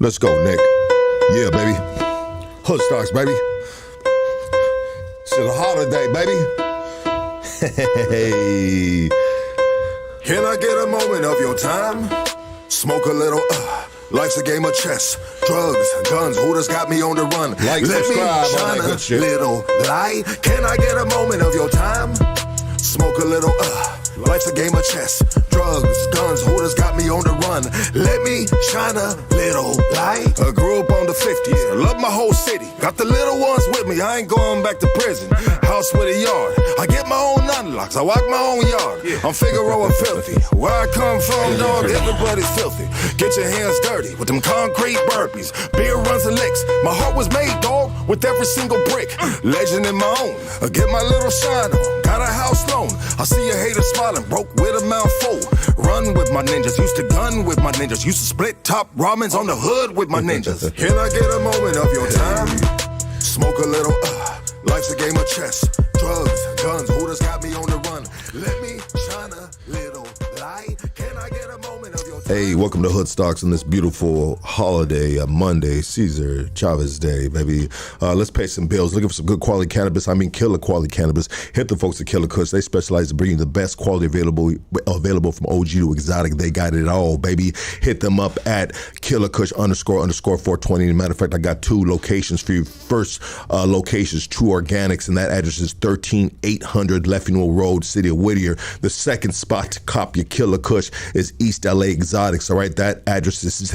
Let's go, Nick. Yeah, baby. Hood stocks, baby. It's a holiday, baby. Hey. Can I get a moment of your time? Smoke a little, life's a game of chess. Drugs, guns, hooters got me on the run. Like, Let subscribe, me shine all that good shit. a little light. Can I get a moment of your time? Smoke a little, life's a game of chess. Drugs, guns, hooters got me on the run. Let me shine a little light. I grew up on the 50s, I love my whole city. Got the little ones with me, I ain't going back to prison. House with a yard, I get my own unlocks, I walk my own yard. I'm Figaro and filthy, where I come from, dog, everybody's filthy. Get your hands dirty with them concrete burpees. Beer runs and licks, my heart was made, dog, with every single brick. Legend in my own, I get my little shine on. Got a house loan, I see a hater smiling, broke with a mouth full. Run with my ninjas, used to gun with my ninjas, used to split top ramens on the hood with my ninjas. Can I get a moment of your time? Smoke a little, life's a game of chess. Drugs, guns, hooters got me on the run. Let me shine a little light. Can I get a moment of your time? Hey, welcome to Hood Stocks on this beautiful holiday, Monday, Cesar Chavez Day, baby. Let's pay some bills. Looking for some good quality cannabis. I mean, killer quality cannabis. Hit the folks at Killa Kush. They specialize in bringing the best quality available from OG to exotic. They got it all, baby. Hit them up at Killa Kush _420. As a matter of fact, I got 2 locations for you. First location is True Organics, and that address is 13800 Leffingwell Road, City of Whittier. The second spot to cop your Killa Kush is East LA Exotics, all right? That address is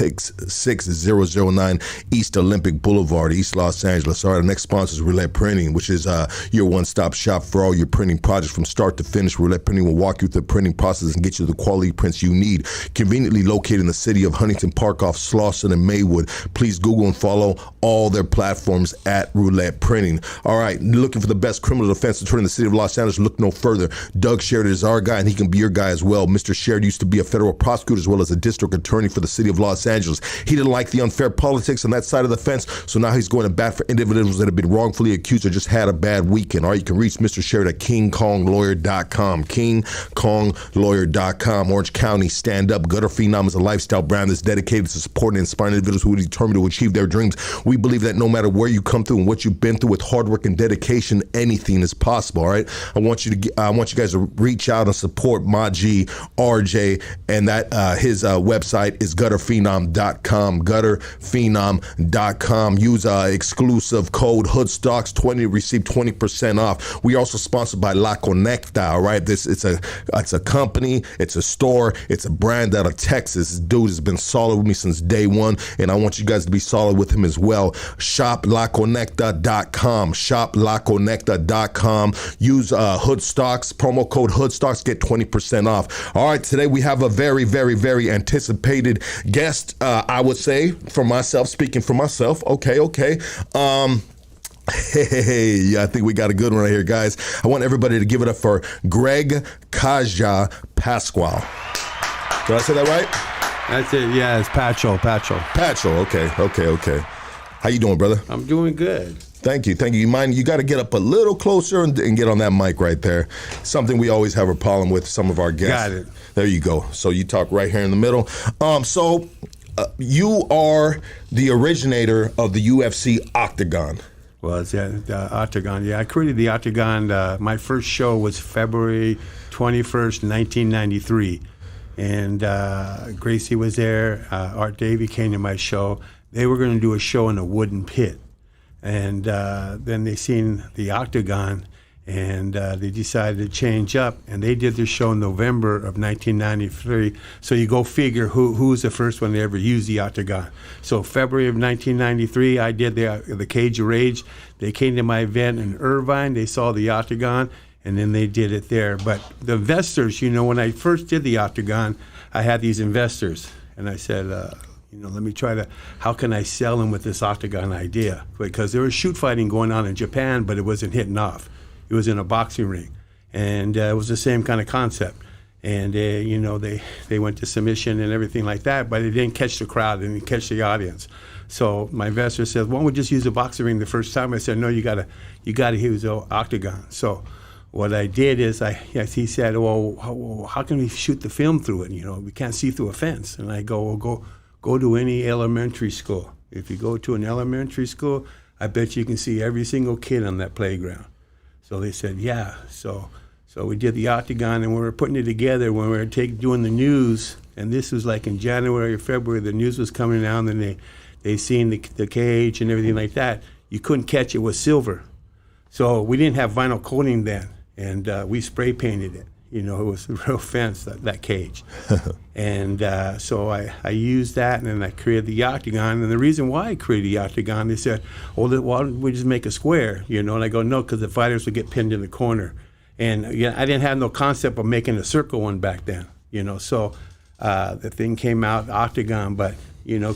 6009 East Olympic Boulevard, East Los Angeles. All right, our next sponsor is Roulette Printing, which is your one-stop shop for all your printing projects from start to finish. Roulette Printing will walk you through the printing process and get you the quality prints you need. Conveniently located in the city of Huntington Park off Slauson and Maywood. Please Google and follow all their platforms at Roulette Printing. All right, looking for the best criminal defense attorney in the city of Los Angeles? Look no further. Doug Sherrod is our guy, and he can be your guy as well. Mr. Sherrod used to be a federal prosecutor as well as a district attorney for the city of Los Angeles. He didn't like the unfair politics on that side of the fence, so now he's going to bat for individuals that have been wrongfully accused or just had a bad weekend. All right, you can reach Mr. Sherrod at KingKongLawyer.com. KingKongLawyer.com. Orange County, stand up. Gutter Phenom is a lifestyle brand that's dedicated to supporting and inspiring individuals who are determined to achieve their dreams. We believe that no matter where you come through and what you've been through, with hard work and dedication, anything is possible. All right, I want you guys to reach out and support my G RJ, and that his website is gutterphenom.com. Gutterphenom.com. Use exclusive code HoodStocks20 to receive 20% off. We also sponsored by La Conecta. All right, it's a company, it's a store, it's a brand out of Texas. This dude has been solid with me since day one, and I want you guys to be solid with him as well. Shop LaConecta.com. Shop LaConecta.com. Use HoodStocks, promo code HoodStocks, get 20% off. All right, today we have a very, very, very anticipated guest, I would say, for myself, speaking for myself. Okay. Hey, I think we got a good one right here, guys. I want everybody to give it up for Greg Kazja Patschull. Did I say that right? That's it. Yeah, it's Patschull. Patschull. Okay. How you doing, brother? I'm doing good. Thank you. You got to get up a little closer and get on that mic right there. Something we always have a problem with some of our guests. Got it. There you go. So you talk right here in the middle. You are the originator of the UFC OCTAGON. Well, it's the OCTAGON. Yeah, I created the OCTAGON. My first show was February 21st, 1993. And Gracie was there. Art Davey came to my show. They were going to do a show in a wooden pit. And then they seen the OCTAGON, and they decided to change up. And they did their show in November of 1993. So you go figure who was the first one to ever use the OCTAGON. So February of 1993, I did the Cage of Rage. They came to my event in Irvine. They saw the OCTAGON, and then they did it there. But the investors, when I first did the OCTAGON, I had these investors, and I said, let me how can I sell them with this OCTAGON idea? Because there was shoot fighting going on in Japan, but it wasn't hitting off. It was in a boxing ring, and it was the same kind of concept. And, they went to submission and everything like that, but it didn't catch the crowd, it didn't catch the audience. So my investor said, why don't we just use a boxing ring the first time? I said, no, you gotta use the OCTAGON. So what I did is, he said, well, how can we shoot the film through it? We can't see through a fence. And I go, well, go to any elementary school. If you go to an elementary school, I bet you can see every single kid on that playground. So they said, yeah. So we did the octagon, and we were putting it together when we were doing the news, and this was like in January or February, the news was coming out, and they seen the cage and everything like that. You couldn't catch it with silver. So we didn't have vinyl coating then, and we spray painted it. It was a real fence, that cage. And so I used that, and then I created the octagon. And the reason why I created the octagon, they said, why don't we just make a square? And I go, no, because the fighters would get pinned in the corner. And I didn't have no concept of making a circle one back then. So the thing came out, octagon. But,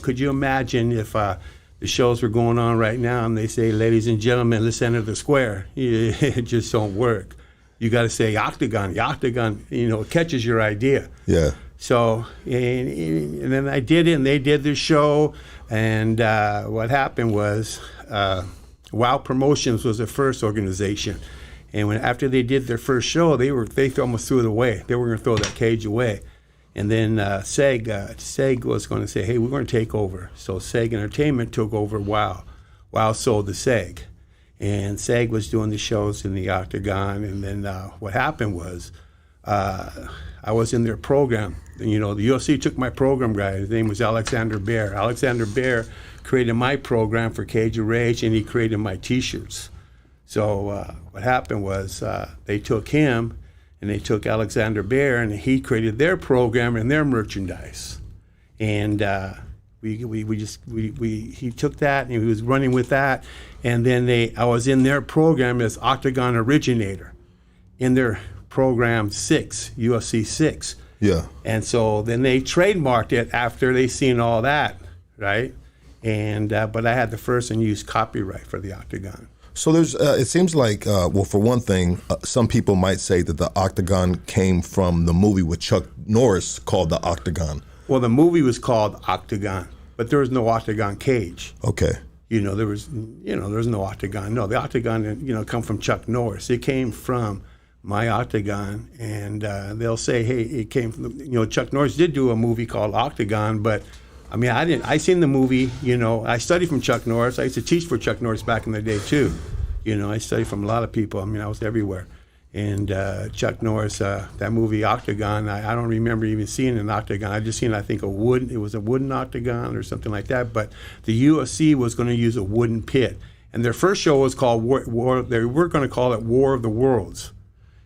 could you imagine if the shows were going on right now and they say, ladies and gentlemen, let's enter the square? It just don't work. You got to say octagon. The octagon, it catches your idea. Yeah. So, and then I did it, and they did the show. And what happened was, Wow Promotions was the first organization. And after they did their first show, they almost threw it away. They were going to throw that cage away. And then SEG was going to say, hey, we're going to take over. So SEG Entertainment took over Wow. Wow sold to SEG. And SEG was doing the shows in the octagon. And then what happened was I was in their program. The UFC took my program guy. His name was Alexander Baer. Alexander Baer created my program for Cage of Rage, and he created my T-shirts. So what happened was they took him, and they took Alexander Baer, and he created their program and their merchandise. And he took that, and he was running with that. And then I was in their program as Octagon Originator in their program 6, UFC 6. Yeah. And so then they trademarked it after they seen all that, right? And but I had the first and used copyright for the octagon. So there's, it seems like, well, for one thing, some people might say that the octagon came from the movie with Chuck Norris called The Octagon. Well, the movie was called Octagon, but there was no octagon cage. Okay. There was no octagon. No, the octagon, come from Chuck Norris. It came from my octagon, and they'll say, hey, it came from, Chuck Norris did do a movie called Octagon, but I mean, I seen the movie, I studied from Chuck Norris. I used to teach for Chuck Norris back in the day too. I studied from a lot of people. I mean, I was everywhere. And Chuck Norris, that movie Octagon, I don't remember even seeing an octagon. I just seen, I think, it was a wooden octagon or something like that. But the UFC was going to use a wooden pit. And their first show was called they were going to call it War of the Worlds.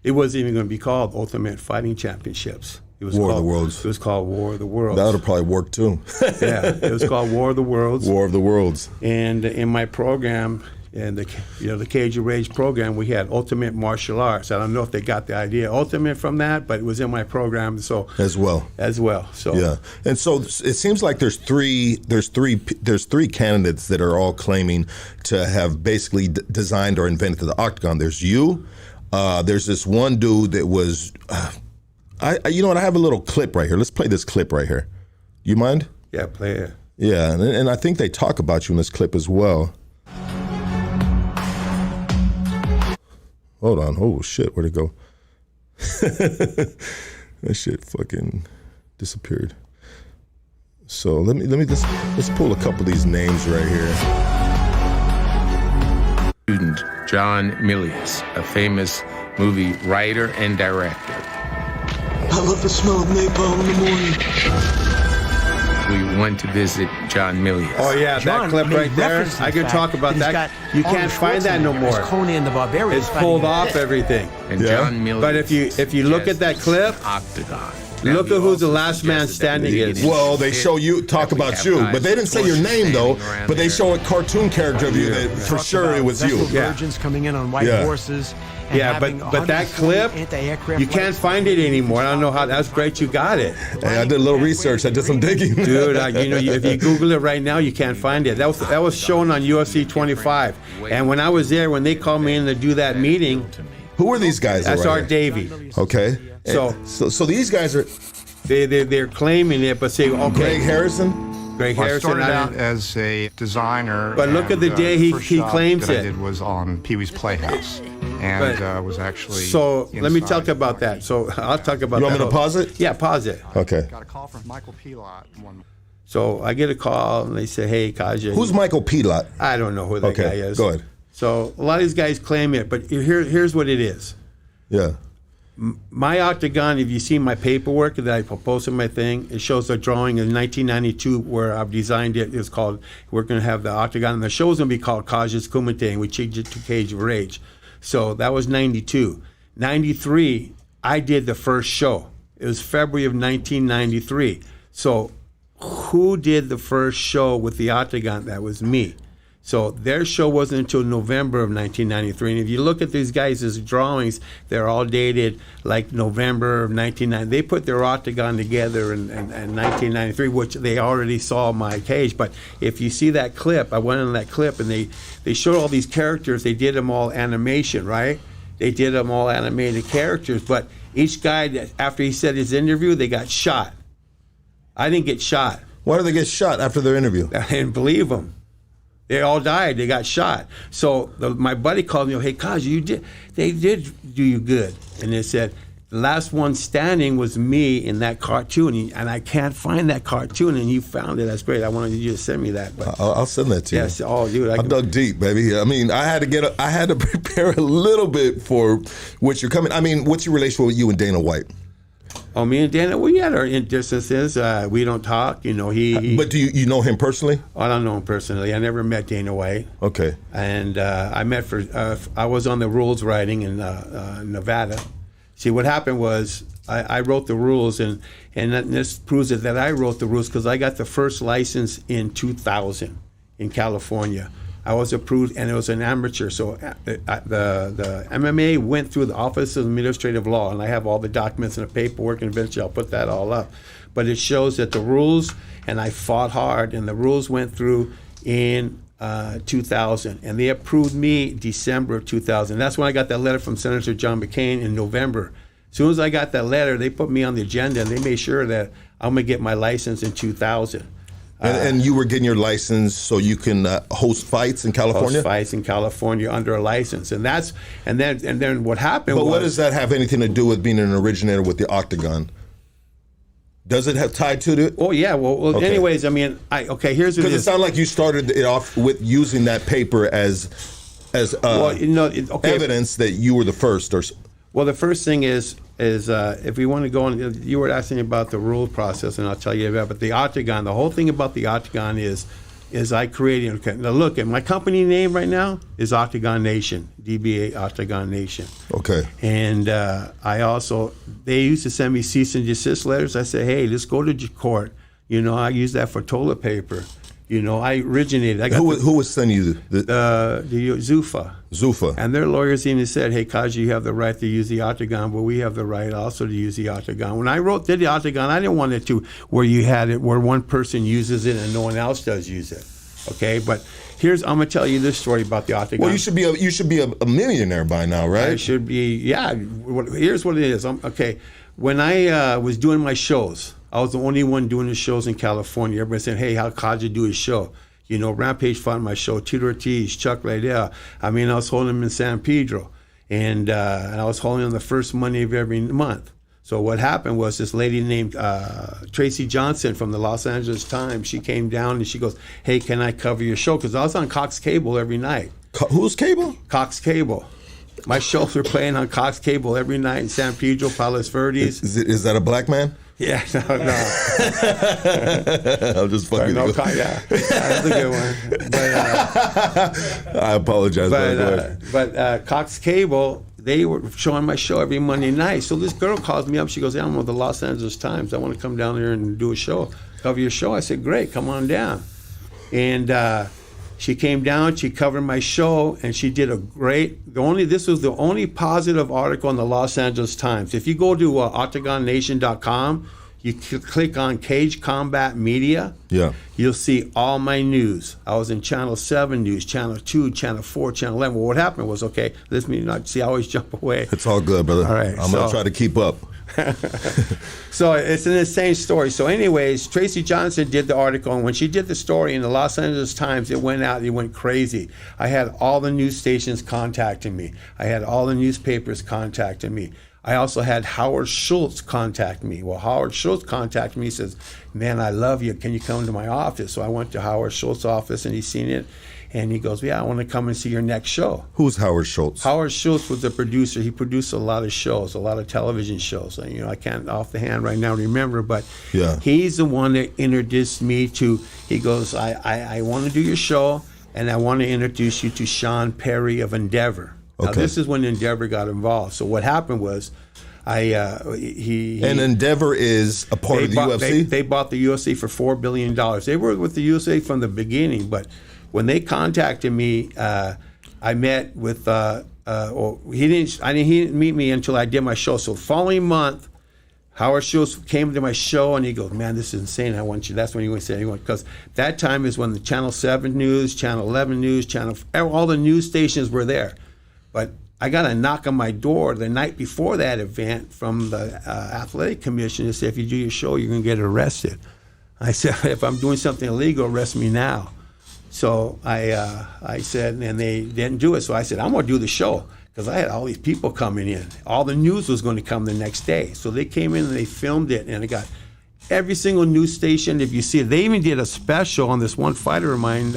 It wasn't even going to be called Ultimate Fighting Championships. It was War of the Worlds. It was called War of the Worlds. That would have probably worked too. Yeah, it was called War of the Worlds. War of the Worlds. And in my program, and the Cage of Rage program, we had Ultimate Martial Arts. I don't know if they got the idea Ultimate from that, but it was in my program, so as well. So yeah, and so it seems like there's three candidates that are all claiming to have basically designed or invented the octagon. There's you. There's this one dude that was. I have a little clip right here. Let's play this clip right here. You mind? Yeah, play it. Yeah, and I think they talk about you in this clip as well. Hold on. Oh, shit. Where'd it go? That shit fucking disappeared. So let's pull a couple of these names right here. Student John Milius, a famous movie writer and director. I love the smell of napalm in the morning. We went to visit John Milius. Oh yeah, John, that clip right there. I could talk about that. You can't find that no more. Conan the Barbarian. It's pulled off everything. And John Milius. But if you look at that clip, Octagon. Look at who the last man standing is. Well, they show you, talk about you, but they didn't say your name though. But they show a cartoon character of you that for sure it was you. Virgins coming in on white horses. Yeah, but that clip, you can't find it anymore. I don't know how. That's great you got it. Hey, I did a little research. I did some digging. Dude, if you Google it right now, you can't find it. That was shown on UFC 25. And when I was there, when they called me in to do that meeting, who are these guys? That's Art Davey. Okay. So these guys are they're claiming it, but say okay. Greg Harrison. Greg Harrison. I started out as a designer. But look at the day he claims that it. I did was on Pee-wee's Playhouse, and was actually. So let me talk about that. So I'll talk about. You want me to pause it? Yeah, pause it. Okay. Got a call from Michael Pilot. So I get a call, and they say, hey, Kazja. Who's Michael Pilot? I don't know who that guy is. Go ahead. So a lot of these guys claim it, but here's what it is. Yeah. My octagon, if you see my paperwork that I posted my thing, it shows a drawing in 1992 where I've designed it. It's called, we're going to have the octagon, and the show's going to be called Kazja's Kumite, and we changed it to Cage of Rage. So that was 92. 93, I did the first show. It was February of 1993. So who did the first show with the octagon? That was me. So their show wasn't until November of 1993. And if you look at these guys' drawings, they're all dated like November of 1990. They put their octagon together in 1993, which they already saw my cage. But if you see that clip, I went on that clip, and they showed all these characters. They did them all animation, right? They did them all animated characters. But each guy, after he said his interview, they got shot. I didn't get shot. Why did they get shot after their interview? I didn't believe them. They all died. They got shot. So my buddy called me, hey, Kazja, they did do you good. And they said, the last one standing was me in that cartoon, and I can't find that cartoon, and you found it. That's great. I wanted you to send me that. But I'll send that to you. Yes, oh, dude. I dug deep, baby. I mean, I had to prepare a little bit for what you're coming. I mean, what's your relationship with you and Dana White? Oh, me and Dana, we had our distances. We don't talk. You know, he. But do you know him personally? I don't know him personally. I never met Dana White. Okay. And I met I was on the rules writing in Nevada. See, what happened was I wrote the rules, and this proves it that I wrote the rules because I got the first license in 2000 in California. I was approved, and it was an amateur. So the MMA went through the Office of Administrative Law, and I have all the documents and the paperwork, and eventually I'll put that all up. But it shows that the rules, and I fought hard, and the rules went through in 2000, and they approved me December of 2000. That's when I got that letter from Senator John McCain in November. As soon as I got that letter, they put me on the agenda, and they made sure that I'm going to get my license in 2000. And you were getting your license so you can host fights in California? Host fights in California under a license. And then what happened was... But what does that have anything to do with being an originator with the Octagon? Does it have tied to it? Oh, yeah. Well okay. Anyways, I mean, here's what it is. Because it sounded like you started it off with using that paper as evidence that you were the first. Well, the first thing is if we want to go on, you were asking about the rule process, and I'll tell you about. But the Octagon, the whole thing about the Octagon is I created. Okay, now look, at my company name right now is Octagon Nation, DBA Octagon Nation. Okay. And they used to send me cease and desist letters. I said, hey, let's go to court. You know, I use that for toilet paper. You know, I originated. Who was sending you the Zuffa? Zuffa. And their lawyers even said, hey, Kazja, you have the right to use the Octagon, but we have the right also to use the Octagon. When I did the Octagon, I didn't want it to where you had it where one person uses it and no one else does use it. Okay, but I'm going to tell you this story about the Octagon. Well, you should be a millionaire by now, right? I should be, yeah. Here's what it is. When I was doing my shows, I was the only one doing the shows in California. Everybody said, hey, how Kazja do his show? You know, Rampage fought my show, Tito Ortiz, Chuck Liddell. I mean, I was holding them in San Pedro. And I was holding them the first Monday of every month. So what happened was this lady named Tracy Johnson from the Los Angeles Times, she came down and she goes, hey, can I cover your show? Because I was on Cox Cable every night. Who's Cable? Cox Cable. My shows were playing on Cox Cable every night in San Pedro, Palos Verdes. Is that a black man? Yeah, no. I'm just fucking. Yeah, that's a good one. But, I apologize. But Cox Cable, they were showing my show every Monday night. So this girl calls me up. She goes, I'm with the Los Angeles Times. I want to come down there and do a show, cover your show. I said, great, come on down. And she came down, she covered my show, and she did this was the only positive article in the Los Angeles Times. If you go to OctagonNation.com, you click on Cage Combat Media, you'll see all my news. I was in Channel 7 News, Channel 2, Channel 4, Channel 11. Well, what happened was, I always jump away. It's all good, brother. All right, I'm going to try to keep up. So it's an insane story. So anyways, Tracy Johnson did the article, and when she did the story in the Los Angeles Times, it went out, it went crazy. I had all the news stations contacting me. I had all the newspapers contacting me. I also had Howard Schultz contact me. Well, Howard Schultz contacted me. He says, man, I love you. Can you come to my office? So I went to Howard Schultz's office, and he's seen it. And he goes, yeah, I want to come and see your next show. Who's Howard Schultz? Howard Schultz was the producer. He produced a lot of shows, a lot of television shows. And, I can't off the hand right now remember, but he's the one that introduced me to, he goes, I want to do your show, and I want to introduce you to Sean Perry of Endeavor. Now, this is when Endeavor got involved. So what happened was, And Endeavor is a part of the UFC? They bought the UFC for $4 billion. They were with the UFC from the beginning, but when they contacted me, I met with, he didn't meet me until I did my show. So the following month, Howard Schultz came to my show, and he goes, man, this is insane. I want you. That's when he went to say, because that time is when the Channel 7 News, Channel 11 News, all the news stations were there. But I got a knock on my door the night before that event from the athletic commission to say, if you do your show, you're going to get arrested. I said, if I'm doing something illegal, arrest me now. So I said, and they didn't do it. So I said, I'm going to do the show, because I had all these people coming in. All the news was going to come the next day. So they came in and they filmed it, and it got every single news station. If you see it, they even did a special on this one fighter of mine,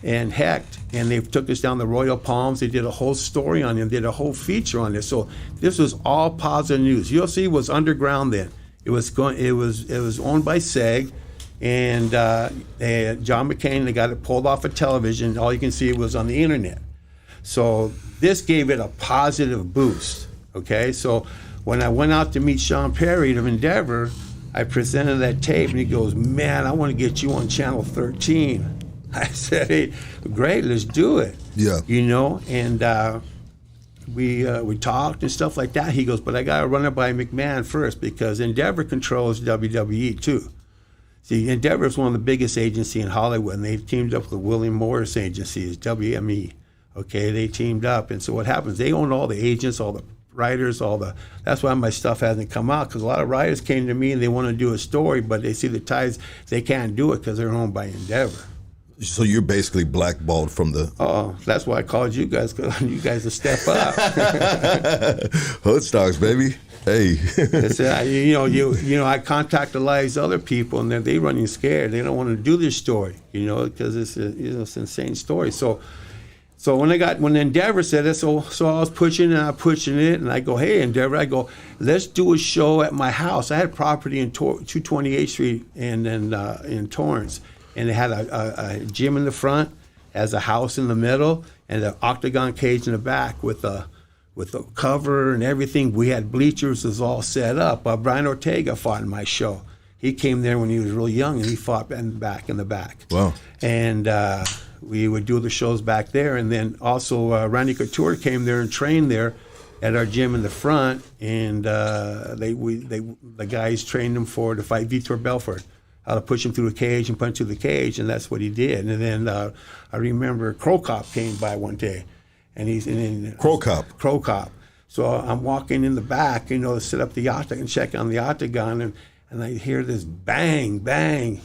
and Hecht, and they took us down the Royal Palms. They did a whole story on him, did a whole feature on this. So this was all positive news. UFC was underground then. It was owned by SEG, and John McCain, they got it pulled off of television. All you can see was on the internet. So this gave it a positive boost. Okay, so when I went out to meet Sean Perry of Endeavor, I presented that tape, and he goes, man, I want to get you on Channel 13. I said, hey, great, let's do it. Yeah. And we talked and stuff like that. He goes, but I got to run it by McMahon first, because Endeavor controls WWE too. See, Endeavor is one of the biggest agencies in Hollywood, and they've teamed up with William Morris Agency, WME. Okay, they teamed up, and so what happens? They own all the agents, all the writers, that's why my stuff hasn't come out, because a lot of writers came to me and they want to do a story, but they see the ties, they can't do it because they're owned by Endeavor. So you're basically blackballed from the... Oh, that's why I called you guys, because I want you guys to step up. Hood stocks, baby. Hey. I contact a lot of these other people, and they running scared. They don't want to do this story, because it's an insane story. So when Endeavor said it, so I was pushing it, and I go, hey, Endeavor, let's do a show at my house. I had property in 228th Street and then in Torrance, and it had a gym in the front, has a house in the middle, and an octagon cage in the back with a cover and everything. We had bleachers, was all set up. Brian Ortega fought in my show. He came there when he was really young, and he fought in the back. Wow. And we would do the shows back there, and then also Randy Couture came there and trained there at our gym in the front, and the guys trained him to fight Vitor Belfort, how to push him through the cage and punch through the cage, and that's what he did. And then I remember Crow Cop came by one day, and Crow Cop. So I'm walking in the back, to set up the octagon, check on the octagon, and I hear this bang, bang,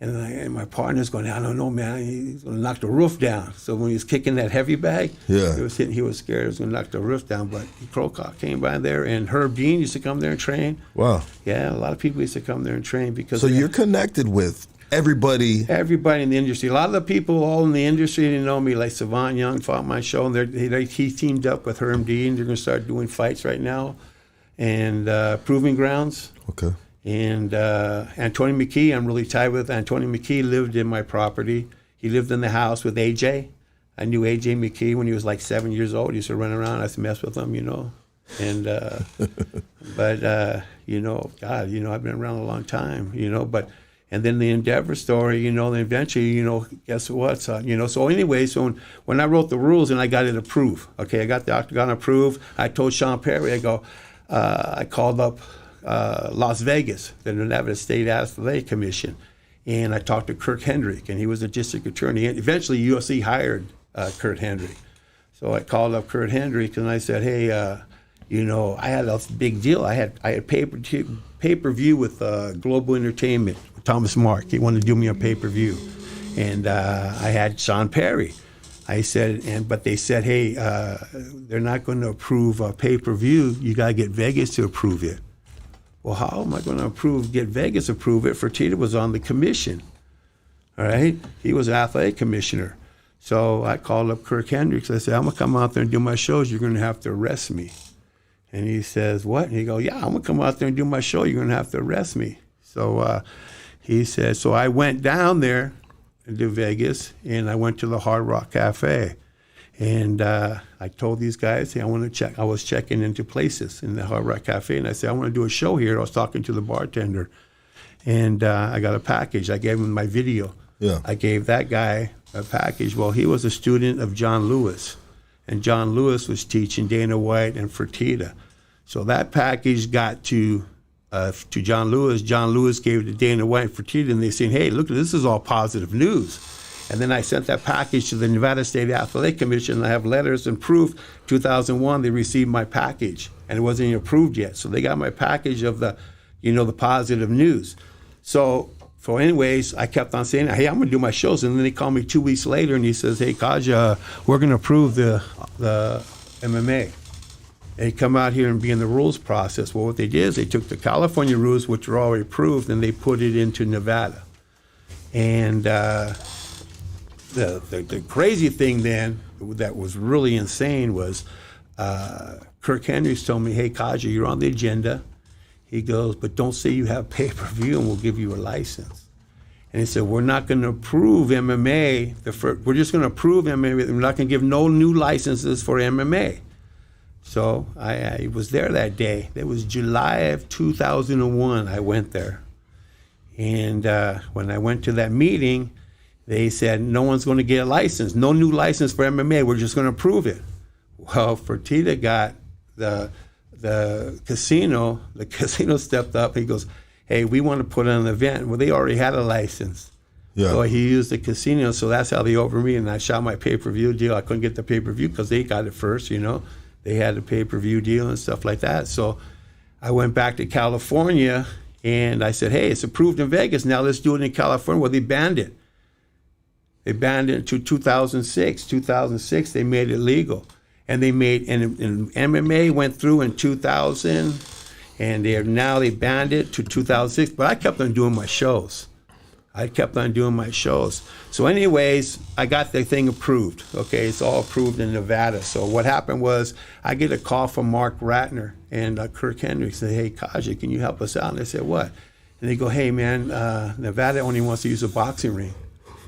and my partner's going, I don't know, man, he's going to knock the roof down. So when he was kicking that heavy bag, he was scared he was going to knock the roof down. But Crow Cop came by there, and Herb Dean used to come there and train. Wow. Yeah, a lot of people used to come there and train because. So you're connected with everybody. Everybody in the industry. A lot of the people all in the industry didn't know me, like Savant Young fought my show, and he teamed up with Herb Dean. They're going to start doing fights right now, and Proving Grounds. Okay. And Anthony McKee, I'm really tied with. Anthony McKee lived in my property. He lived in the house with AJ. I knew AJ McKee when he was like 7 years old. He used to run around. I used to mess with him, And but God, I've been around a long time, and then the Endeavor story, then eventually, guess what? So anyway, so when I wrote the rules and I got it approved, okay, I got the octagon approved. I told Sean Perry, I called up Las Vegas, the Nevada State Athletic Commission, and I talked to Kirk Hendrick, and he was a district attorney. And eventually, UFC hired Kurt Hendrick. So I called up Kurt Hendrick, and I said, hey, I had a big deal. I had pay-per-view with Global Entertainment, Thomas Mark. He wanted to do me a pay-per-view. And I had Sean Perry. I said, but they said, hey, they're not going to approve pay-per-view. You got to get Vegas to approve it. Well, how am I going to get Vegas to approve it? Fertitta was on the commission, all right? He was an athletic commissioner. So I called up Kirk Hendricks. I said, I'm going to come out there and do my shows. You're going to have to arrest me. And he says, what? And he goes, yeah, I'm going to come out there and do my show. You're going to have to arrest me. So he said, so I went down there to Vegas, and I went to the Hard Rock Cafe. And I told these guys, hey, I want to check. I was checking into places in the Hard Rock Cafe, and I said, I want to do a show here. I was talking to the bartender, and I got a package. I gave him my video. Yeah. I gave that guy a package. Well, he was a student of John Lewis, and John Lewis was teaching Dana White and Fertitta. So that package got to John Lewis. John Lewis gave it to Dana White and Fertitta, and they said, hey, look, this is all positive news. And then I sent that package to the Nevada State Athletic Commission, and I have letters and proof. 2001, they received my package, and it wasn't even approved yet. So they got my package of the positive news. So anyways, I kept on saying, hey, I'm going to do my shows. And then they called me 2 weeks later, and he says, hey, Kazja, we're going to approve the MMA. They come out here and be in the rules process. Well, what they did is they took the California rules, which were already approved, and they put it into Nevada. And the crazy thing then that was really insane was Kirk Hendricks told me, hey, Kazja, you're on the agenda. He goes, but don't say you have pay-per-view and we'll give you a license. And he said, we're not going to approve MMA. We're just going to approve MMA. We're not going to give no new licenses for MMA. So I was there that day. It was July of 2001 I went there. And when I went to that meeting, they said, no one's going to get a license. No new license for MMA. We're just going to approve it. Well, Fertitta got the casino. The casino stepped up. He goes, hey, we want to put on an event. Well, they already had a license. Yeah. So he used the casino. So that's how they over me. And I shot my pay-per-view deal. I couldn't get the pay-per-view because they got it first, They had a pay-per-view deal and stuff like that. So I went back to California, and I said, hey, it's approved in Vegas. Now let's do it in California. Well, they banned it. They banned it to 2006. 2006, they made it legal. And they made, and MMA went through in 2000, and they banned it to 2006. But I kept on doing my shows. So anyways, I got the thing approved. Okay, it's all approved in Nevada. So what happened was I get a call from Mark Ratner and Kirk Hendricks. Say, hey, Kazja, can you help us out? And I said, what? And they go, hey, man, Nevada only wants to use a boxing ring.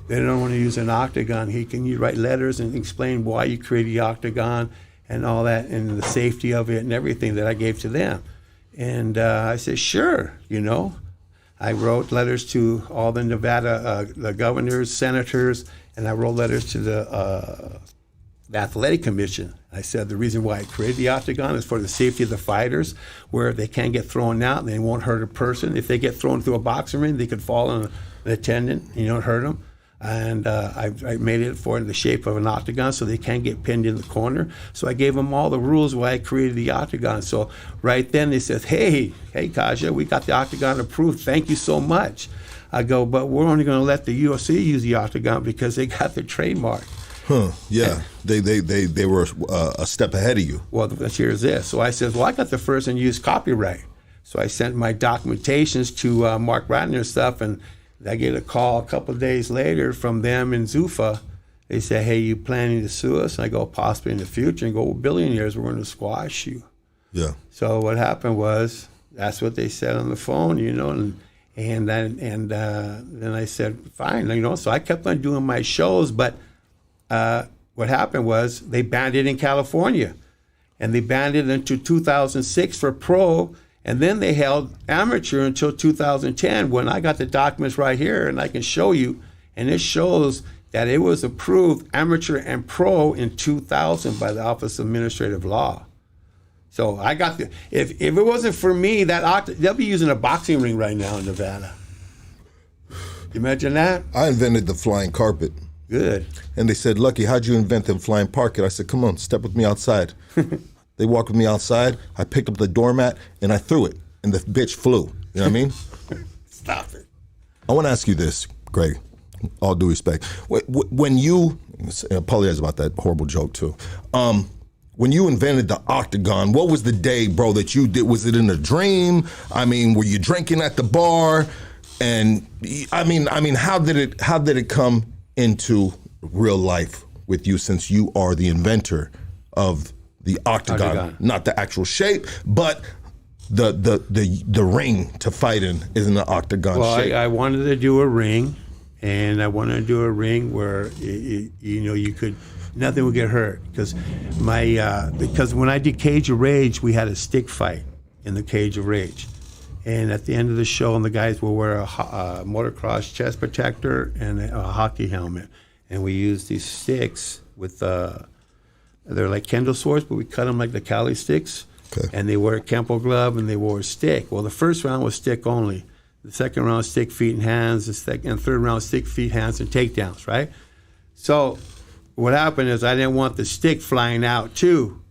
They don't want to use an octagon. Can you write letters and explain why you created the octagon and all that and the safety of it and everything that I gave to them? And I said, sure, I wrote letters to all the Nevada, the governors, senators, and I wrote letters to the Athletic Commission. I said the reason why I created the octagon is for the safety of the fighters, where they can't get thrown out and they won't hurt a person. If they get thrown through a boxing ring, they could fall on an attendant and hurt them. And I made it for the shape of an octagon so they can't get pinned in the corner. So I gave them all the rules why I created the octagon. So right then they said, hey, Kazja, we got the octagon approved. Thank you so much. I go, but we're only going to let the UFC use the octagon because they got the trademark. Huh, yeah. They were a step ahead of you. Well, here's this. So I said, well, I got the first and used copyright. So I sent my documentations to Mark Ratner and stuff, and I get a call a couple of days later from them in Zuffa. They say, hey, you planning to sue us? And I go, possibly in the future. And go, well, billionaires, we're going to squash you. Yeah. So what happened was, that's what they said on the phone, and then I said, fine, So I kept on doing my shows, but what happened was they banned it in California. And they banned it until 2006 for pro. And then they held amateur until 2010 when I got the documents right here and I can show you. And it shows that it was approved amateur and pro in 2000 by the Office of Administrative Law. So I got if it wasn't for me, they'll be using a boxing ring right now in Nevada. You imagine that? I invented the flying carpet. Good. And they said, Lucky, how'd you invent the flying parquet? I said, come on, step with me outside. They walked with me outside. I picked up the doormat and I threw it, and the bitch flew. You know what I mean? Stop it. I want to ask you this, Greg. All due respect. When you, I apologize about that horrible joke too. When you invented the octagon, what was the day, bro, that you did? Was it in a dream? I mean, were you drinking at the bar? And I mean, how did it come into real life with you, since you are the inventor of the octagon. Not the actual shape, but the ring to fight in is in the octagon shape. I wanted to do a ring, and I wanted to do a ring where you could, nothing would get hurt, because because when I did Cage of Rage, we had a stick fight in the Cage of Rage, and at the end of the show, and the guys will wear a motocross chest protector and a hockey helmet, and we used these sticks with they're like kendo swords, but we cut them like the Cali sticks. Okay. And they wear a Kempo glove, and they wore a stick. Well, the first round was stick only. The second round, stick, feet, and hands. The second and third round, stick, feet, hands, and takedowns, right? So what happened is I didn't want the stick flying out to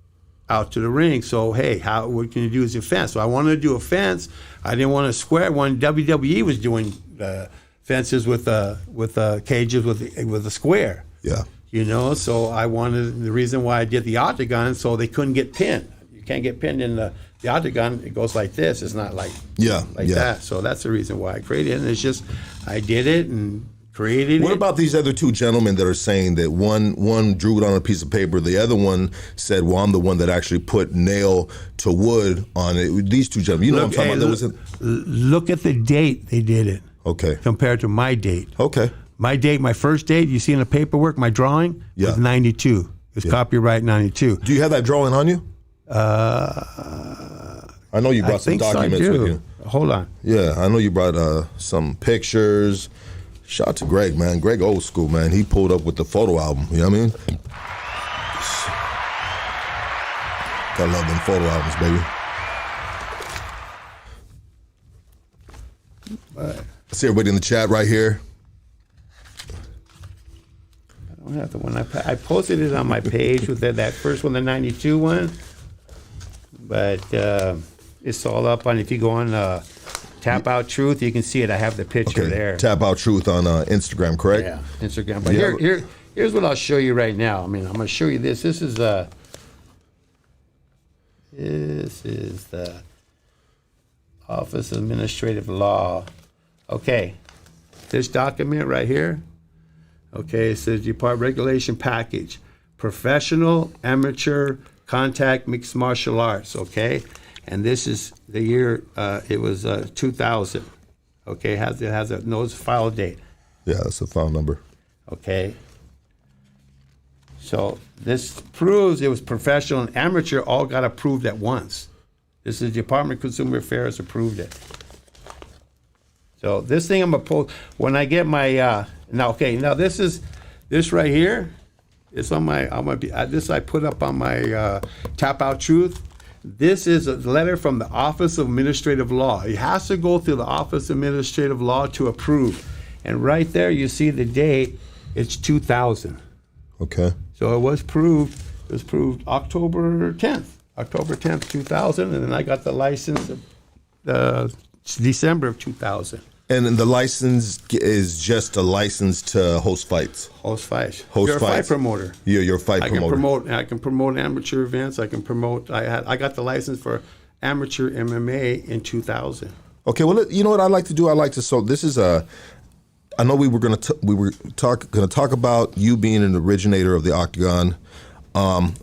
the ring. So, hey, what can you do as a fence? So I wanted to do a fence. I didn't want a square one. WWE was doing fences with cages with a square. Yeah. So I wanted, the reason why I did the octagon, so they couldn't get pinned. You can't get pinned in the octagon. It goes like this. It's not like that. So that's the reason why I created it. And it's just, I did it and created it. What about these other two gentlemen that are saying that one drew it on a piece of paper, the other one said, well, I'm the one that actually put nail to wood on it. These two gentlemen, you know what I'm talking about? Look at the date they did it. Okay. Compared to my date. Okay. My date, my first date, you see in the paperwork, my drawing was 92. It's copyright 92. Do you have that drawing on you? I know you brought some documents with you. Hold on. Yeah, I know you brought some pictures. Shout out to Greg, man. Greg old school, man. He pulled up with the photo album. You know what I mean? Gotta love them photo albums, baby. I see everybody in the chat right here. I don't have the one. I posted it on my page with that first one, the 92 one. But it's all up on, if you go on Tap Out Truth, you can see it. I have the picture there. Tap Out Truth on Instagram, correct? Yeah, Instagram. But here's what I'll show you right now. I mean, I'm going to show you this. This is the Office of Administrative Law. Okay, this document right here. Okay, it says Department Regulation Package, Professional, Amateur, Contact, Mixed Martial Arts, okay? And this is the year, it was 2000, okay? It has a notice file date. Yeah, that's the file number. Okay. So this proves it was professional and amateur all got approved at once. This is Department of Consumer Affairs approved it. So this thing I'm gonna post, when I get my, now this right here, it's on my, this I put up on my Tap Out Truth. This is a letter from the Office of Administrative Law. It has to go through the Office of Administrative Law to approve. And right there, you see the date, it's 2000. Okay. So it was proved October 10th, 2000, and then I got the license December of 2000. And the license is just a license to host fights. Host fights. You're a fight promoter. You're a fight promoter. I can promote amateur events. I got the license for amateur MMA in 2000. Okay. Well, you know what I'd like to do? So this is I know we were going to talk about you being an originator of the Octagon.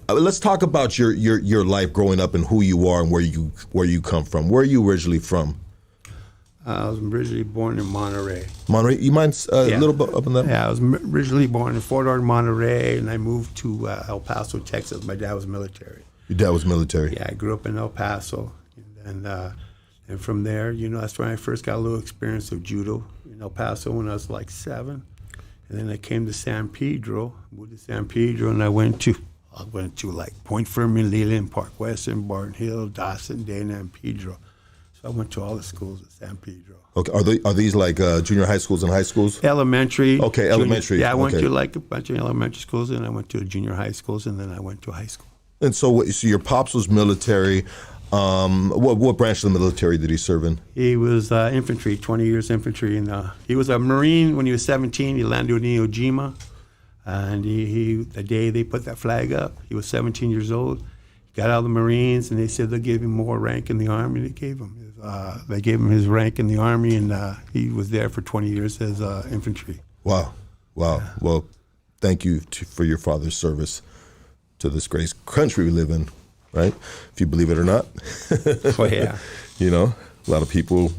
Let's talk about your life growing up and who you are and where you come from. Where are you originally from? I was originally born in Monterey. Monterey? You mind a little bit up in that? Yeah, I was originally born in Fort Ord, Monterey, and I moved to El Paso, Texas. My dad was military. Your dad was military? Yeah, I grew up in El Paso. And from there, that's when I first got a little experience of judo in El Paso when I was like 7. And then I came to San Pedro, moved to San Pedro, and I went to like Point Fermin, Leland, Park Western, Barton Hill, Dawson, Dana, and Pedro. So I went to all the schools at San Pedro. Okay, are these like junior high schools and high schools? Elementary. Okay, elementary. Yeah, I went to like a bunch of elementary schools, and I went to junior high schools, and then I went to high school. And so your pops was military. What branch of the military did he serve in? He was infantry, 20 years infantry. And he was a Marine when he was 17. He landed in Iwo Jima. And the day they put that flag up, he was 17 years old. He got out of the Marines, and they said they'll give him more rank in the Army. They gave him his rank in the Army, and he was there for 20 years as infantry. Wow. Well, thank you for your father's service to this great country we live in, right? If you believe it or not. Oh, yeah. You know, a lot of people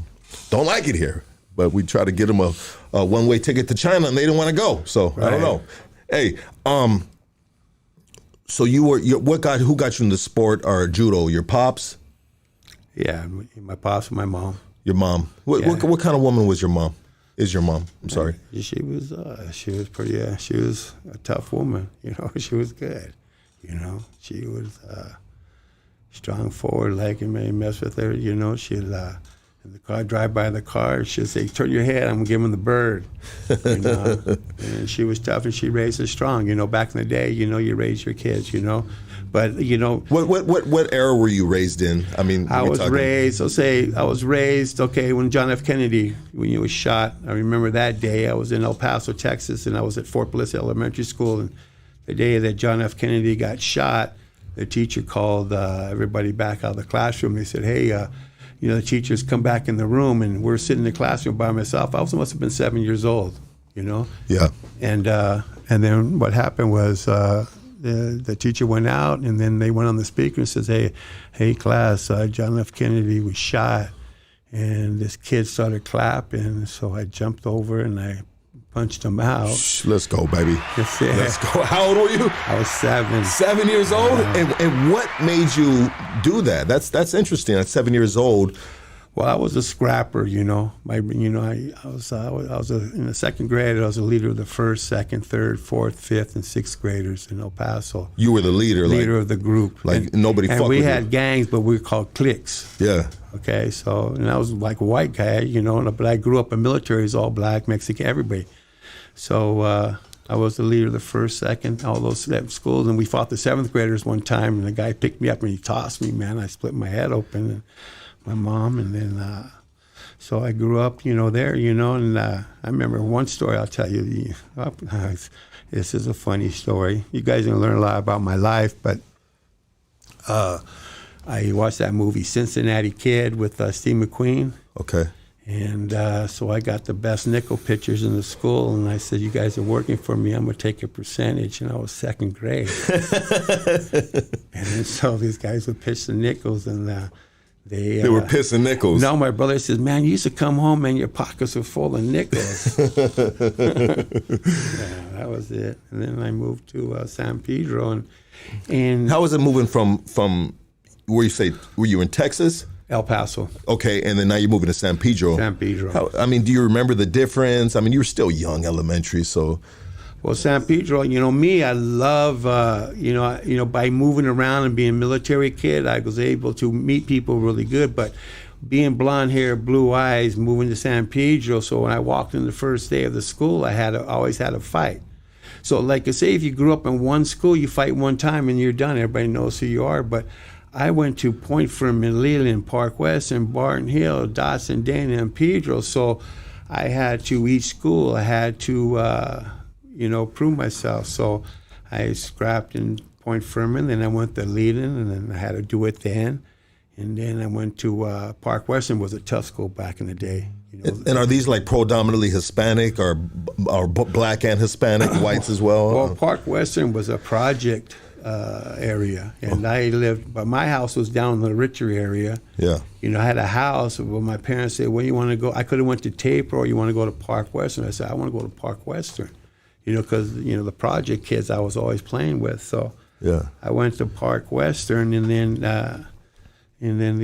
don't like it here, but we try to get them a one-way ticket to China, and they didn't want to go. So right. I don't know. Hey, so who got you into sport or judo? Your pops? Yeah, my pops and my mom. Your mom. What kind of woman was your mom? Is your mom? I'm sorry. She was pretty. She was a tough woman. You know, she was good. You know, she was strong forward, like you may mess with her. You know, she'd in the car, drive by the car, she'd say, "Turn your head, I'm gonna give him the bird." You know, and she was tough, and she raised us strong. You know, back in the day, you know, you raise your kids. You know, but you know, what era were you raised in? I mean, I was raised. Okay, when John F. Kennedy, when he was shot, I remember that day. I was in El Paso, Texas, and I was at Fort Bliss Elementary School. And the day that John F. Kennedy got shot, the teacher called everybody back out of the classroom. They said, "Hey, you know, the teachers come back in the room," and we're sitting in the classroom by myself. I must have been 7 years old, you know. Yeah. And then what happened was the teacher went out, and then they went on the speaker and says, "Hey, class, John F. Kennedy was shot," and this kid started clapping. So I jumped over and I punched him out. Let's go, baby. That's it. Let's go. How old were you? I was 7. 7 years old? And what made you do that? That's interesting. At 7 years old. Well, I was a scrapper, you know. I was in the second grade. I was a leader of the first, second, third, fourth, fifth, and sixth graders in El Paso. You were the leader of the group. Like nobody fucked with you. And we had gangs, but we were called cliques. Yeah. Okay, so, and I was like a white guy, you know, but I grew up in military, it's all black, Mexican, everybody. So I was the leader of the first, second, all those schools, and we fought the 7th graders one time, and the guy picked me up and he tossed me, man. I split my head open, and my mom, and then, so I grew up, you know, there, you know, and I remember one story I'll tell you. This is a funny story. You guys are going to learn a lot about my life, but I watched that movie Cincinnati Kid with Steve McQueen. Okay. And so I got the best nickel pitchers in the school, and I said, "You guys are working for me. I'm going to take a percentage." And I was 2nd grade. And so these guys would pitch the nickels, and they were pissing nickels. No, my brother says, "Man, you used to come home and your pockets were full of nickels." Yeah, that was it. And then I moved to San Pedro, and how was it moving from where were you in Texas? El Paso. Okay, and then now you're moving to San Pedro. San Pedro. I mean, do you remember the difference? I mean, you were still young, elementary, so. Well, San Pedro, you know, me, I love, you know, by moving around and being a military kid, I was able to meet people really good. But being blonde hair, blue eyes, moving to San Pedro, so when I walked in the first day of the school, I always had a fight. So, like I say, if you grew up in one school, you fight one time and you're done. Everybody knows who you are. But I went to Point Fermin, Leland, Park Western, Barton Hill, Dotson, Dana, and Pedro. So I had to, each school, I had to, you know, prove myself. So I scrapped in Point Fermin, then I went to Leland, and then I had to do it then. And then I went to Park Western, was a tough school back in the day. You know. And are these like predominantly Hispanic or black and Hispanic, whites as well? Well, Park Western was a project area, and I lived, but my house was down in the Whittier area. Yeah. You know, I had a house, but my parents said, "Where you want to go?" I could have went to Taper, or you want to go to Park Western. I said, "I want to go to Park Western," you know, because, you know, the project kids I was always playing with. So yeah, I went to Park Western, and then a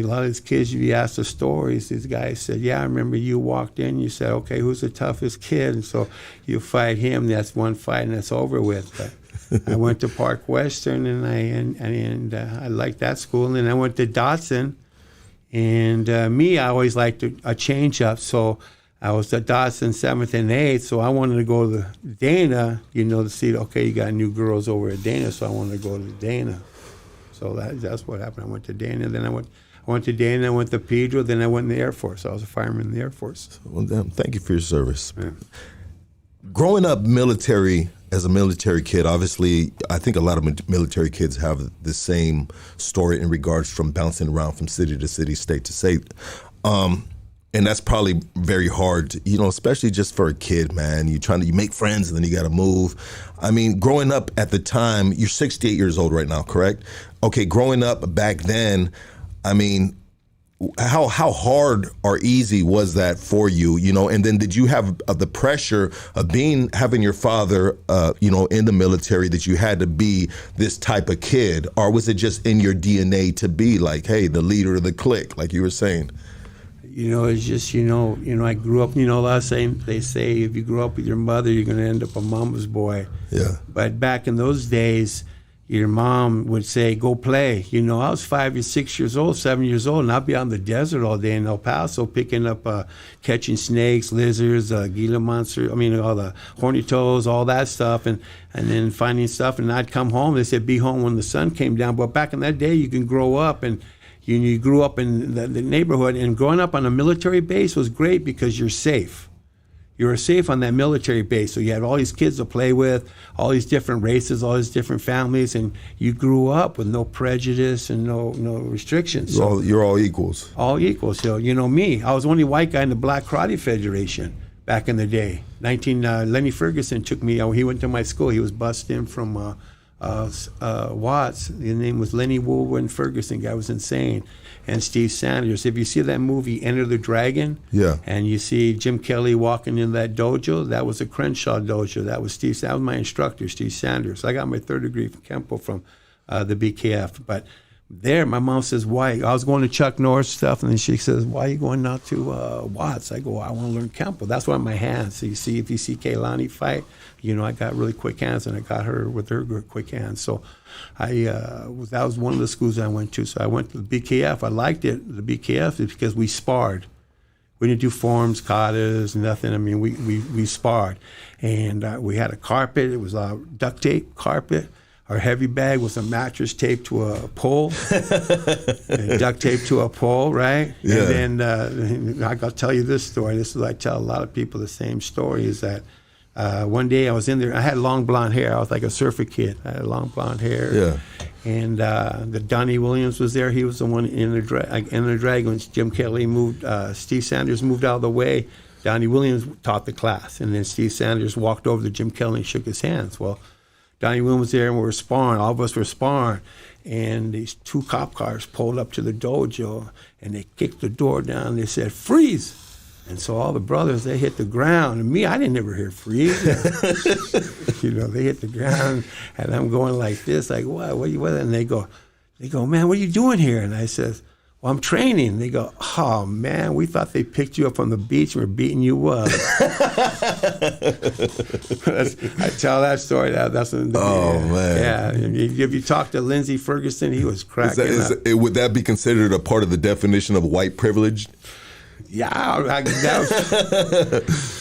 lot of these kids, you ask the stories, these guys said, "Yeah, I remember you walked in, you said, okay, who's the toughest kid?" And so you fight him, that's one fight, and that's over with. But I went to Park Western, and I liked that school. And then I went to Dotson, and I always liked a change up. So I was at Dotson 7th and 8th, so I wanted to go to Dana, you know, to see, okay, you got new girls over at Dana, so I wanted to go to Dana. So that's what happened. I went to Dana, then I went to Dana, I went to Pedro, then I went in the Air Force. I was a fireman in the Air Force. Well, thank you for your service. Yeah. Growing up military, as a military kid, obviously, I think a lot of military kids have the same story in regards from bouncing around from city to city, state to state. And that's probably very hard, especially just for a kid, man. You make friends and then you got to move. I mean, growing up at the time, you're 68 years old right now, correct? Okay, growing up back then, I mean, how hard or easy was that for you, And then did you have the pressure of having your father, in the military, that you had to be this type of kid? Or was it just in your DNA to be like, hey, the leader of the clique, like you were saying? It's just, I grew up, a lot of they say if you grow up with your mother, you're going to end up a mama's boy. Yeah. But back in those days, your mom would say, go play. I was 5 or 6 years old, 7 years old, and I'd be out in the desert all day in El Paso picking up, catching snakes, lizards, Gila monster, all the horny toads, all that stuff, and then finding stuff. And I'd come home. They said, be home when the sun came down. But back in that day, you can grow up, and you grew up in the neighborhood, and growing up on a military base was great because you're safe. You were safe on that military base, so you had all these kids to play with, all these different races, all these different families, and you grew up with no prejudice and no restrictions. You're all equals. All equals. So, me, I was the only white guy in the Black Karate Federation back in the day. Lenny Ferguson took me, he went to my school. He was bussed in from Watts. His name was Lenny Woolwin Ferguson. Guy was insane. And Steve Sanders. If you see that movie Enter the Dragon, yeah, and you see Jim Kelly walking in that dojo, that was a Crenshaw dojo. That was my instructor, Steve Sanders. I got my 3rd degree from Kempo from the BKF. But there, my mom says, why? I was going to Chuck Norris stuff, and then she says, why are you going out to Watts? I go, I want to learn Kempo. That's why my hands. So if you see Kaylani fight, I got really quick hands, and I got her with her quick hands. So that was one of the schools I went to. So I went to the BKF. I liked it, the BKF, is because we sparred. We didn't do forms, katas, nothing. We sparred. And we had a carpet. It was a duct tape carpet. Our heavy bag was a mattress taped to a pole, and duct taped to a pole, right? Yeah. And then I got to tell you this story. I tell a lot of people the same story, is that one day I was in there. I had long blonde hair. I was like a surfer kid. I had long blonde hair. Yeah. And the Donnie Williams was there. He was the one in the Dragons. Jim Kelly moved. Steve Sanders moved out of the way. Donnie Williams taught the class, and then Steve Sanders walked over to Jim Kelly and shook his hands. Well, Donnie Williams was there, and we were sparring. All of us were sparring. And these 2 cop cars pulled up to the dojo, and they kicked the door down. They said, freeze. And so all the brothers, they hit the ground. And me, I didn't ever hear freeze. They hit the ground, and I'm going like this, like, what are you with? And they go, man, what are you doing here? And I says, well, I'm training. They go, oh, man, we thought they picked you up on the beach and were beating you up. I tell that story. That's man. Yeah. If you talk to Lindsey Ferguson, he was cracking up. Would that be considered a part of the definition of white privilege? Yeah, that was,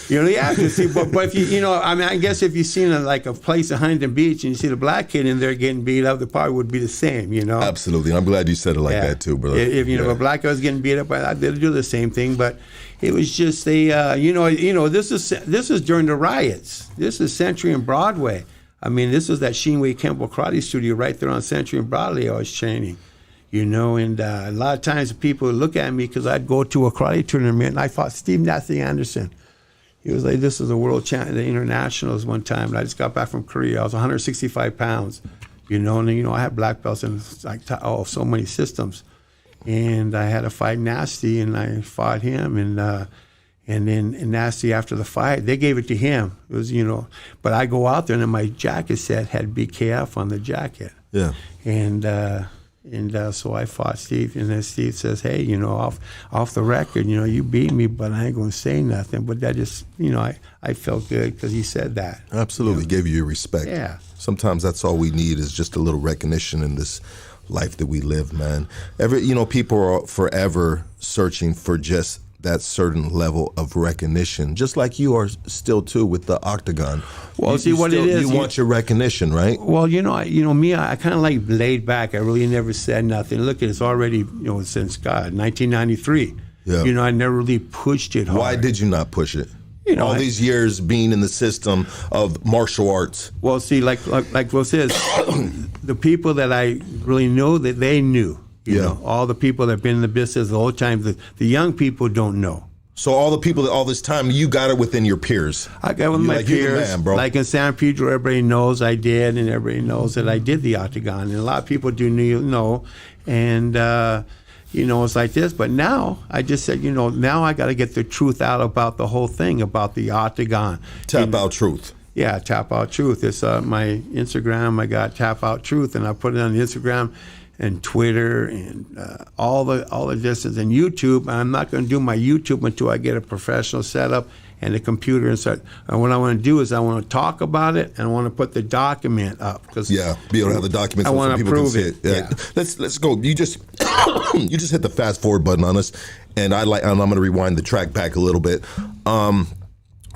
yeah. See, but if I guess if you've seen a place at Huntington Beach and you see the black kid in there getting beat up, the part would be the same, Absolutely, I'm glad you said it like that too, brother. If a black guy was getting beat up, they'd do the same thing. But it was just this is during the riots. This is Century and Broadway. This was that Sheenway Kempo Karate Studio right there on Century and Broadway. I was training. And a lot of times people would look at me because I'd go to a karate tournament, and I fought Steve Nasty Anderson. He was like, this is a world champion, the internationals one time, and I just got back from Korea. I was 165 pounds, and I had black belts in so many systems. And I had to fight Nasty, and I fought him, and then Nasty, after the fight, they gave it to him. It was, but I go out there, and then my jacket set had BKF on the jacket. Yeah. And so I fought Steve, and then Steve says, hey, off the record, you beat me, but I ain't going to say nothing. But that just, I felt good because he said that. Absolutely, gave you your respect. Yeah. Sometimes that's all we need is just a little recognition in this life that we live, man. People are forever searching for just that certain level of recognition, just like you are still too with the Octagon. Well, see what it is. You want your recognition, right? Well, me, I kind of like laid back. I really never said nothing. Look, it's already, since 1993. Yeah. I never really pushed it hard. Why did you not push it? All these years being in the system of martial arts. Well, see, like Will says, the people that I really know, that they knew. You know, all the people that have been in the business the whole time, the young people don't know. So all the people that all this time, you got it within your peers. I got it with my peers. You're the man, bro. Like in San Pedro, everybody knows I did, and everybody knows that I did the Octagon. And a lot of people do know. And, it's like this. But now, I just said, now I got to get the truth out about the whole thing, about the Octagon. Tap Out Truth. Yeah, Tap Out Truth. It's my Instagram. I got Tap Out Truth, and I put it on Instagram and Twitter and all the distance, and YouTube. I'm not going to do my YouTube until I get a professional setup and a computer and start. And what I want to do is I want to talk about it, and I want to put the document up. Be able to have the documents so people can see it. Yeah. Let's go. You just you just hit the fast forward button on us, and I'm going to rewind the track back a little bit.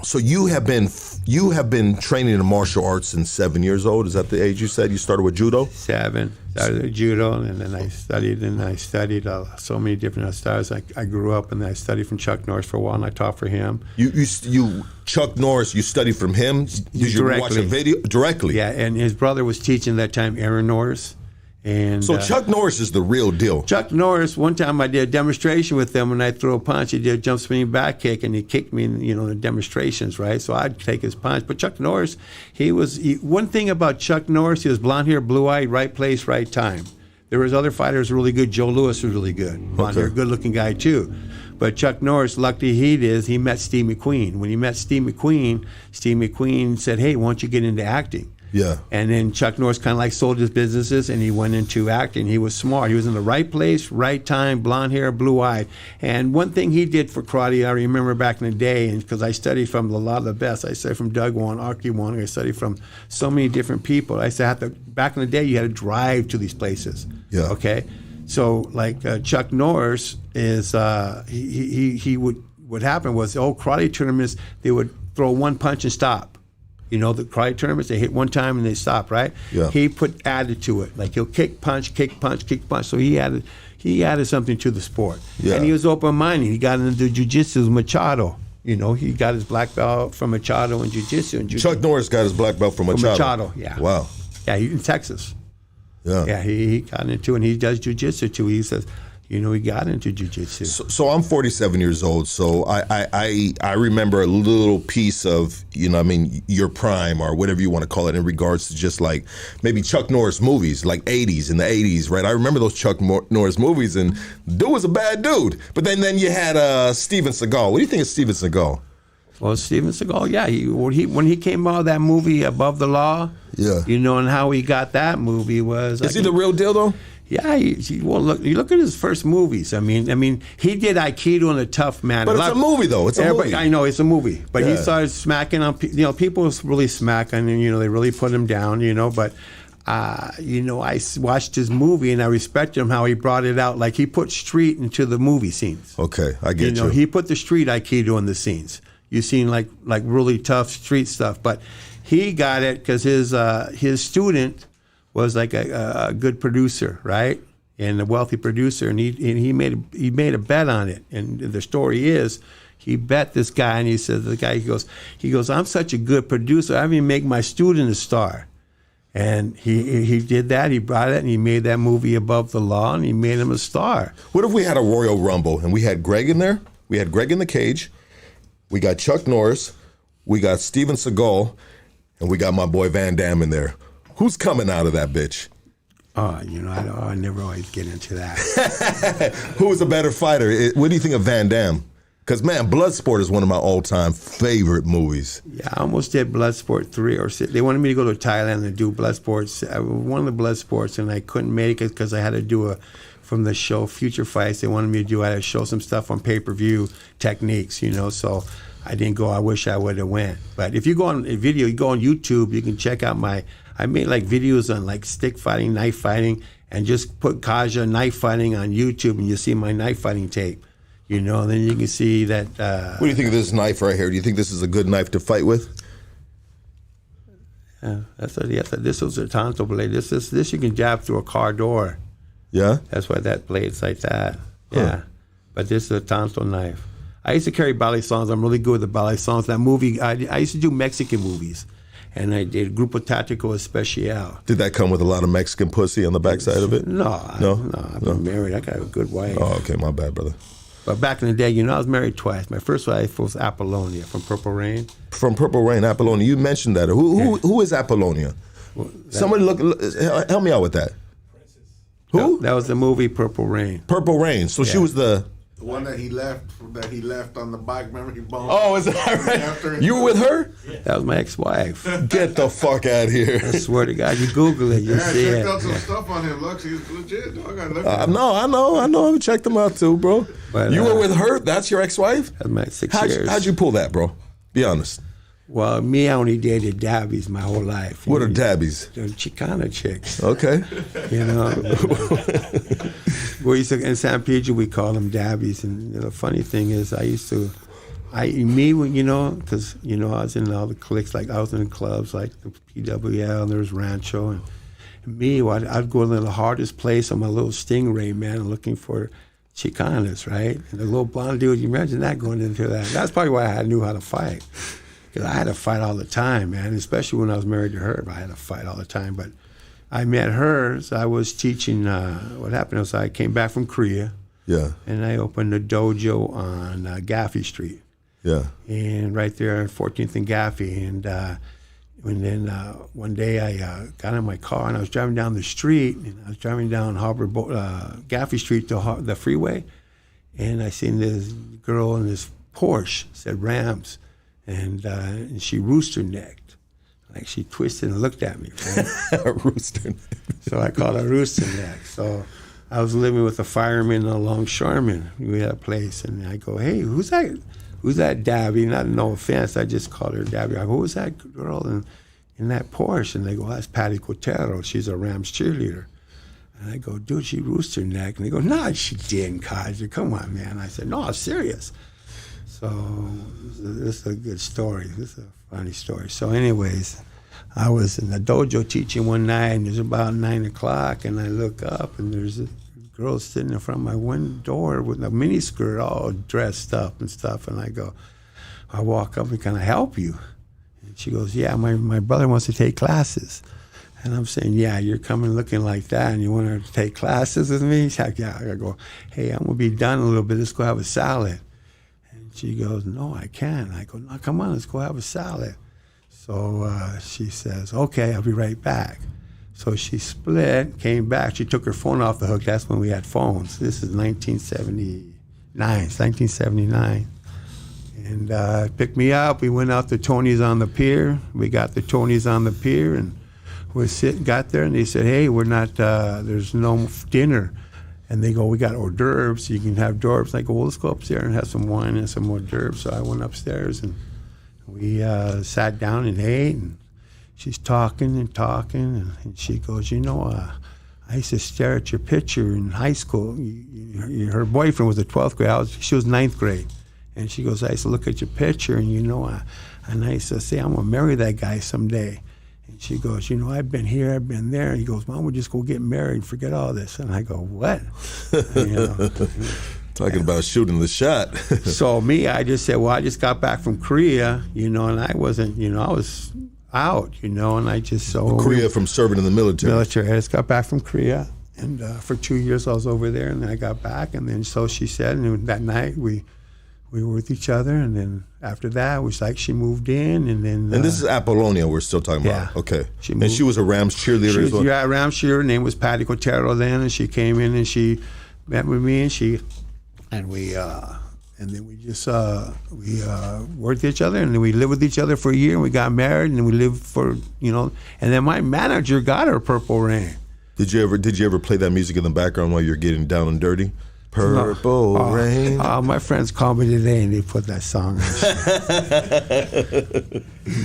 So you have been training in martial arts since 7 years old. Is that the age you said you started with judo? 7. Started with judo, and then I studied so many different styles. I grew up, and then I studied from Chuck Norris for a while, and I taught for him. You Chuck Norris, you studied from him? Did you watch a video directly? Yeah, and his brother was teaching that time, Aaron Norris. And so Chuck Norris is the real deal. Chuck Norris, one time I did a demonstration with him. When I threw a punch, he did a jump spinning back kick, and he kicked me in, the demonstrations, right? So I'd take his punch. But Chuck Norris, one thing about Chuck Norris, he was blonde hair, blue-eyed, right place, right time. There was other fighters really good. Joe Louis was really good. Blonde hair, good-looking guy, too. But Chuck Norris, lucky he met Steve McQueen. When he met Steve McQueen said, hey, why don't you get into acting? Yeah. And then Chuck Norris kind of like sold his businesses, and he went into acting. He was smart. He was in the right place, right time, blonde hair, blue-eyed. And one thing he did for karate, I remember back in the day, and because I studied from a lot of the best. I studied from Doug Wong, Arky Wong. I studied from so many different people. I said, back in the day, you had to drive to these places. Yeah. Okay. So like Chuck Norris is, what happened was the old karate tournaments, they would throw one punch and stop. The karate tournaments, they hit one time and they stop, right? Yeah. He added to it. Like he'll kick, punch, kick, punch, kick, punch. So he added something to the sport. Yeah. And he was open-minded. He got into jiu-jitsu, Machado. He got his black belt from Machado in jiu-jitsu. Chuck Norris got his black belt from Machado. Machado, yeah. Wow. Yeah, he's in Texas. Yeah. Yeah, he got into it, and he does jiu-jitsu too. He says, he got into jiu-jitsu. So I'm 47 years old. So I remember a little piece of your prime or whatever you want to call it in regards to just like maybe Chuck Norris movies, like in the 80s, right? I remember those Chuck Norris movies, and dude was a bad dude. But then you had Steven Seagal. What do you think of Steven Seagal? Well, Steven Seagal, yeah, when he came out of that movie Above the Law, yeah, and how he got that movie was. Is he the real deal though? Yeah, you look at his first movies. I mean, he did Aikido in a tough manner. But it's a movie, though. It's a movie. I know it's a movie, but he started smacking on. People really smacking, and they really put him down. But I watched his movie, and I respected him how he brought it out. Like he put street into the movie scenes. Okay, I get you. He put the street Aikido in the scenes. You seen like really tough street stuff, but he got it because his student was like a good producer, right? And a wealthy producer, and he made a bet on it. And the story is, he bet this guy, and he said he goes, I'm such a good producer, I even make my student a star. And he did that. He brought it, and he made that movie Above the Law, and he made him a star. What if we had a Royal Rumble and we had Greg in there? We had Greg in the cage. We got Chuck Norris. We got Steven Seagal, and we got my boy Van Damme in there. Who's coming out of that bitch? Oh, I never always get into that. Who is a better fighter? What do you think of Van Damme? Because, man, Bloodsport is one of my all-time favorite movies. Yeah, I almost did Bloodsport 3 or 6. They wanted me to go to Thailand and do Bloodsport. One of the Bloodsports, and I couldn't make it because I had to do from the show Future Fights. They wanted me to I had to show some stuff on pay-per-view techniques, so I didn't go. I wish I would have went. But if you go on a video, you go on YouTube, you can check out I made like videos on like stick fighting, knife fighting, and just put Kazja knife fighting on YouTube, and you see my knife fighting tape. you know. And then you can see that. What do you think of this knife right here? Do you think this is a good knife to fight with? Yeah, this was a tonto blade. This you can jab through a car door. Yeah? That's why that blade's like that. Yeah. But this is a tonto knife. I used to carry ballet songs. I'm really good with the ballet songs. That movie, I used to do Mexican movies. And I did Grupo Táctico Especial. Did that come with a lot of Mexican pussy on the backside of it? No. I've been married. I got a good wife. Oh, okay. My bad, brother. But back in the day, you know, I was married twice. My first wife was Apollonia from Purple Rain. From Purple Rain, Apollonia. You mentioned that. Who is Apollonia? Well, Somebody help me out with that. Who? That was the movie Purple Rain. Purple Rain. So she was the one that he left on the bike. Remember he bumped. Oh, is that right? You were with her? Yeah. That was my ex-wife. Get the fuck out of here. I swear to God, you Google it, you'll see it. I checked out some stuff on him. Look, he's legit. Dog. I looked No, I know. I checked him out too, bro. But, you were with her? That's your ex-wife? That's my 6 years. How'd you pull that, bro? Be honest. Well, me, I only dated dabbies my whole life. What are dabbies? They're Chicana chicks. Okay. You know, we used to, in San Pedro, we call them dabbies. And the funny thing is, because, you know, I was in all the cliques, like I was in clubs like the PWL, and there was Rancho. And me, I'd go to the hardest place on my little Stingray, man, looking for Chicanas, right? And the little blonde dude, you imagine that going into that. That's probably why I knew how to fight. Because I had to fight all the time, man, especially when I was married to her. I had to fight all the time. But I met her, so I was teaching. What happened was I came back from Korea. Yeah. And I opened a dojo on Gaffey Street. Yeah. And right there on 14th and Gaffey. And then one day I got in my car and I was driving down the street. And I was driving down Gaffey Street to the freeway. And I seen this girl in this Porsche, said Rams. And she rooster-necked. Like she twisted and looked at me. Right? Rooster. So I called her rooster-neck. So I was living with a fireman and a longshoreman. We had a place. And I go, hey, who's that Dabby? No offense, I just called her Dabby. I go, who was that girl in that Porsche? And they go, that's Patty Cotero. She's a Rams cheerleader. And I go, dude, she rooster-necked. And they go, no, she didn't, Kazja. Come on, man. I said, no, I'm serious. So this is a good story. This is a funny story. So anyways, I was in the dojo teaching one night, and it was about 9 o'clock, and I look up, and there's a girl sitting in front of my window door with a miniskirt all dressed up and stuff, and I walk up and, can I help you? And she goes, yeah, my brother wants to take classes. And I'm saying, yeah, you're coming looking like that, and you want her to take classes with me? She's like, yeah. I go, hey, I'm going to be done in a little bit. Let's go have a salad. She goes, no, I can't. I go, no, come on, let's go have a salad. So she says, okay, I'll be right back. So she split, came back. She took her phone off the hook. That's when we had phones. This is 1979. And picked me up. We went out to Tony's on the pier. We got the Tony's on the pier, and we got there, and they said, hey, we're not, there's no dinner. And they go, we got hors d'oeuvres, you can have d'oeuvres. And I go, well, let's go upstairs and have some wine and some hors d'oeuvres. So I went upstairs, and we sat down and ate, and she's talking, and she goes, you know, I used to stare at your picture in high school. Her boyfriend was the 12th grade. She was 9th grade. And she goes, I used to look at your picture, and, you know, and I used to say, I'm going to marry that guy someday. And she goes, you know, I've been here, I've been there. And he goes, Mom, we'll just go get married and forget all this. And I go, what? Talking about shooting the shot. So me, I just said, well, I just got back from Korea, you know, and I wasn't, you know, I was out, you know, and I just Korea from serving in the military. I just got back from Korea, and for 2 years I was over there, and then I got back, and then so she said, and that night we were with each other, and then after that, it was like she moved in, and then... And this is Apollonia we're still talking about. Yeah. Okay. She was a Rams cheerleader as well? Yeah, Rams cheerleader. Her name was Patty Cotero then, and she came in, and she met with me, and we just worked with each other, and then we lived with each other for a year, and we got married, and we lived for, you know... And then my manager got her Purple Rain. Did you ever play that music in the background while you're getting down and dirty? Purple Rain. My friends call me today, and they put that song on.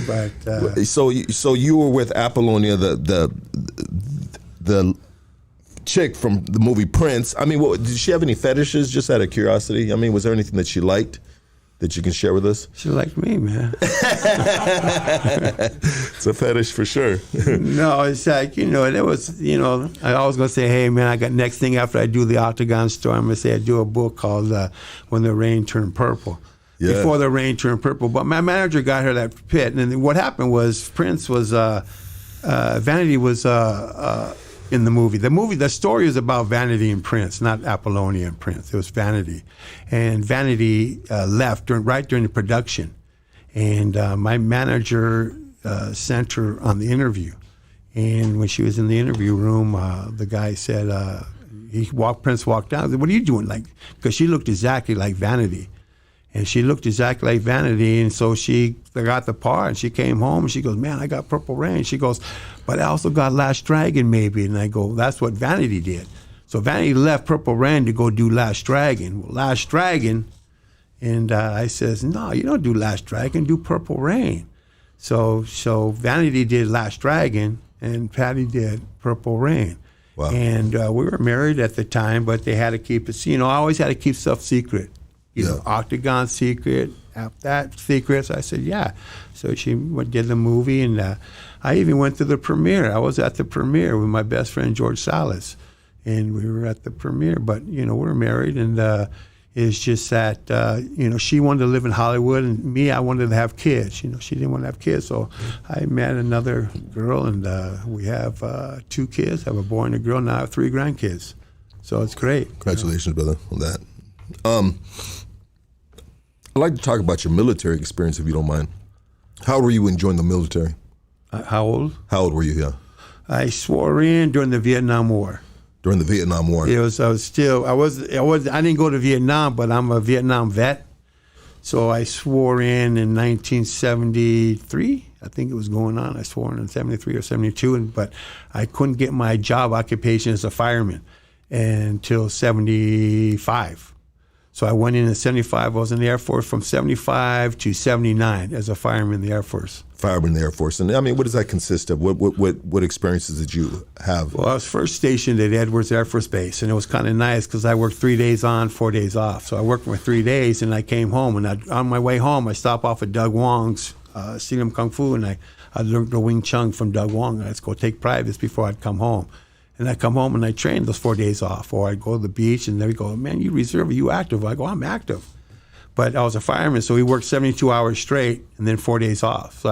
But so you were with Apollonia, the chick from the movie Prince. I mean, did she have any fetishes? Just out of curiosity. I mean, was there anything that she liked that you can share with us? She liked me, man. It's a fetish for sure. No, it's like, there was, I always gonna say, hey, man, I got next thing after I do the Octagon story, I'm gonna say I do a book called When the Rain Turned Purple. Yeah. Before the Rain Turned Purple. But my manager got her that pit. And then what happened was Prince was, Vanity was in the movie. The story is about Vanity and Prince, not Apollonia and Prince. It was Vanity. And Vanity left right during the production. And my manager sent her on the interview. And when she was in the interview room, the guy said, Prince walked down. I said, what are you doing? Because she looked exactly like Vanity. And she looked exactly like Vanity, and so she got the part, and she came home, and she goes, man, I got Purple Rain. She goes, but I also got Last Dragon, maybe. And I go, that's what Vanity did. So Vanity left Purple Rain to go do Last Dragon. Well, Last Dragon, and I says, no, you don't do Last Dragon, do Purple Rain. So Vanity did Last Dragon, and Patty did Purple Rain. Wow. And we were married at the time, but they had to keep it, I always had to keep stuff secret. Octagon secret, that secret. So I said, yeah. So she did the movie, and I even went to the premiere. I was at the premiere with my best friend, George Salas, and we were at the premiere. But, we're married, and it's just that, she wanted to live in Hollywood, and me, I wanted to have kids. She didn't want to have kids. So I met another girl, and we have 2 kids. I have a boy and a girl. Now I have 3 grandkids. So it's great. Congratulations, brother, on that. I'd like to talk about your military experience, if you don't mind. How were you when you joined the military? How old? How old were you? Yeah. I swore in during the Vietnam War. During the Vietnam War. I didn't go to Vietnam, but I'm a Vietnam vet. So I swore in 1973. I think it was going on. I swore in 73 or 72, but I couldn't get my job occupation as a fireman until 75. So I went in 75. I was in the Air Force from 75 to 79 as a fireman in the Air Force. Fireman in the Air Force. And I mean, what does that consist of? What experiences did you have? Well, I was first stationed at Edwards Air Force Base, and it was kind of nice because I worked 3 days on, 4 days off. So I worked for 3 days, and I came home. And on my way home, I stopped off at Doug Wong's Singam Kung Fu, and I learned the Wing Chun from Doug Wong. Let's go take privates before I'd come home. And I come home and I train those 4 days off. Or I'd go to the beach and they go, man, you reserve, are you active? I go, I'm active. But I was a fireman, so we worked 72 hours straight and then 4 days off. So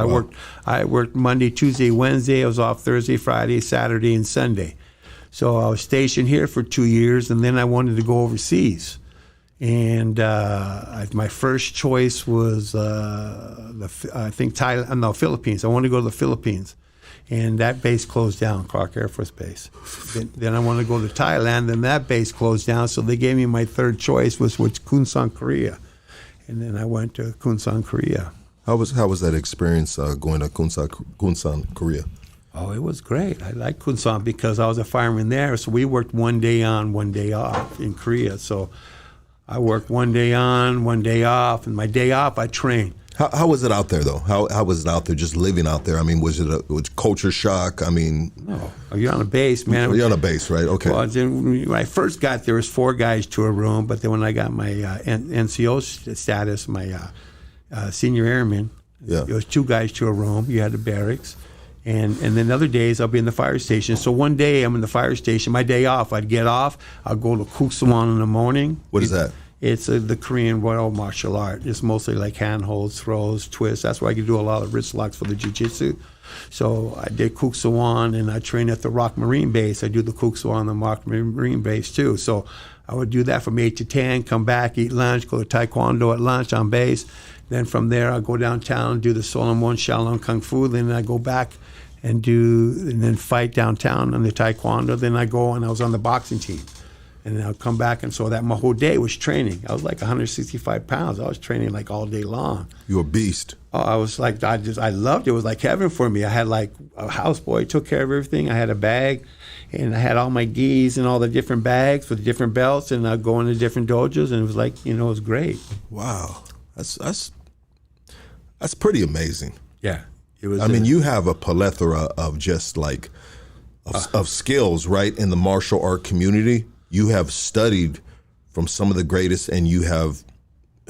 I worked Monday, Tuesday, Wednesday. I was off Thursday, Friday, Saturday, and Sunday. So I was stationed here for 2 years, and then I wanted to go overseas. And my first choice was Philippines. I wanted to go to the Philippines. And that base closed down, Clark Air Force Base. Then I wanted to go to Thailand, and that base closed down. So they gave me my third choice, which was Kunsan, Korea. And then I went to Kunsan, Korea. How was that experience going to Kunsan, Korea? Oh, it was great. I liked Kunsan because I was a fireman there. So we worked 1 day on, 1 day off in Korea. So I worked 1 day on, 1 day off, and my day off I trained. How was it out there, though? How was it out there, just living out there? I mean, was culture shock? I mean... No. You're on a base, man. You're on a base, right? Okay. Well, when I first got there, was 4 guys to a room, but then when I got my NCO status, my senior airman, it was 2 guys to a room. You had the barracks. And then other days, I'll be in the fire station. So one day, I'm in the fire station. My day off, I'd get off. I'll go to Kuksuwan in the morning. What is that? It's the Korean Royal Martial Art. It's mostly like handholds, throws, twists. That's why I can do a lot of wrist locks for the jiu-jitsu. So I did Kuksuwan, and I trained at the Rock Marine Base. I do the Kuksuwan on the Rock Marine Base, too. So I would do that from 8 to 10, come back, eat lunch, go to Taekwondo at lunch on base. Then from there, I'll go downtown, do the Solomon Shaolin Kung Fu. Then I go back and then fight downtown on the Taekwondo. Then I go, and I was on the boxing team. And then I'll come back, and so that my whole day was training. I was like 165 pounds. I was training like all day long. You're a beast. Oh, I was like, I loved it. It was like heaven for me. I had like a houseboy, took care of everything. I had a bag, and I had all my gis and all the different bags with the different belts, and I'd go into different dojos, and it was like, it was great. Wow, that's pretty amazing. Yeah, it was. I mean, you have a plethora of just like of skills, right, in the martial art community. You have studied from some of the greatest, and you have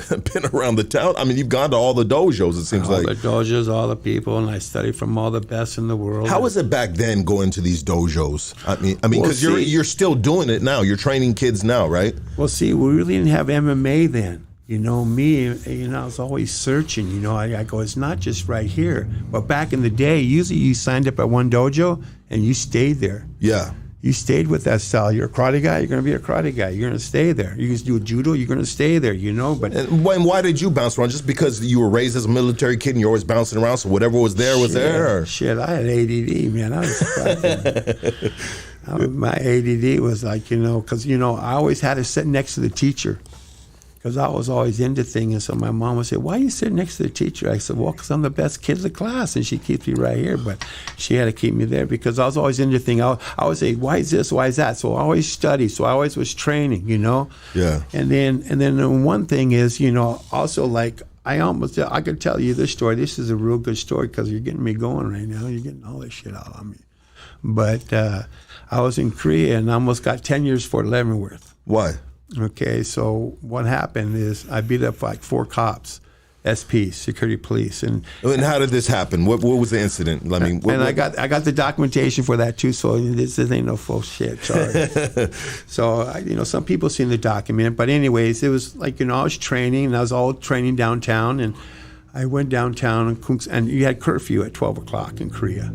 been around the town. I mean, you've gone to all the dojos, it seems like. All the dojos, all the people, and I studied from all the best in the world. How was it back then going to these dojos? I mean, because you're still doing it now. You're training kids now, right? Well, see, we really didn't have MMA then. You know, I was always searching. You know, I go, it's not just right here. But back in the day, usually you signed up at one dojo and you stayed there. Yeah. You stayed with that style. You're a karate guy, you're going to be a karate guy. You're going to stay there. You can do judo, you're going to stay there, you know. But and why did you bounce around? Just because you were raised as a military kid and you're always bouncing around, so whatever was there was there? Or? Shit, I had ADD, man. I was fucking, my ADD was like, you know, because, you know, I always had to sit next to the teacher because I was always into things. And so my mom would say, why are you sitting next to the teacher? I said, well, because I'm the best kid of the class, and she keeps me right here. But she had to keep me there because I was always into things. I would say, why is this? Why is that? So I always studied. So I always was training, you know? Yeah. And then one thing is, you know, also like, I could tell you this story. This is a real good story because you're getting me going right now. You're getting all this shit out on me. But I was in Korea and I almost got 10 years for Leavenworth. Why? Okay, so what happened is I beat up like 4 cops, SPs, security police, and how did this happen? What was the incident? I mean, I got the documentation for that too. So this ain't no full shit. Sorry. So you know, some people seen the document, but anyways, it was like, you know, I was training and I was all training downtown, and I went downtown and you had curfew at 12 o'clock in Korea.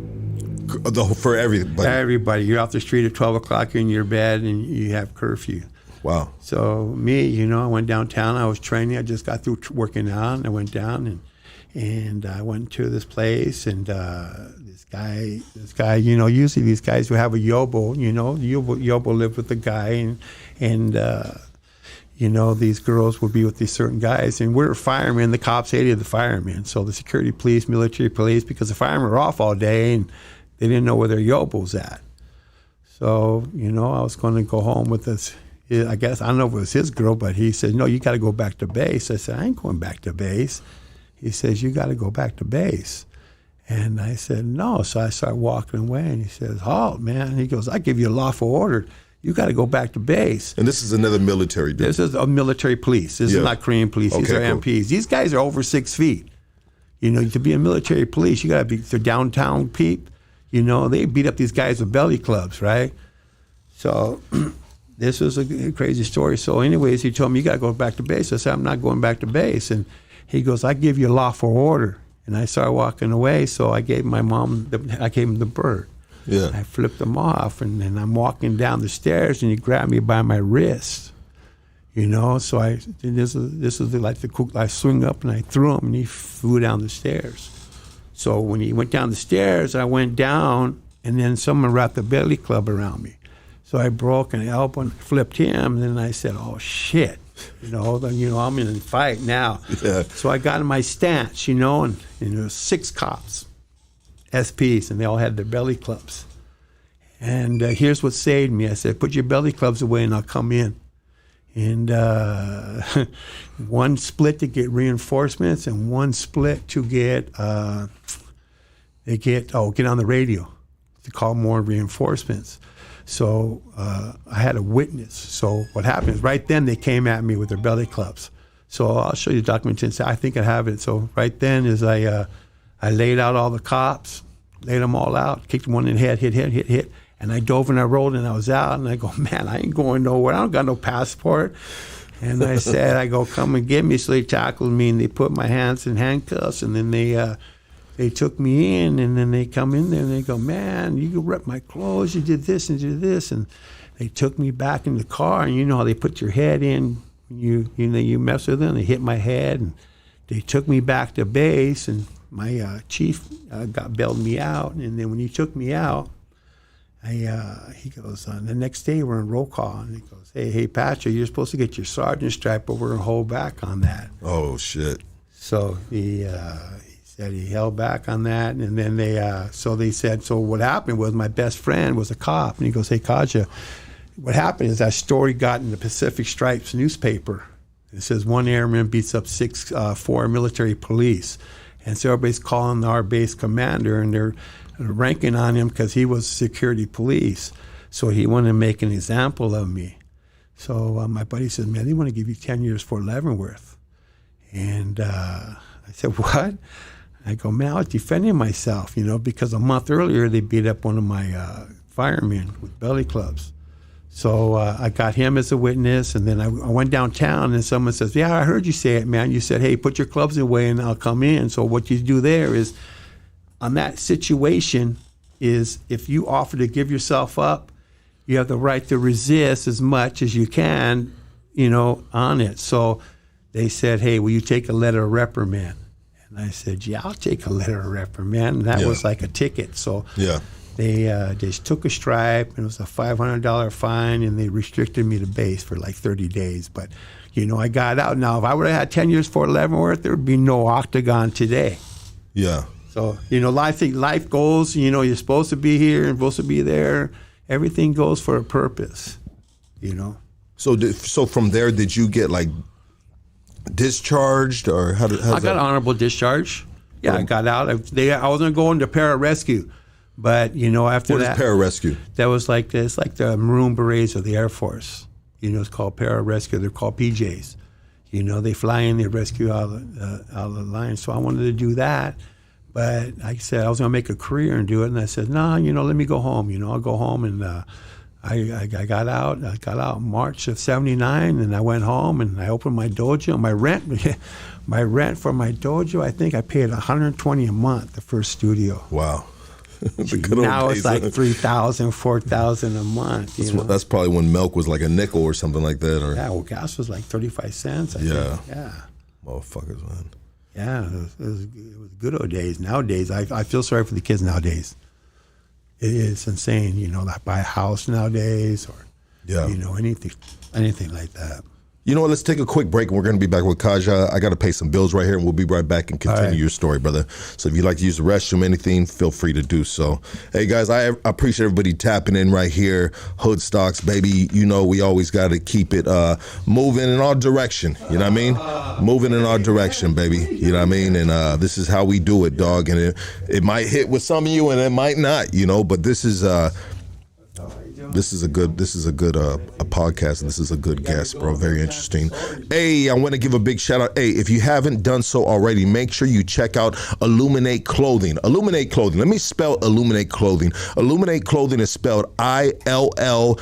For everybody. Everybody, you're off the street at 12 o'clock, you're in your bed, and you have curfew. Wow. So me, you know, I went downtown. I was training. I just got through working out, and I went down and I went to this place, and this guy, you know, usually these guys who have a yobo, you know, yobo lived with the guy, and you know, these girls would be with these certain guys, and we're firemen. The cops hated the firemen, so the security police, military police, because the firemen were off all day and they didn't know where their yobo's at. So, you know, I was going to go home with this. I guess, I don't know if it was his girl, but he said, no, you got to go back to base. I said, I ain't going back to base. He says, you got to go back to base. And I said, no. So I started walking away, and he says, halt, man. And he goes, I give you a lawful order. You got to go back to base. And this is another military dude. This is a military police. This is not Korean police. These are MPs. These guys are over 6 feet. You know, to be a military police, you got to be the downtown peep. You know, they beat up these guys with belly clubs, right? So this was a crazy story. So anyways, he told me, you got to go back to base. I said, I'm not going back to base. And he goes, I give you a lawful order. And I started walking away. So I gave my mom, I gave him the bird. Yeah. I flipped him off. And then I'm walking down the stairs, and he grabbed me by my wrist. You know, so this is like the cook. I swing up and I threw him, and he flew down the stairs. So when he went down the stairs, I went down, and then someone wrapped the belly club around me. So I broke an elbow and flipped him, and then I said, oh, shit. You know, I'm in a fight now. Yeah. So I got in my stance, you know, and there was 6 cops, SPs, and they all had their belly clubs. And here's what saved me. I said, put your belly clubs away, and I'll come in. And one split to get reinforcements, and one split to get get on the radio to call more reinforcements. So I had a witness. So what happened is right then they came at me with their belly clubs. So I'll show you the documentation. I think I have it. So right then is I laid out all the cops, laid them all out, kicked one in the head, hit. And I dove and I rolled and I was out, and I go, man, I ain't going nowhere. I don't got no passport. And I said, I go, come and get me. So they tackled me, and they put my hands in handcuffs, and then they took me in, and then they come in there and they go, man, you ripped my clothes, you did this and did this. And they took me back in the car, and you know how they put your head in, you mess with them, they hit my head, and they took me back to base, and my chief bailed me out. And then when he took me out, he goes, the next day we're in roll call, and he goes, hey, Patschull, you're supposed to get your sergeant stripe, but we're going to hold back on that. Oh, shit. So he said he held back on that, and then they said, so what happened was my best friend was a cop, and he goes, hey, Kazja, what happened is that story got in the Pacific Stripes newspaper. It says 1 airman beats up 4 military police. And so everybody's calling our base commander, and they're ranking on him because he was security police. So he wanted to make an example of me. So my buddy says, man, they want to give you 10 years for Leavenworth. And I said, what? I go, man, I was defending myself, because a month earlier they beat up one of my firemen with belly clubs. So I got him as a witness, and then I went downtown, and someone says, yeah, I heard you say it, man. You said, hey, put your clubs away, and I'll come in. So what you do there is, on that situation, is if you offer to give yourself up, you have the right to resist as much as you can, on it. So they said, hey, will you take a letter of reprimand? And I said, yeah, I'll take a letter of reprimand. And that was like a ticket. So they just took a stripe, and it was a $500 fine, and they restricted me to base for like 30 days. But, I got out. Now, if I would have had 10 years for Leavenworth, there would be no OCTAGON today. Yeah. So, life goes, you're supposed to be here and supposed to be there. Everything goes for a purpose, So from there, did you get like discharged, or how I got honorable discharge. Yeah, I got out. I wasn't going to pararescue, but after what that, is pararescue? That was like this, like the Maroon Berets of the Air Force. It's called pararescue. They're called PJs. They fly in, they rescue out of the line. So I wanted to do that, but I said I was going to make a career and do it, and I said, no, let me go home. I'll go home, and I got out. I got out in March of '79, and I went home and I opened my dojo. My rent for my dojo, I think I paid $120 a month, the first studio. Wow. Now it's like $3,000, $4,000 a month. That's probably when milk was like a nickel or something like that. Or yeah, well, gas was like 35 cents. I think. Yeah. Motherfuckers, man. Yeah, it was good old days. Nowadays, I feel sorry for the kids nowadays. It's insane, like buy a house nowadays, or anything like that. You know what? Let's take a quick break, and we're going to be back with Kazja. I got to pay some bills right here, and we'll be right back and continue your story, brother. So if you'd like to use the restroom, anything, feel free to do so. Hey, guys, I appreciate everybody tapping in right here. Hood Stocks, baby. We always got to keep it moving in our direction. You know what I mean? Moving in our direction, baby. You know what I mean? And this is how we do it, dog. And it might hit with some of you, and it might not. But this is a good a podcast, and this is a good guest, bro. Very interesting. Hey, I want to give a big shout out. Hey, if you haven't done so already, make sure you check out Illuminate Clothing. Illuminate Clothing. Let me spell Illuminate Clothing. Illuminate Clothing is spelled ILLUMN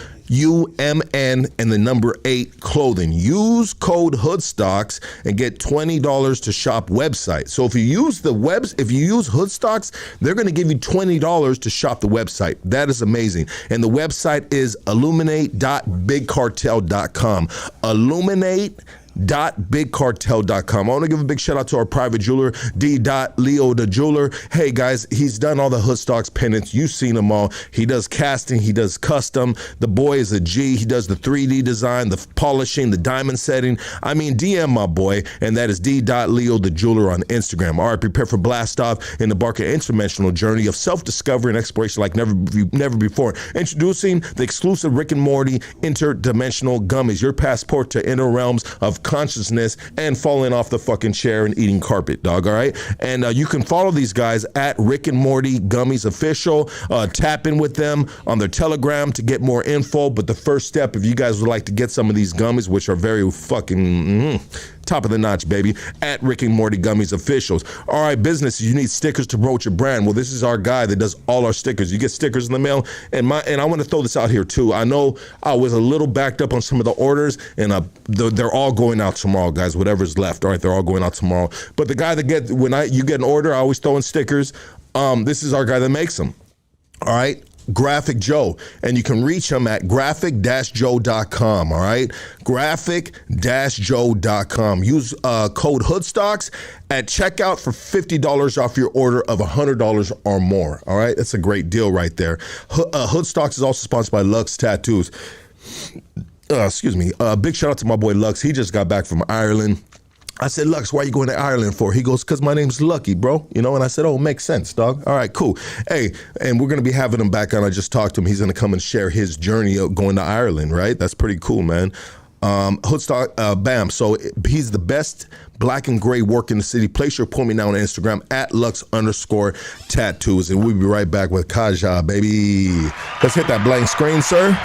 and the number 8 clothing. Use code Hoodstocks and get $20 to shop website. So if you use Hoodstocks, they're going to give you $20 to shop the website. That is amazing. And the website is illuminate.bigcartel.com. Illuminate.bigcartel.com. I want to give a big shout out to our private jeweler, D.Leo the jeweler. Hey guys, he's done all the Hoodstocks pennants. You've seen them all. He does casting, he does custom. The boy is a G. He does the 3D design, the polishing, the diamond setting. I mean, DM my boy, and that is D.Leo the jeweler on Instagram. All right, prepare for blast off and embark an interdimensional journey of self-discovery and exploration like never before. Introducing the exclusive Rick and Morty interdimensional gummies, your passport to inner realms of consciousness and falling off the fucking chair and eating carpet, dog. All right, and you can follow these guys at Rick and Morty Gummies Official. Tap in with them on their Telegram to get more info. But the first step, if you guys would like to get some of these gummies, which are very fucking top of the notch, baby, at Rick and Morty Gummies Officials. All right, businesses, you need stickers to promote your brand. Well, this is our guy that does all our stickers. You get stickers in the mail, and I want to throw this out here too. I know I was a little backed up on some of the orders, and they're all going out tomorrow, guys. Whatever's left, all right, they're all going out tomorrow. But the guy that you get an order, I always throw in stickers. This is our guy that makes them. All right. Graphic Joe, and you can reach him at graphic-joe.com. all right, graphic-joe.com. Use code Hoodstocks at checkout for $50 off your order of $100 or more. All right, that's a great deal right there. Hoodstocks is also sponsored by Lux Tattoos. Excuse me. Big shout out to my boy Lux. He just got back from Ireland. I said, Lux, why are you going to Ireland for? He goes, because my name's Lucky, bro. And I said, oh, makes sense, dog. All right, cool. Hey, and we're going to be having him back on. I just talked to him. He's going to come and share his journey of going to Ireland, right? That's pretty cool, man. Hoodstock, bam. So he's the best black and gray work in the city. Place your appointment now on Instagram at Lux_tattoos. And we'll be right back with Kazja, baby. Let's hit that blank screen, sir.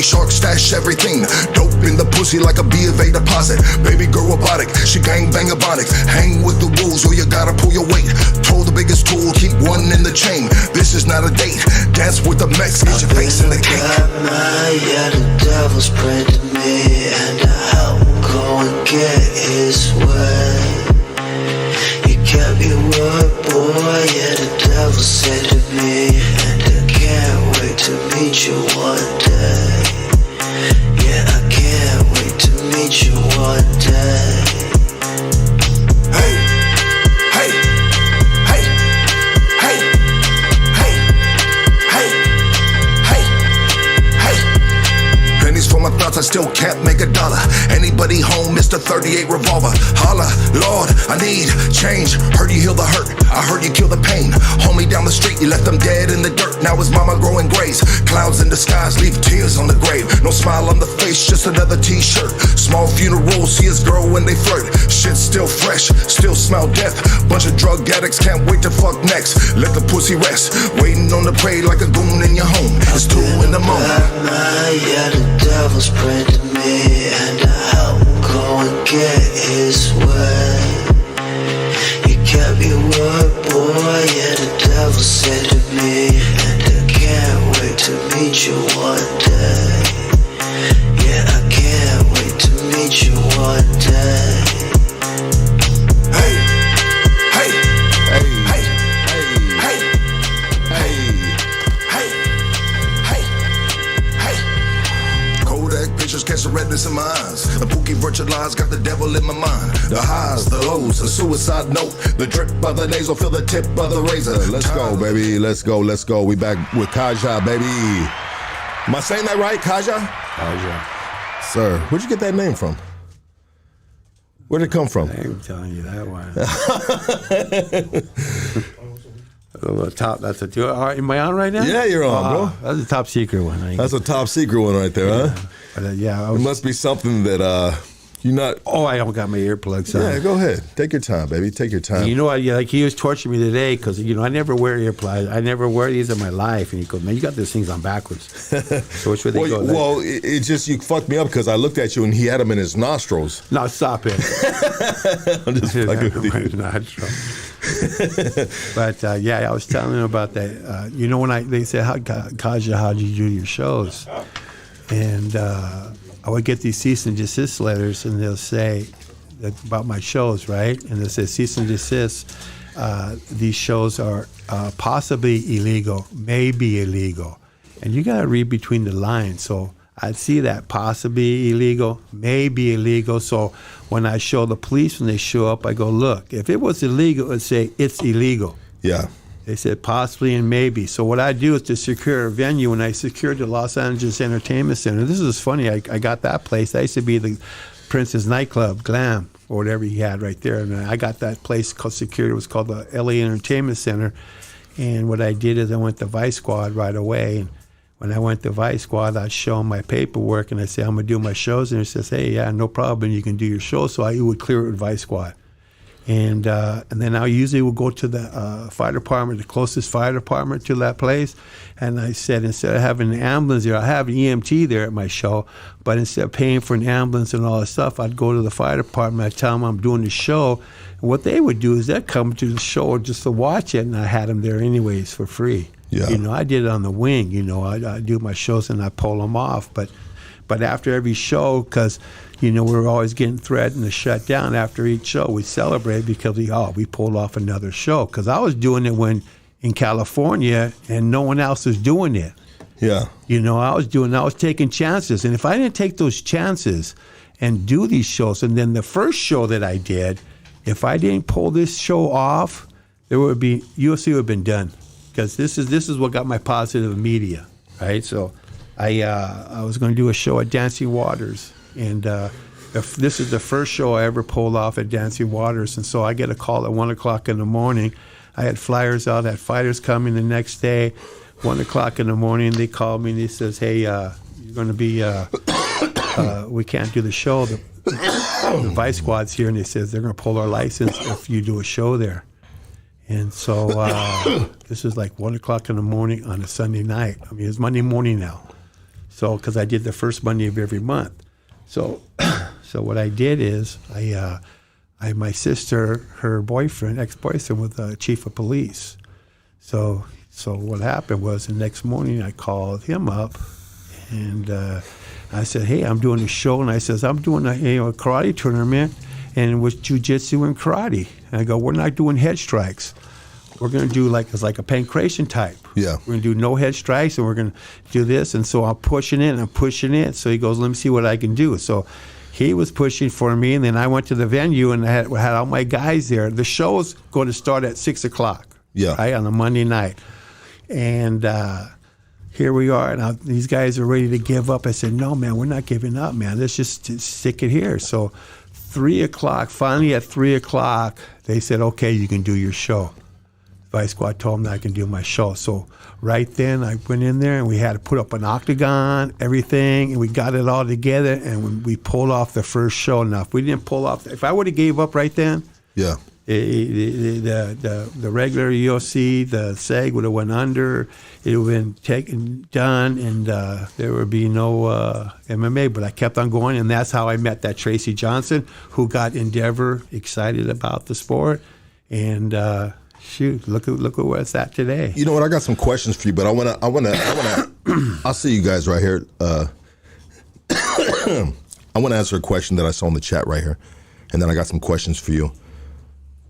Shark stash everything. Dope in the pussy like a B of A deposit. Baby girl robotic, she gang bang ebonic. Hang with the wolves or you gotta pull your weight. Told the biggest tool, keep one in the chain. This is not a date. Dance with the Mex, get your face in the cake. Yeah, the devil's praying to me, and I'm going to get his way. You kept your word, boy. Yeah, the devil said to me, and I can't wait to meet you one day. Yeah, I can't wait to meet you one day. Hey, hey, hey, hey, hey, hey, hey, hey. Pennies for my thoughts, I still can't make $1. Anybody home, Mr. 38 revolver. Holla, Lord, I need change. Heard you heal the hurt, I heard you kill the pain. Homie down the street, you left them dead in the dirt. Now his mama growing grays. Clouds in the skies leave tears on the grave. No smile on the face, just another t-shirt. Small funeral, see his girl when they flirt. Shit still fresh, still smell death. Bunch of drug addicts, can't wait to fuck next. Let the pussy rest, waiting on the prey like a goon in your home. It's 2 in the morning. Yeah, the devil's praying to me, and I'm going to get his way. You kept your word, boy. Yeah, the devil said to me, and I can't wait to meet you one day. Yeah, I can't wait to meet you one day. Hey, hey, hey, hey, hey, hey, hey, hey, hey. Kodak pictures catch the redness in my eyes. The pookie virtualized got the devil in my mind. The highs, the lows, a suicide note. The drip of the nasal, feel the tip of the razor. Let's go, baby. Let's go. Let's go. We back with Kazja, baby. Am I saying that right, Kazja? Kazja. Sir, where'd you get that name from? Where'd it come from? I ain't telling you that one. The top, that's a two. Am I on right now? Yeah, you're on, bro. That's a top secret one. That's a top secret one right there, huh? But, it must be something that you're not. Oh, I don't got my earplugs on. Yeah, go ahead. Take your time, baby. Take your time. You know what? Yeah, like he was torturing me today because I never wear earplugs. I never wear these in my life. And he goes, "Man, you got these things on backwards." So which way they go? Well, it just you fucked me up because I looked at you and he had them in his nostrils. No, stop it. I'm just fucking with you. But yeah, I was telling him about that. When they said, "Kazja, how did you do your shows?" And I would get these cease and desist letters, and they'll say about my shows, right? And they say cease and desist. These shows are possibly illegal, may be illegal, and you got to read between the lines. So I'd see that possibly illegal, may be illegal. So when I show the police, when they show up, I go, look, if it was illegal, it'd say it's illegal. Yeah. They said possibly and maybe. So what I do is to secure a venue, and I secured the Los Angeles Entertainment Center. This is funny. I got that place. That used to be the Prince's nightclub, Glam, or whatever he had right there. And I got that place secured. It was called the LA Entertainment Center. And what I did is I went to Vice Squad right away. And when I went to Vice Squad, I show them my paperwork, and I say, I'm going to do my shows. And he says, hey, yeah, no problem. You can do your show. So I would clear it with Vice Squad. And then I usually would go to the fire department, the closest fire department to that place. And I said, instead of having an ambulance there, I have an EMT there at my show, but instead of paying for an ambulance and all that stuff, I'd go to the fire department, I'd tell them I'm doing the show. And what they would do is they'd come to the show just to watch it, and I had them there anyways for free. Yeah. You know, I did it on the wing, you know, I do my shows and I pull them off. But after every show, because, you know, we were always getting threatened to shut down after each show, we celebrate because we pulled off another show. Because I was doing it in California and no one else was doing it. Yeah. You know, I was taking chances. And if I didn't take those chances and do these shows, and then the first show that I did, if I didn't pull this show off, UFC would have been done. Because this is what got my positive media, right? So I was going to do a show at Dancing Waters, and this is the first show I ever pulled off at Dancing Waters, and so I get a call at 1 o'clock in the morning. I had flyers out, had fighters coming the next day. 1 o'clock in the morning, they called me and they says, "Hey, you're going to be, we can't do the show. The Vice Squad's here," and they says they're going to pull our license if you do a show there. And so this is like 1 o'clock in the morning on a Sunday night. I mean, it's Monday morning now. So, because I did the first Monday of every month. So what I did is my sister, her boyfriend, ex-boyfriend, was the chief of police. So what happened was the next morning I called him up, and I said, "Hey, I'm doing a show," and I says, "I'm doing a karate tournament, and it was jiu-jitsu and karate." And I go, "We're not doing head strikes. We're going to do it's like a pancration type. Yeah. We're going to do no head strikes, and we're going to do this." And so I'm pushing it. So he goes, "Let me see what I can do." So he was pushing for me, and then I went to the venue and I had all my guys there. The show was going to start at 6 o'clock, right, on a Monday night. And here we are, and these guys are ready to give up. I said, "No, man, we're not giving up, man. Let's just stick it here." So 3 o'clock, finally at 3 o'clock, they said, "Okay, you can do your show." Vice Squad told them that I can do my show. So right then I went in there and we had to put up an octagon, everything, and we got it all together, and we pulled off the first show. Now, if we didn't pull off, if I would have gave up right then, the regular UFC, the SEG would have went under. It would have been done, and there would be no MMA. But I kept on going, and that's how I met that Tracy Johnson, who got Endeavor excited about the sport. And shoot, look at where it's at today. You know what? I got some questions for you, but I wanna. I'll see you guys right here. I want to answer a question that I saw in the chat right here, and then I got some questions for you.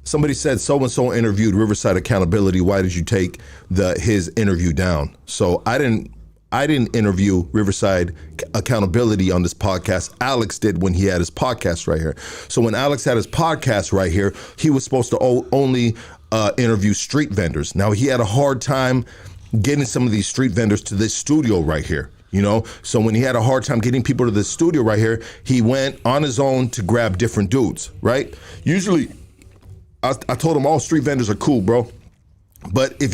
Somebody said so-and-so interviewed Riverside Accountability. Why did you take his interview down? So I didn't interview Riverside Accountability on this podcast. Alex did when he had his podcast right here. So when Alex had his podcast right here, he was supposed to only interview street vendors. Now, he had a hard time getting some of these street vendors to this studio right here. You know, so when he had a hard time getting people to the studio right here, he went on his own to grab different dudes, right? Usually, I told him all street vendors are cool, bro. But if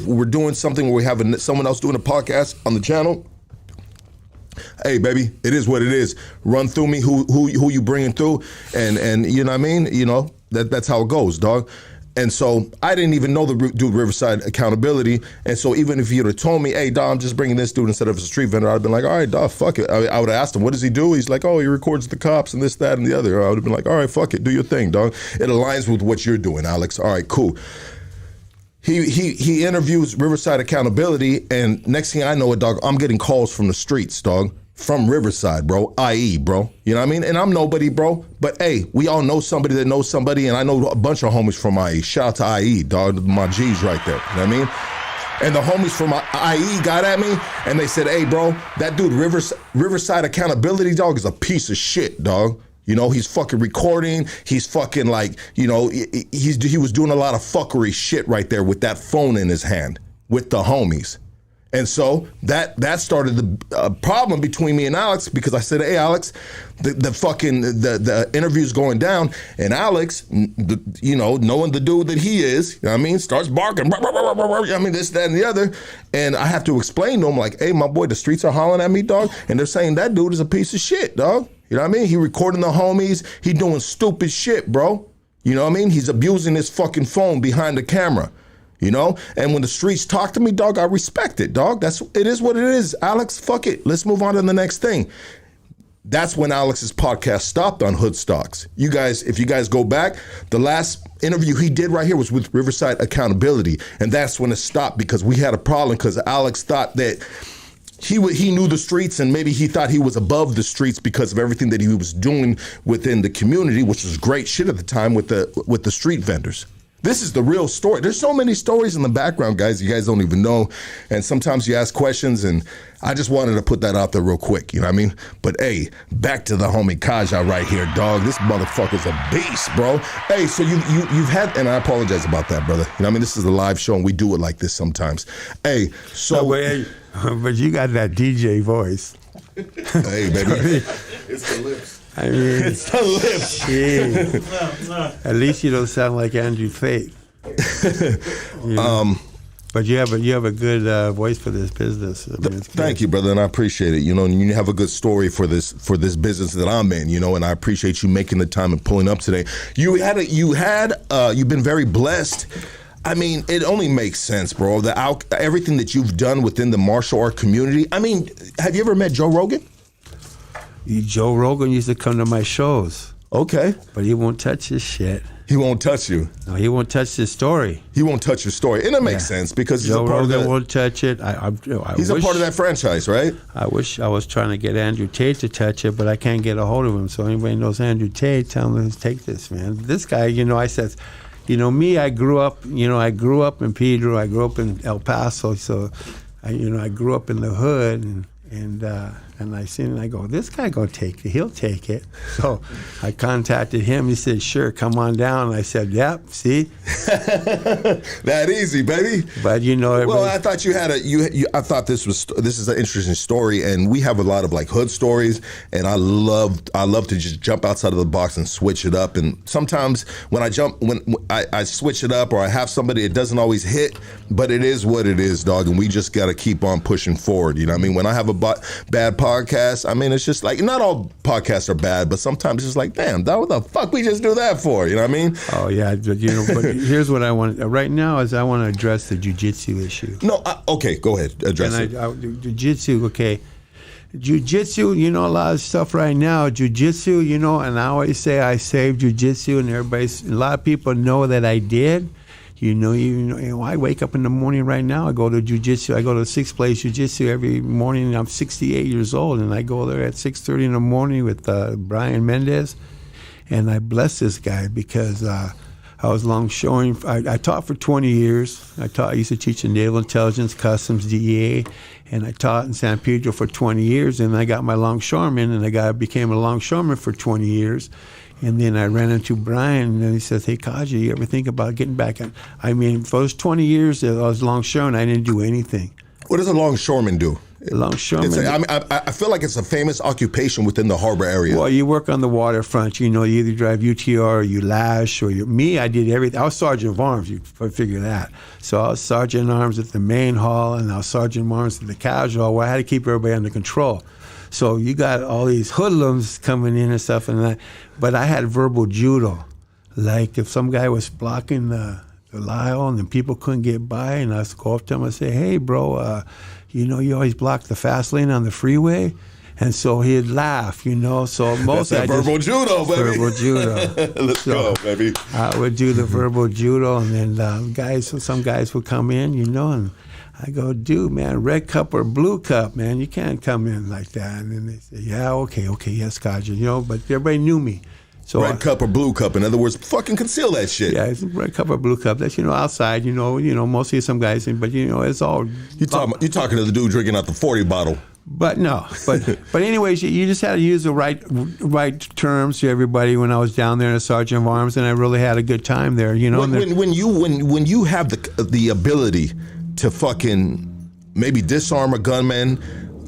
we're doing something where we have someone else doing a podcast on the channel, hey, baby, it is what it is. Run through me who you bringing through, and you know what I mean? You know, that's how it goes, dog. And so I didn't even know the dude Riverside Accountability. And so even if you'd have told me, "Hey, dog, I'm just bringing this dude instead of a street vendor," I'd have been like, "All right, dog, fuck it." I would have asked him, "What does he do?" He's like, "Oh, he records the cops and this, that, and the other." I would have been like, "All right, fuck it. Do your thing, dog. It aligns with what you're doing, Alex. All right, cool." He interviews Riverside Accountability, and next thing I know, dog, I'm getting calls from the streets, dog. From Riverside, bro, IE, bro. You know what I mean? And I'm nobody, bro. But hey, we all know somebody that knows somebody, and I know a bunch of homies from IE. Shout out to IE, dog. My G's right there. You know what I mean? And the homies from IE got at me, and they said, "Hey, bro, that dude Riverside Accountability, dog, is a piece of shit, dog. You know, he's fucking recording. He's fucking like, you know, he was doing a lot of fuckery shit right there with that phone in his hand with the homies." And so that started the problem between me and Alex, because I said, "Hey, Alex, the interview's going down," and Alex, you know, knowing the dude that he is, you know what I mean, starts barking, I mean, this, that, and the other, and I have to explain to him like, "Hey, my boy, the streets are hollering at me, dog, and they're saying that dude is a piece of shit, dog. You know what I mean? He recording the homies, he doing stupid shit, bro. You know what I mean? He's abusing his fucking phone behind the camera. You know? And when the streets talk to me, dog, I respect it, dog. It is what it is. Alex, fuck it. Let's move on to the next thing. That's when Alex's podcast stopped on Hood Stocks. You guys, if you guys go back, the last interview he did right here was with Riverside Accountability. And that's when it stopped because we had a problem because Alex thought that he knew the streets and maybe he thought he was above the streets because of everything that he was doing within the community, which was great shit at the time with the street vendors. This is the real story. There's so many stories in the background, guys, you guys don't even know. And sometimes you ask questions, and I just wanted to put that out there real quick, you know what I mean? But hey, back to the homie Kazja right here, dog. This motherfucker's a beast, bro. Hey, so you've had, and I apologize about that, brother. You know what I mean? This is a live show, and we do it like this sometimes. Hey, so. No, but you got that DJ voice. Hey, baby. It's the lips. I mean, It's the lips. at least you don't sound like Andrew Tate. You know? But you have a good voice for this business. I mean, Thank you, brother, and I appreciate it. You know, and you have a good story for this business that I'm in. You know, and I appreciate you making the time and pulling up today. You've been very blessed. I mean, it only makes sense, bro. Everything that you've done within the martial art community. I mean, have you ever met Joe Rogan? Joe Rogan used to come to my shows. Okay. But he won't touch his shit. He won't touch you. No, he won't touch his story. He won't touch your story. And it makes sense because he's Joe a part Rogan of that. won't touch it. He's a part of that franchise, right? I wish I was trying to get Andrew Tate to touch it, but I can't get a hold of him. So anybody knows Andrew Tate, tell him to take this, man. This guy, I said, me, I grew up in Pedro. I grew up in El Paso. So, I grew up in the hood and I seen it and I go, this guy gonna take it. He'll take it. So I contacted him. He said, sure, come on down. And I said, yep, see? That easy, baby. But well, I thought you had I thought this is an interesting story, and we have a lot of like hood stories, and I love to just jump outside of the box and switch it up. And sometimes when I switch it up or I have somebody, it doesn't always hit, but it is what it is, dog. And we just got to keep on pushing forward. You know what I mean? When I have a bad podcast, I mean, it's just like, not all podcasts are bad, but sometimes it's just like, damn, what the fuck we just do that for? You know what I mean? Oh yeah, but here's what I want right now is I want to address the jiu-jitsu issue. No, okay, go ahead, address it. Jiu-jitsu, okay. Jiu-jitsu, a lot of stuff right now. Jiu-jitsu, and I always say I saved jiu-jitsu, and a lot of people know that I did. I wake up in the morning right now. I go to jiu-jitsu. I go to Sixth Place Jiu-Jitsu every morning. I'm 68 years old, and I go there at 6:30 in the morning with Brian Mendez, and I bless this guy because I was longshoring. I taught for 20 years. I used to teach in naval intelligence, customs, DEA, and I taught in San Pedro for 20 years. And I got my longshoreman, and I became a longshoreman for 20 years. And then I ran into Brian, and he says, hey, Kazja, you ever think about getting back on? I mean, for those 20 years that I was longshoreman, I didn't do anything. What does a longshoreman do? Longshoreman. I feel like it's a famous occupation within the harbor area. Well, you work on the waterfront. You either drive UTR or you lash or me, I did everything. I was sergeant of arms. You figure that. So I was sergeant of arms at the main hall, and I was sergeant of arms at the casual hall, where I had to keep everybody under control. So you got all these hoodlums coming in and stuff, but I had verbal judo. Like if some guy was blocking the Lyle and then people couldn't get by, and I'd go up to him and say, hey, bro, you always block the fast lane on the freeway. And so he'd laugh, So mostly That's verbal judo, baby. Verbal judo. Let's go, baby. I would do the verbal judo, and then some guys would come in, and I go, dude, man, red cup or blue cup, man, you can't come in like that. And then they say, yeah, okay, yes, Kazja, but everybody knew me. So red cup or blue cup, in other words, fucking conceal that shit. Yeah, it's red cup or blue cup. That's outside. Mostly some guys, but it's all. You talking to the dude drinking out the 40 bottle. But no, but anyways, you just had to use the right terms to everybody. When I was down there in a sergeant of arms, and I really had a good time there. When you have the ability to fucking maybe disarm a gunman,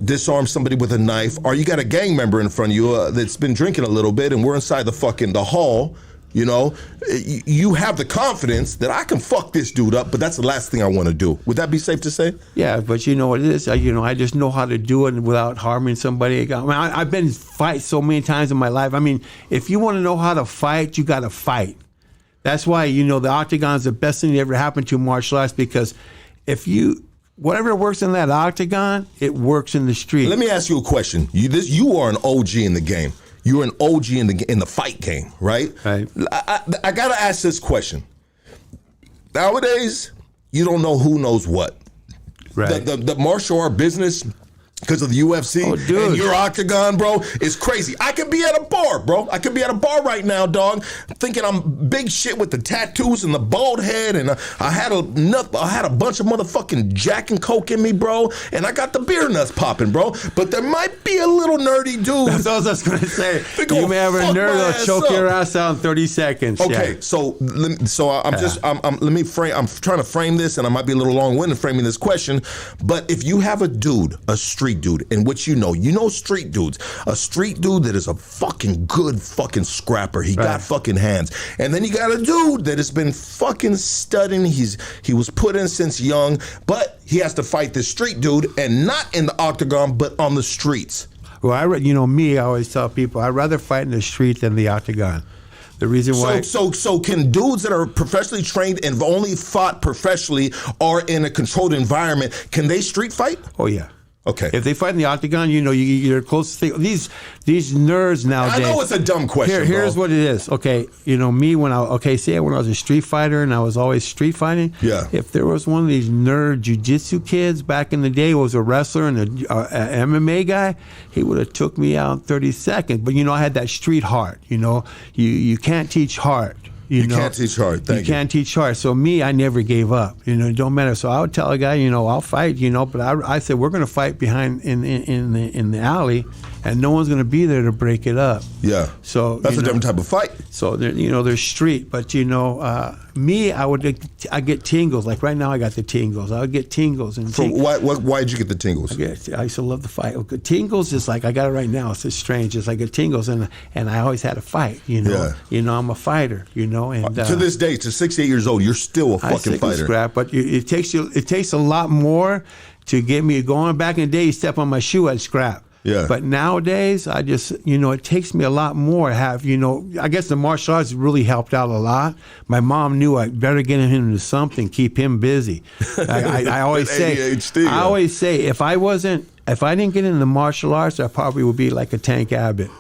disarm somebody with a knife, or you got a gang member in front of you that's been drinking a little bit, and we're inside the hall, you have the confidence that I can fuck this dude up, but that's the last thing I want to do. Would that be safe to say? Yeah, but you know what it is? I just know how to do it without harming somebody. I've been in fights so many times in my life. I mean, if you want to know how to fight, you got to fight. That's why, the octagon is the best thing that ever happened to martial arts, because whatever works in that octagon, it works in the street. Let me ask you a question. You are an OG in the game. You're an OG in the fight game, right? Right. I gotta ask this question. Nowadays, you don't know who knows what. Right. The martial art business, because of the UFC and your octagon, bro, is crazy. I could be at a bar, bro. I could be at a bar right now, dog, thinking I'm big shit with the tattoos and the bald head, and I had a bunch of motherfucking Jack and Coke in me, bro, and I got the beer nuts popping, bro. But there might be a little nerdy dude. That's what I was gonna say. You may have a nerd that'll choke your ass out in 30 seconds. Okay, so I'm trying to frame this, and I might be a little long-winded framing this question, but if you have a street dude, in which you know street dudes, a street dude that is a fucking good fucking scrapper. He got fucking hands. And then you got a dude that has been fucking studying. He was put in since young, but he has to fight this street dude, and not in the octagon, but on the streets. Well, I always tell people, I'd rather fight in the street than the octagon. The reason why. So can dudes that are professionally trained and have only fought professionally or in a controlled environment, can they street fight? Oh yeah. Okay. If they fight in the octagon, you're close to these nerds nowadays. I know it's a dumb question. Here's what it is. Okay, me when I was a street fighter and I was always street fighting. Yeah. If there was one of these nerd jiu-jitsu kids back in the day who was a wrestler and an MMA guy, he would have took me out in 30 seconds. But I had that street heart. You can't teach heart. You can't teach heart. Thank you. You can't teach heart. So I never gave up. It don't matter. So I would tell a guy, I'll fight. But I said we're going to fight behind in the alley, and no one's going to be there to break it up. Yeah. So that's a different type of fight. So there's street, but I get tingles. Like right now, I got the tingles. I would get tingles. And why did you get the tingles? I used to love the fight. Tingles is like I got it right now. It's just strange. It's like a tingles, and I always had a fight. Yeah. I'm a fighter. And to this day, to 68 years old, you're still a fucking fighter. Scrap, but it takes a lot more to get me going. Back in the day, you step on my shoe, I'd scrap. Yeah. But nowadays, I just, it takes me a lot more to have, I guess the martial arts really helped out a lot. My mom knew I better get him into something, keep him busy. I always say, if I didn't get into the martial arts, I probably would be like a Tank Abbott.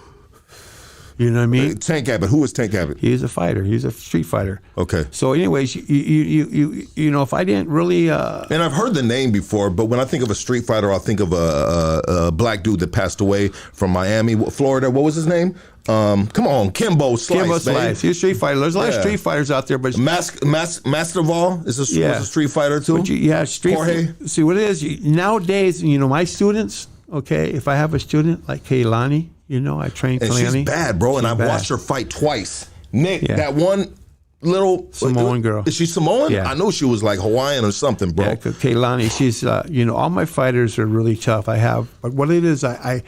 You know what I mean? Tank Abbott. Who is Tank Abbott? He's a fighter. He's a street fighter. Okay. So, anyways, if I didn't really. And I've heard the name before, but when I think of a street fighter, I think of a black dude that passed away from Miami, Florida. What was his name? Come on, Kimbo Slice. Kimbo Slice. He's a street fighter. There's a lot of street fighters out there, but Masvidal was a street fighter too. Street. Jorge. See what it is nowadays. My students. Okay, if I have a student like Kaylani. I trained and Kalani. She's bad, bro, and I've watched her fight twice. Nick, that one little Samoan girl. Is she Samoan? Yeah. I know she was like Hawaiian or something, bro. Yeah, Kaylani, she's, all my fighters are really tough. But what it is, I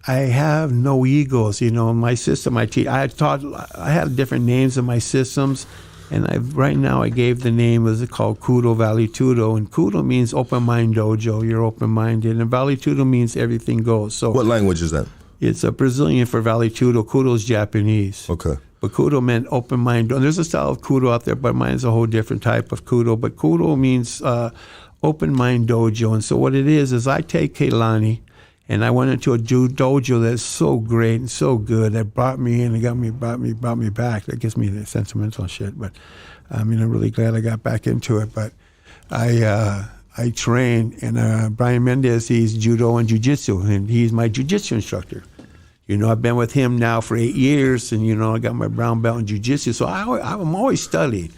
have no egos. My system, I had different names in my systems. And right now I gave the name, is it called Kudo Valley Tudo, and Kudo means open mind dojo. You're open minded, and Valley Tudo means everything goes. So what language is that? It's a Brazilian for Valley Tudo. Kudo is Japanese. Okay. But Kudo meant open mind. And there's a style of Kudo out there, but mine's a whole different type of Kudo. But Kudo means open mind dojo. And so what it is I take Kaylani, and I went into a dojo that's so great and so good that brought me in and brought me back. That gives me the sentimental shit. But I'm really glad I got back into it. But I train, and Brian Mendez, he's judo and jiu-jitsu, and he's my jiu-jitsu instructor. I've been with him now for 8 years, and, I got my brown belt in jiu-jitsu, so I'm always studying,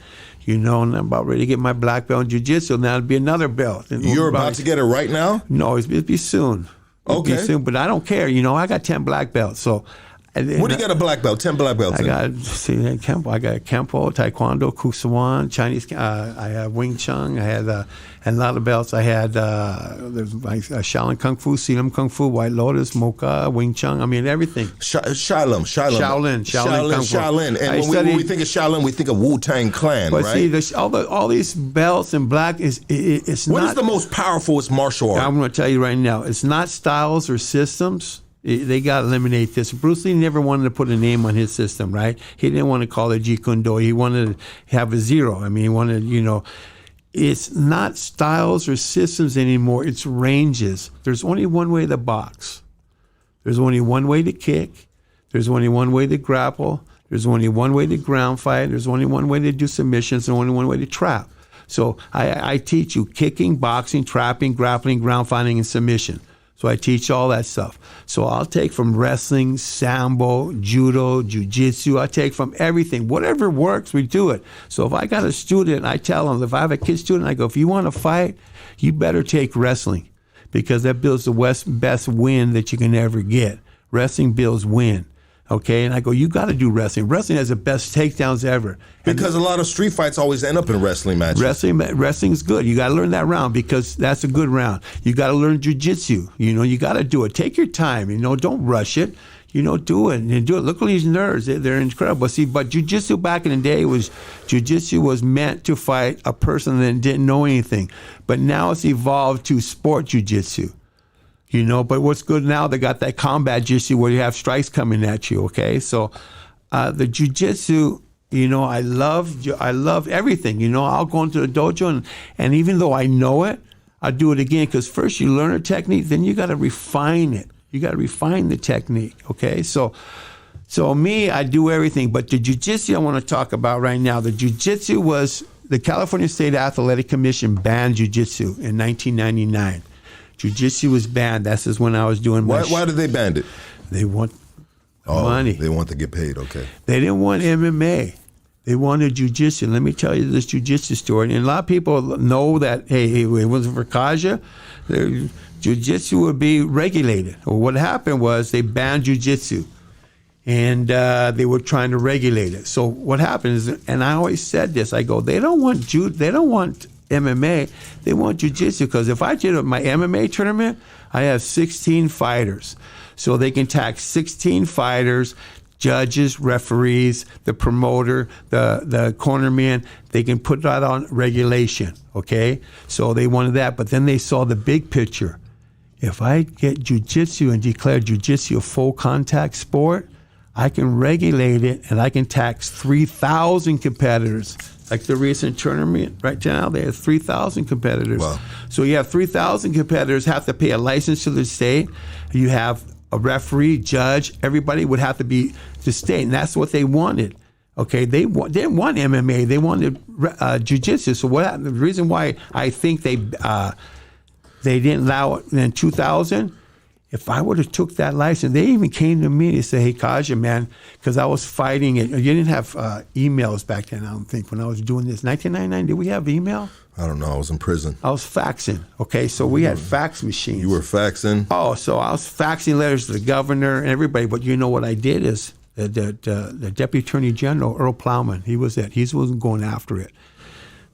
and I'm about ready to get my black belt in jiu-jitsu, and that'll be another belt. And you're about to get it right now? No, it'll be soon. It'll be soon, but I don't care. I got 10 black belts, so. What do you got a black belt? 10 black belts. I got Kempo, Taekwondo, Kusawan, Chinese. I have Wing Chun. I had a lot of belts. I had there's Shaolin Kung Fu, Silam Kung Fu, White Lotus, Mocha, Wing Chun. everything. Shaolin Kung Fu. And when we think of Shaolin, we think of Wu-Tang Clan, but right? But see, all these belts in black it's what not. What is the most powerful martial art? I'm going to tell you right now. It's not styles or systems. They got to eliminate this. Bruce Lee never wanted to put a name on his system, right? He didn't want to call it Jeet Kune Do. He wanted to have a zero. I mean, he wanted, it's not styles or systems anymore. It's ranges. There's only one way to box. There's only one way to kick. There's only one way to grapple. There's only one way to ground fight. There's only one way to do submissions and only one way to trap. So I teach you kicking, boxing, trapping, grappling, ground fighting, and submission. So I teach all that stuff. So I'll take from wrestling, sambo, judo, jiu-jitsu. I take from everything. Whatever works, we do it. So if I got a student, I tell them, if I have a kid student, I go, if you want to fight, you better take wrestling because that builds the best win that you can ever get. Wrestling builds win. Okay, and I go, you got to do wrestling. Wrestling has the best takedowns ever. Because a lot of street fights always end up in wrestling matches. Wrestling is good. You got to learn that round because that's a good round. You got to learn jiu-jitsu. You got to do it. Take your time. Don't rush it. Do it and do it. Look at these nerds. They're incredible. See, but jiu-jitsu back in the day was meant to fight a person that didn't know anything. But now it's evolved to sport jiu-jitsu. But what's good now, they got that combat jiu-jitsu where you have strikes coming at you, okay? So the jiu-jitsu, I love everything. I'll go into the dojo, and even though I know it, I do it again because first you learn a technique, then you got to refine it. You got to refine the technique, okay? So me, I do everything. But the jiu-jitsu I want to talk about right now, the jiu-jitsu was the California State Athletic Commission banned jiu-jitsu in 1999. Jiu-jitsu was banned. That's just when I was doing my Why did they ban it? They want money. They want to get paid, okay. They didn't want MMA. They wanted jiu-jitsu. Let me tell you this jiu-jitsu story. And a lot of people know that, hey, it wasn't for Kazja, jiu-jitsu would be regulated. Or what happened was they banned jiu-jitsu. And they were trying to regulate it. So what happened is, and I always said this, I go, they don't want MMA, they want jiu-jitsu because if I did my MMA tournament, I have 16 fighters. So they can tax 16 fighters, judges, referees, the promoter, the cornerman. They can put that on regulation, okay? So they wanted that, but then they saw the big picture. If I get jiu-jitsu and declare jiu-jitsu a full contact sport, I can regulate it and I can tax 3,000 competitors. Like the recent tournament right now, they have 3,000 competitors. Wow. So you have 3,000 competitors have to pay a license to the state. You have a referee, judge, everybody would have to be the state, and that's what they wanted. Okay, they didn't want MMA, they wanted jiu-jitsu. So what happened? The reason why I think they didn't allow it in 2000, if I would have took that license, they even came to me to say, hey, Kazja, man, because I was fighting it. You didn't have emails back then, I don't think, when I was doing this. 1999, did we have email? I don't know. I was in prison. I was faxing. Okay, so we had fax machines. You were faxing? Oh, so I was faxing letters to the governor and everybody. But what I did is the Deputy Attorney General, Earl Plowman, he was it. He wasn't going after it.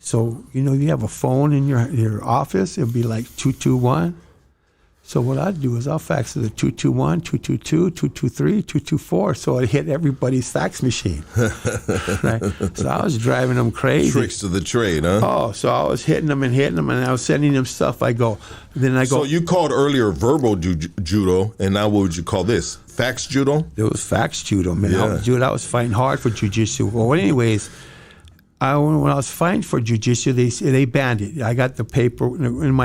So, you have a phone in your office. It would be like 221. So what I'd do is I'll fax to the 221, 222, 223, 224. So I hit everybody's fax machine. Right? So I was driving them crazy. Tricks to the trade, huh? Oh, so I was hitting them, and I was sending them stuff. So you called earlier verbal judo, and now what would you call this? Fax judo? It was fax judo, man. Yeah. I was fighting hard for jiu-jitsu. Well, anyways, when I was fighting for jiu-jitsu, they banned it. I got the paper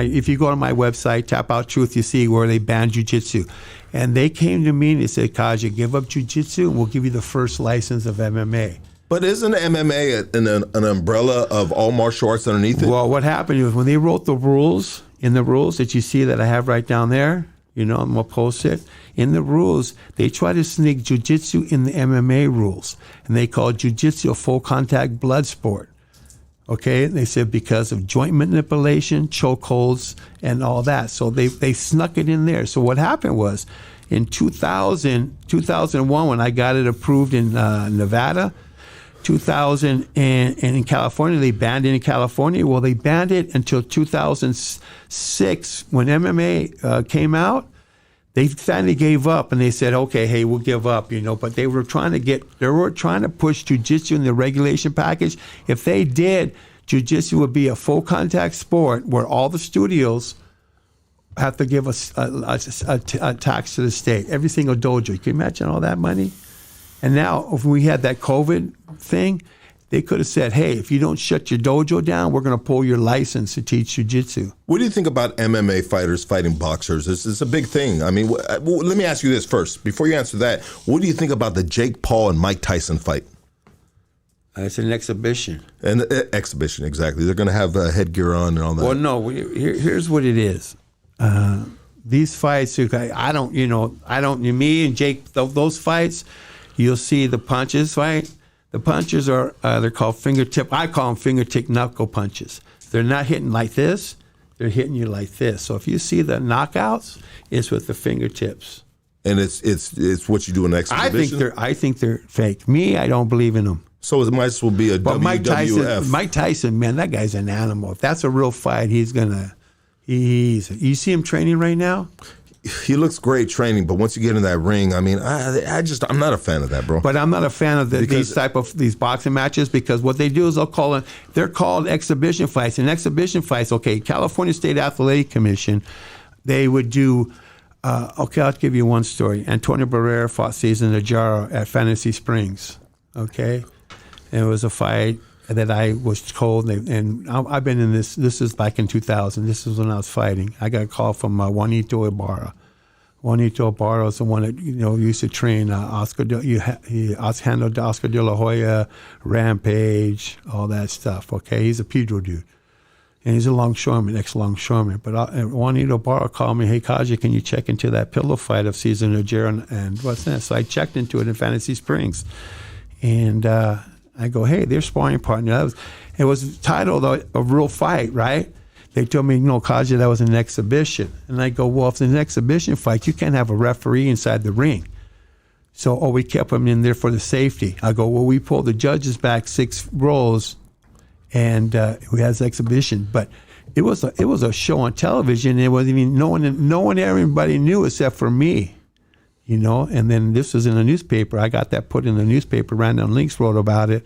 if you go to my website, Tap Out Truth, you see where they banned jiu-jitsu. And they came to me and they said, Kazja, give up jiu-jitsu and we'll give you the first license of MMA. But isn't MMA an umbrella of all martial arts underneath it? Well, what happened was when they wrote the rules that you see that I have right down there, I'm going to post it. In the rules, they try to sneak jiu-jitsu in the MMA rules. And they call jiu-jitsu a full contact blood sport. Okay? They said because of joint manipulation, chokeholds, and all that. So they snuck it in there. So what happened was in 2001, when I got it approved in Nevada, 2000 and in California, they banned it in California. Well, they banned it until 2006 when MMA came out. They finally gave up and they said, okay, hey, we'll give up, but they were trying to push jiu-jitsu in the regulation package. If they did, jiu-jitsu would be a full contact sport where all the studios have to give us a tax to the state. Every single dojo. You can imagine all that money? And now, if we had that COVID thing, they could have said, hey, if you don't shut your dojo down, we're going to pull your license to teach jiu-jitsu. What do you think about MMA fighters fighting boxers? This is a big thing. I mean, let me ask you this first. Before you answer that, what do you think about the Jake Paul and Mike Tyson fight? It's an exhibition. An exhibition, exactly. They're going to have headgear on and all that. Well, no, here's what it is. These fights, me and Jake, those fights, you'll see the punches fight. The punches are, they're called I call them fingertip knuckle punches. They're not hitting like this, they're hitting you like this. So if you see the knockouts, it's with the fingertips. And it's what you do in the exhibition? I think they're fake. Me, I don't believe in them. So it might as well be a but WWF. Mike Tyson, man, that guy's an animal. If that's a real fight, you see him training right now? He looks great training, but once you get in that ring, I mean, I'm not a fan of that, bro. But I'm not a fan of these boxing matches because what they do is they're called exhibition fights. And exhibition fights, okay, California State Athletic Commission, they would do, I'll give you one story. Antonio Barrera fought Cesar Najaro at Fantasy Springs, okay? And it was a fight that I was told, and I've been in this is like in 2000, this is when I was fighting. I got a call from Juanito Ibarra. Juanito Ibarra is the one that, used to train handled Oscar De La Hoya, Rampage, all that stuff, okay? He's a Pedro dude. And he's a longshoreman, ex-longshoreman. But Juanito Ibarra called me, hey, Kazja, can you check into that pillow fight of Cesar Najaro and what's that? So I checked into it in Fantasy Springs. And I go, hey, they're sparring partner. It was titled a real fight, right? They told me, Kazja, that was an exhibition. And I go, well, if it's an exhibition fight, you can't have a referee inside the ring. So, we kept him in there for the safety. I go, well, we pulled the judges back 6 rows, and we had this exhibition. But it was a show on television. It wasn't even no one everybody knew except for me. And then this was in a newspaper. I got that put in the newspaper. Random Links wrote about it.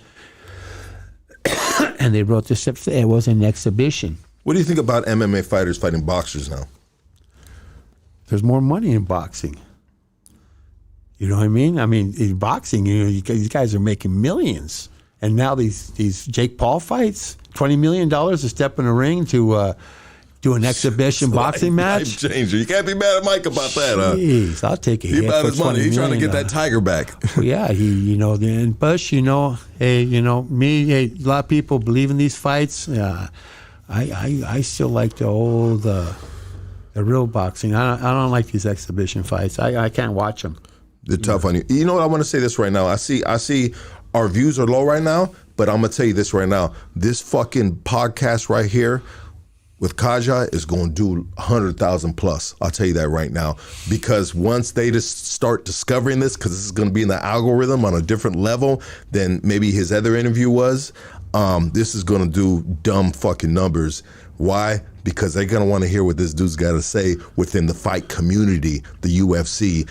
And they wrote this, it was an exhibition. What do you think about MMA fighters fighting boxers now? There's more money in boxing. You know what I mean? I mean, in boxing, these guys are making millions. And now these Jake Paul fights, $20 million to step in a ring to do an exhibition boxing match. Life changer. You can't be mad at Mike about that, huh? Jeez, I'll take a hit about for his money. He's trying to get that tiger back. Well, yeah, and Bush, me, a lot of people believe in these fights. I still like the real boxing. I don't like these exhibition fights. I can't watch them. They're tough on you. You know what? I want to say this right now. I see our views are low right now, but I'm going to tell you this right now. This fucking podcast right here with Kazja is going to do 100,000 plus. I'll tell you that right now. Because once they just start discovering this, because this is going to be in the algorithm on a different level than maybe his other interview was, this is going to do dumb fucking numbers. Why? Because they're going to want to hear what this dude's got to say within the fight community, the UFC.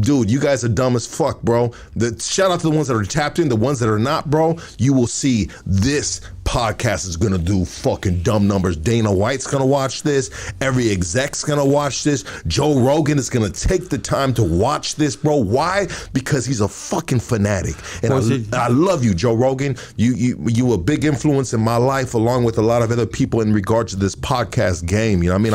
Dude, you guys are dumb as fuck, bro. Shout out to the ones that are tapped in, the ones that are not, bro. You will see this podcast is going to do fucking dumb numbers. Dana White's going to watch this. Every exec's going to watch this. Joe Rogan is going to take the time to watch this, bro. Why? Because he's a fucking fanatic. And I love you, Joe Rogan. You a big influence in my life, along with a lot of other people in regards to this podcast game. You know what I mean?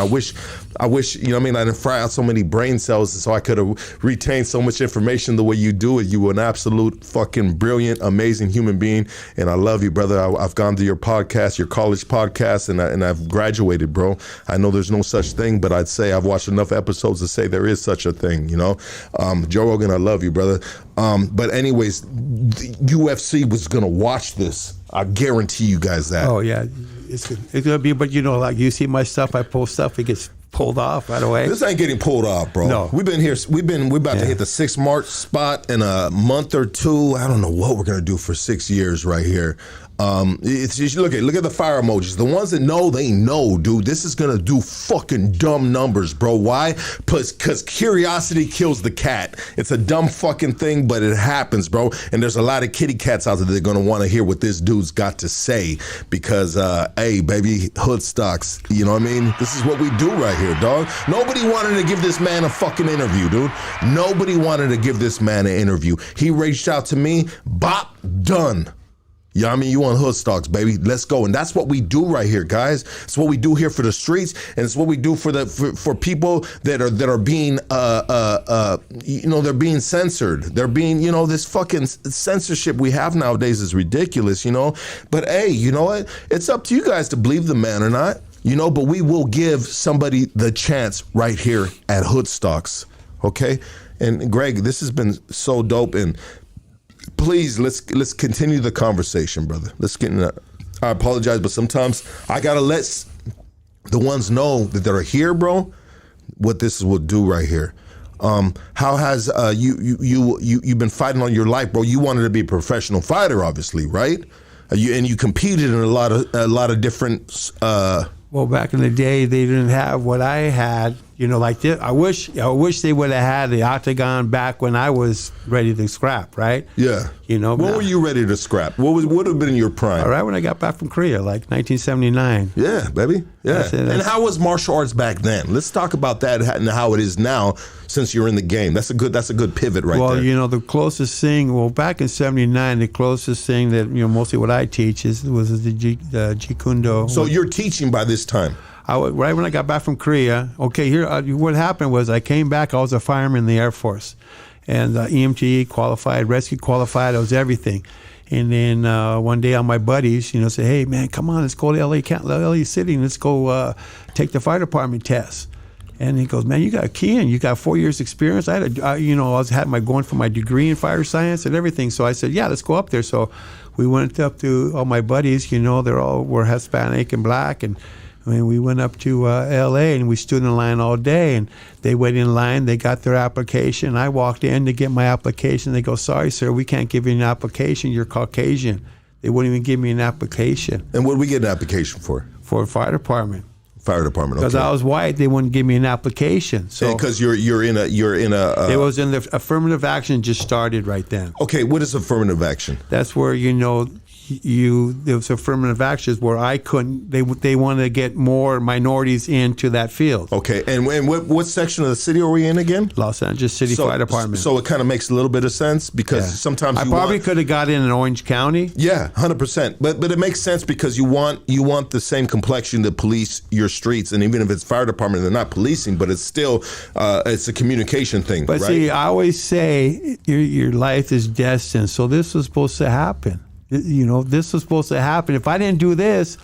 I wish, you know what I mean, I didn't fry out so many brain cells so I could have retained so much information the way you do it. You were an absolute fucking brilliant, amazing human being. And I love you, brother. I've gone to your podcast, your college podcast, and I've graduated, bro. I know there's no such thing, but I'd say I've watched enough episodes to say there is such a thing, Joe Rogan, I love you, brother. But anyways, the UFC was going to watch this. I guarantee you guys that. Oh, yeah. It's going to be, but like you see my stuff, I post stuff, it gets pulled off right away. This ain't getting pulled off, bro. No. We're about to hit the 6 March spot in a month or two. I don't know what we're going to do for 6 years right here. It's just, look at the fire emojis. The ones that know, they know, dude. This is gonna do fucking dumb numbers, bro. Why? Because curiosity kills the cat. It's a dumb fucking thing, but it happens, bro. And there's a lot of kitty cats out there that are gonna want to hear what this dude's got to say because, hey, baby, hood stocks. You know what I mean? This is what we do right here, dog. Nobody wanted to give this man a fucking interview, dude. Nobody wanted to give this man an interview. He reached out to me. Bop, done. You know what I mean? You on hood stocks, baby. Let's go. And that's what we do right here, guys. It's what we do here for the streets, and it's what we do for people that are being they're being censored. They're being, this fucking censorship we have nowadays is ridiculous, But hey, you know what? It's up to you guys to believe the man or not, but we will give somebody the chance right here at Hood Stocks. Okay? And Greg, this has been so dope, and please, let's continue the conversation, brother. Let's get into that. I apologize, but sometimes I gotta let the ones know that are here, bro, what this will do right here. How has you've been fighting all your life, bro? You wanted to be a professional fighter, obviously, right? You competed in a lot of different. Well, back in the day, they didn't have what I had. Like this. I wish they would have had the OCTAGON back when I was ready to scrap, right? Yeah. When were you ready to scrap? What would have been your prime? All right, when I got back from Korea, like 1979. Yeah, baby. Yeah. And how was martial arts back then? Let's talk about that and how it is now since you're in the game. That's a good pivot right there. Well, the closest thing, back in 79, the closest thing that, mostly what I teach was the Jeet Kune Do. So you're teaching by this time? Right when I got back from Korea, what happened was I came back, I was a fireman in the Air Force. And EMT qualified, rescue qualified, I was everything. And then one day all my buddies, say, hey, man, come on, let's go to LA City and let's go take the fire department test. And he goes, man, you got a key in, you got 4 years experience. I had going for my degree in fire science and everything. So I said, yeah, let's go up there. So we went up to all my buddies, were Hispanic and black, and we went up to L.A. and we stood in line all day, and they waited in line. They got their application. I walked in to get my application. They go, sorry, sir, we can't give you an application. You're Caucasian. They wouldn't even give me an application. And what did we get an application for? For a fire department. Fire department. Okay. Because I was white, they wouldn't give me an application. So because you're in a. It was in the affirmative action just started right then. Okay, what is affirmative action? That's where there was affirmative actions where I couldn't. They wanted to get more minorities into that field. Okay, and what section of the city are we in again? Los Angeles City Fire Department. So it kind of makes a little bit of sense because sometimes I probably could have got in Orange County. Yeah, 100%. But it makes sense because you want the same complexion to police your streets, and even if it's fire department, they're not policing, but it's still it's a communication thing. But right? See, I always say your life is destined. So this was supposed to happen. This was supposed to happen. If I didn't do this,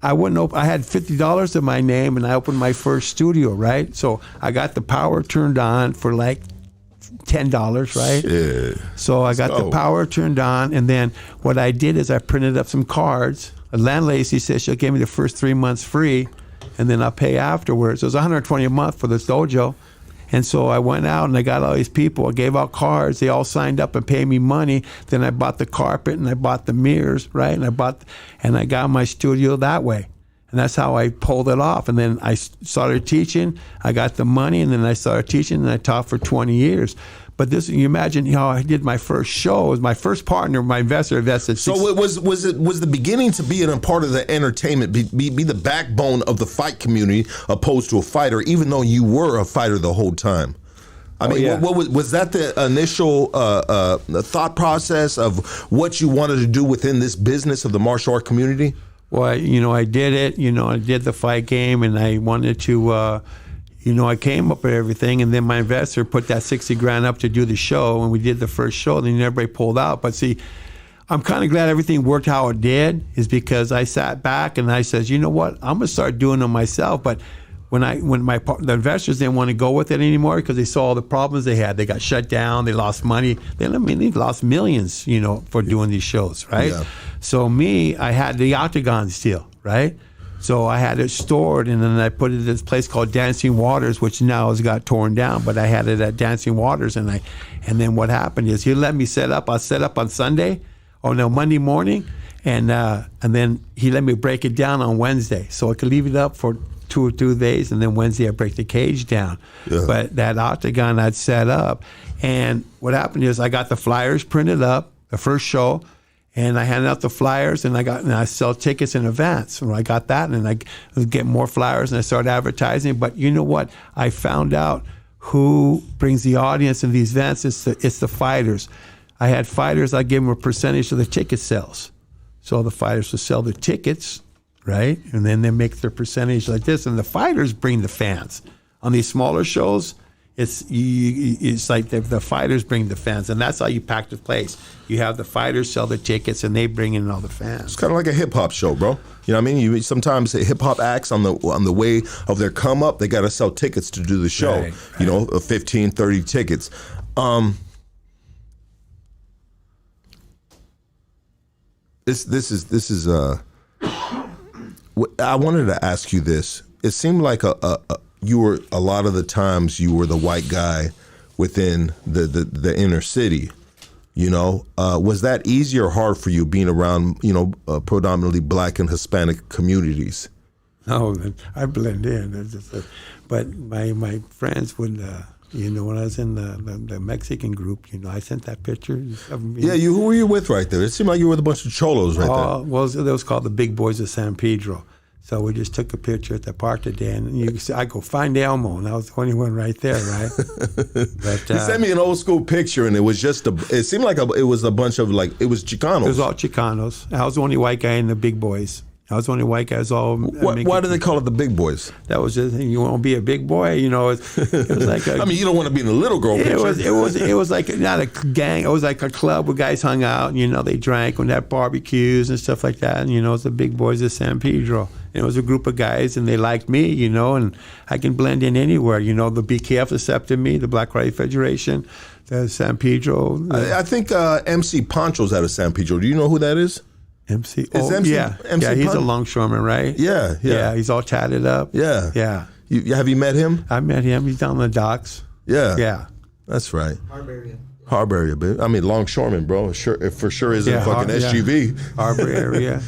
I wouldn't open. I had $50 in my name, and I opened my first studio, right? So I got the power turned on for like $10, right? Shit. So I got the power turned on, and then what I did is I printed up some cards. A landlady said she'll give me the first 3 months free, and then I'll pay afterwards. It was $120 a month for this dojo. And so I went out and I got all these people. I gave out cards. They all signed up and paid me money. Then I bought the carpet and I bought the mirrors, right? And I got my studio that way. And that's how I pulled it off. And then I started teaching. I got the money, and then I started teaching, and I taught for 20 years. But you imagine how I did my first show. It was my first partner, my investor invested. So it was the beginning to be a part of the entertainment, be the backbone of the fight community, opposed to a fighter, even though you were a fighter the whole time. I mean, what was that the initial thought process of what you wanted to do within this business of the martial art community? Well, I did it. I did the fight game, and I wanted to. I came up with everything, and then my investor put that $60,000 up to do the show, and we did the first show, and then everybody pulled out. But see, I'm kind of glad everything worked how it did, is because I sat back and I said, you know what, I'm gonna start doing it myself. But when the investors didn't want to go with it anymore because they saw all the problems they had, they got shut down, they lost money. They lost millions, for doing these shows, right? Yeah. So I had the OCTAGON deal, right? So I had it stored, and then I put it in this place called Dancing Waters, which now has got torn down, but I had it at Dancing Waters, and then what happened is he let me set up. I set up on Monday morning, And then he let me break it down on Wednesday, so I could leave it up for 2 or 2 days, and then Wednesday I break the cage down. Yeah. But that octagon I'd set up, and what happened is I got the flyers printed up, the first show, and I handed out the flyers, and I sell tickets in advance. When I got that, and I was getting more flyers, and I started advertising. But you know what? I found out who brings the audience in these events. It's the fighters. I had fighters. I give them a percentage of the ticket sales. So the fighters will sell the tickets, right? And then they make their percentage like this. And the fighters bring the fans. On these smaller shows, it's like the fighters bring the fans. And that's how you pack the place. You have the fighters sell the tickets, and they bring in all the fans. It's kind of like a hip-hop show, bro. You know what I mean? You sometimes hip-hop acts on the way of their come-up, they got to sell tickets to do the show. Right. You know, 15, 30 tickets. This is I wanted to ask you this. It seemed like you were a lot of the times you were the white guy within the inner city. You know, was that easy or hard for you being around predominantly Black and Hispanic communities? No, I blend in. But my friends would. When I was in the Mexican group, I sent that picture of me. Yeah, who were you with right there? It seemed like you were with a bunch of cholos right there. Well, that was called the Big Boys of San Pedro. So we just took a picture at the park today, and I go, find Elmo, and I was the only one right there, right? But, he sent me an old school picture, and it was just it seemed like it was a bunch of it was Chicanos. It was all Chicanos. I was the only white guy in the Big Boys. I was the only white guy. Why do they call it the Big Boys? That was just, you want to be a big boy, it was like I mean, you don't want to be in the little girl picture. It was like not a gang. It was like a club where guys hung out. They drank and had barbecues and stuff like that. And it was the Big Boys of San Pedro. And it was a group of guys, and they liked me, and I can blend in anywhere. The BKF accepted me, the Black Karate Federation, the San Pedro. I think MC Patschull's out of San Pedro. Do you know who that is? MC. MC yeah, he's a longshoreman, right? Yeah. He's all tatted up. Yeah. Have you met him? I met him. He's down the docks. Yeah. That's right. Harbor area, baby. I mean, longshoreman, bro. It for sure isn't fucking SGV. Harbor area.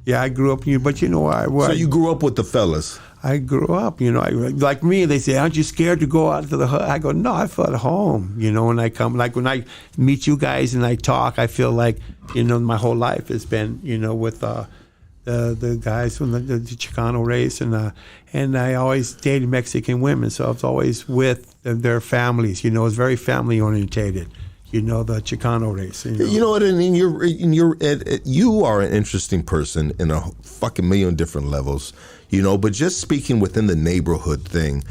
Yeah, I grew up. But you know what? So you grew up with the fellas. I grew up, like me, they say, aren't you scared to go out to the hood? I go, no, I feel at home, when I come. Like when I meet you guys and I talk, I feel like, my whole life has been, with the guys from the Chicano race. And I always dated Mexican women, so I was always with their families. It was very family orientated. The Chicano race. You know what? And you are an interesting person in a fucking million different levels. But just speaking within the neighborhood thing,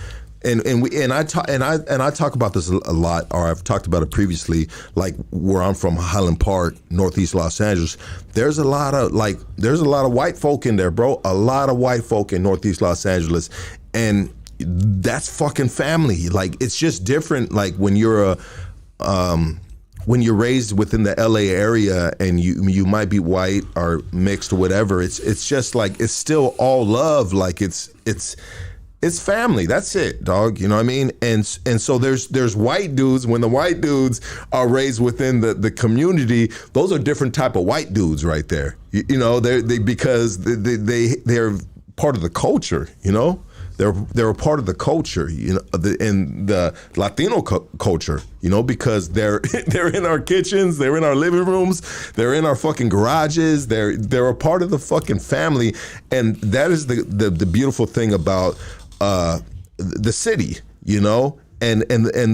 and I talk about this a lot, or I've talked about it previously. Like where I'm from, Highland Park, Northeast Los Angeles. There's a lot of white folk in there, bro. A lot of white folk in Northeast Los Angeles, and that's fucking family. Like it's just different. Like when you're when you're raised within the LA area and you might be white or mixed or whatever, it's just like it's still all love. Like it's family. That's it, dog. You know what I mean? And so there's white dudes. When the white dudes are raised within the community, those are different type of white dudes right there. Because they're part of the culture. They're a part of the culture, and the Latino culture, because they're in our kitchens, they're in our living rooms, they're in our fucking garages, they're a part of the fucking family, and that is the beautiful thing about the city, and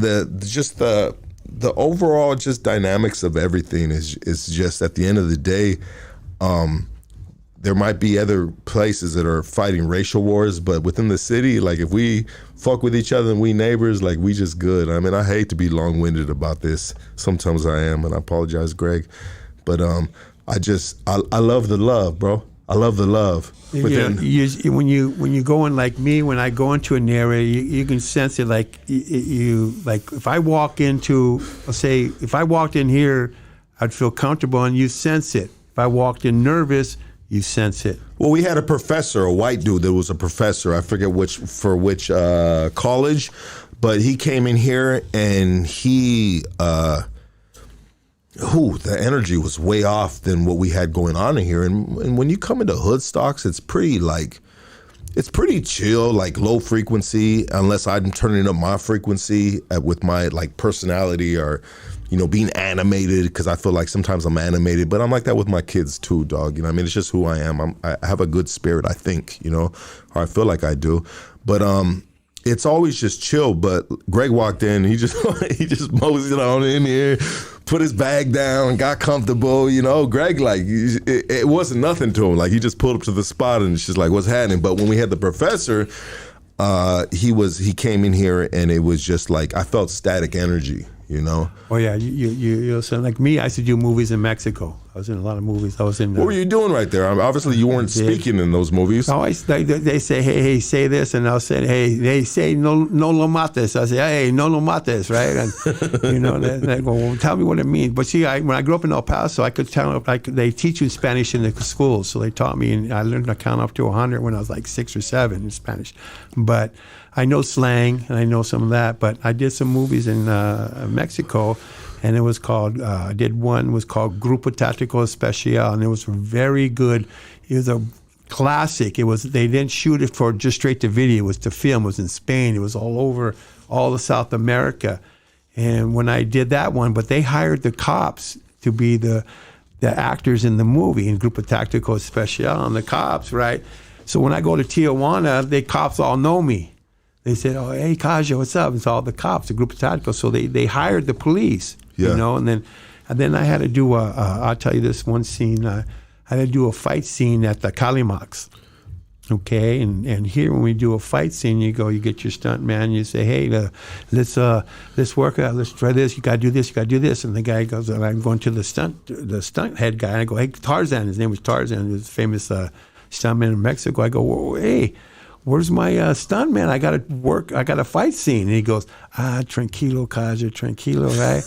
the overall just dynamics of everything is just at the end of the day. There might be other places that are fighting racial wars, but within the city, like if we fuck with each other and we neighbors, like we just good. I mean, I hate to be long-winded about this. Sometimes I am, and I apologize, Greg. But I love the love, bro. I love the love. When you go in like me, when I go into an area, you can sense it. Like if I walk into, let's say, if I walked in here, I'd feel comfortable, and you sense it. If I walked in nervous, you sense it. Well, we had a professor, a white dude that was a professor. I forget which college, but he came in here and he the energy was way off than what we had going on in here. And when you come into hood stocks, it's pretty chill, like low frequency, unless I'm turning up my frequency with my like personality or, you know, being animated, because I feel like sometimes I'm animated, but I'm like that with my kids too, dog. You know what I mean? It's just who I am. I have a good spirit, I think, you know, or I feel like I do. But it's always just chill. But Greg walked in, he just moseyed on in here, put his bag down, got comfortable, you know. Greg, like, it wasn't nothing to him. Like, he just pulled up to the spot and it's just like, what's happening? But when we had the professor, he came in here and it was just like, I felt static energy, you know. Oh yeah, you so like me, I used to do movies in Mexico. I was in a lot of movies. What were you doing right there? I mean, obviously you weren't speaking in those movies. They say, hey, say this, and I'll say, hey, they say no lo mates. I say, hey, no lo mates, right? And you know, they go, well, tell me what it means. But see, when I grew up in El Paso, I could tell. They teach you Spanish in the schools, so they taught me, and I learned to count up to 100 when I was like 6 or 7 in Spanish. But I know slang and I know some of that. But I did some movies in Mexico. And it was called, I did one, was called Grupo Táctico Especial, and it was very good. It was a classic. They didn't shoot it for just straight to video. It was to film. It was in Spain. It was all over, all of South America. And when I did that one, but they hired the cops to be the actors in the movie, in Grupo Táctico Especial, and the cops, right? So when I go to Tijuana, the cops all know me. They said, oh, hey, Kazja, what's up? It's all the cops, the Grupo Táctico. So they hired the police. Yeah. You know, and then I had to do I'll tell you this one scene. I had to do a fight scene at the Calimax. Okay, and here when we do a fight scene, you get your stunt man, you say, hey, let's work out, let's try this. You gotta do this, you gotta do this. And the guy goes, and I'm going to the stunt head guy, and I go, hey, Tarzan. His name was Tarzan. He was a famous stuntman in Mexico. I go, whoa, hey, where's my stunt man? I got a fight scene. And he goes, tranquilo, Kazja, tranquilo, right?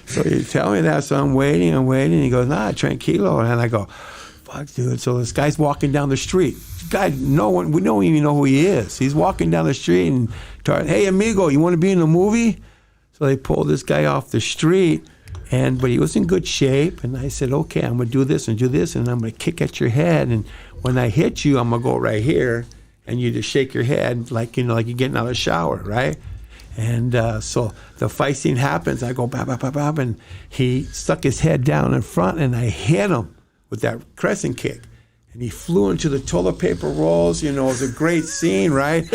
so you tell me that, so I'm waiting. He goes, tranquilo. And I go, fuck, dude. So this guy's walking down the street. This guy, we don't even know who he is. He's walking down the street and, hey, amigo, you want to be in the movie? So they pulled this guy off the street. But he was in good shape, and I said, okay, I'm going to do this, and I'm going to kick at your head, and when I hit you, I'm going to go right here, and you just shake your head like you're getting out of the shower, right? And so the fight scene happens. I go, bap, bap, bap, bap, and he stuck his head down in front, and I hit him with that crescent kick. And he flew into the toilet paper rolls. You know, it was a great scene, right?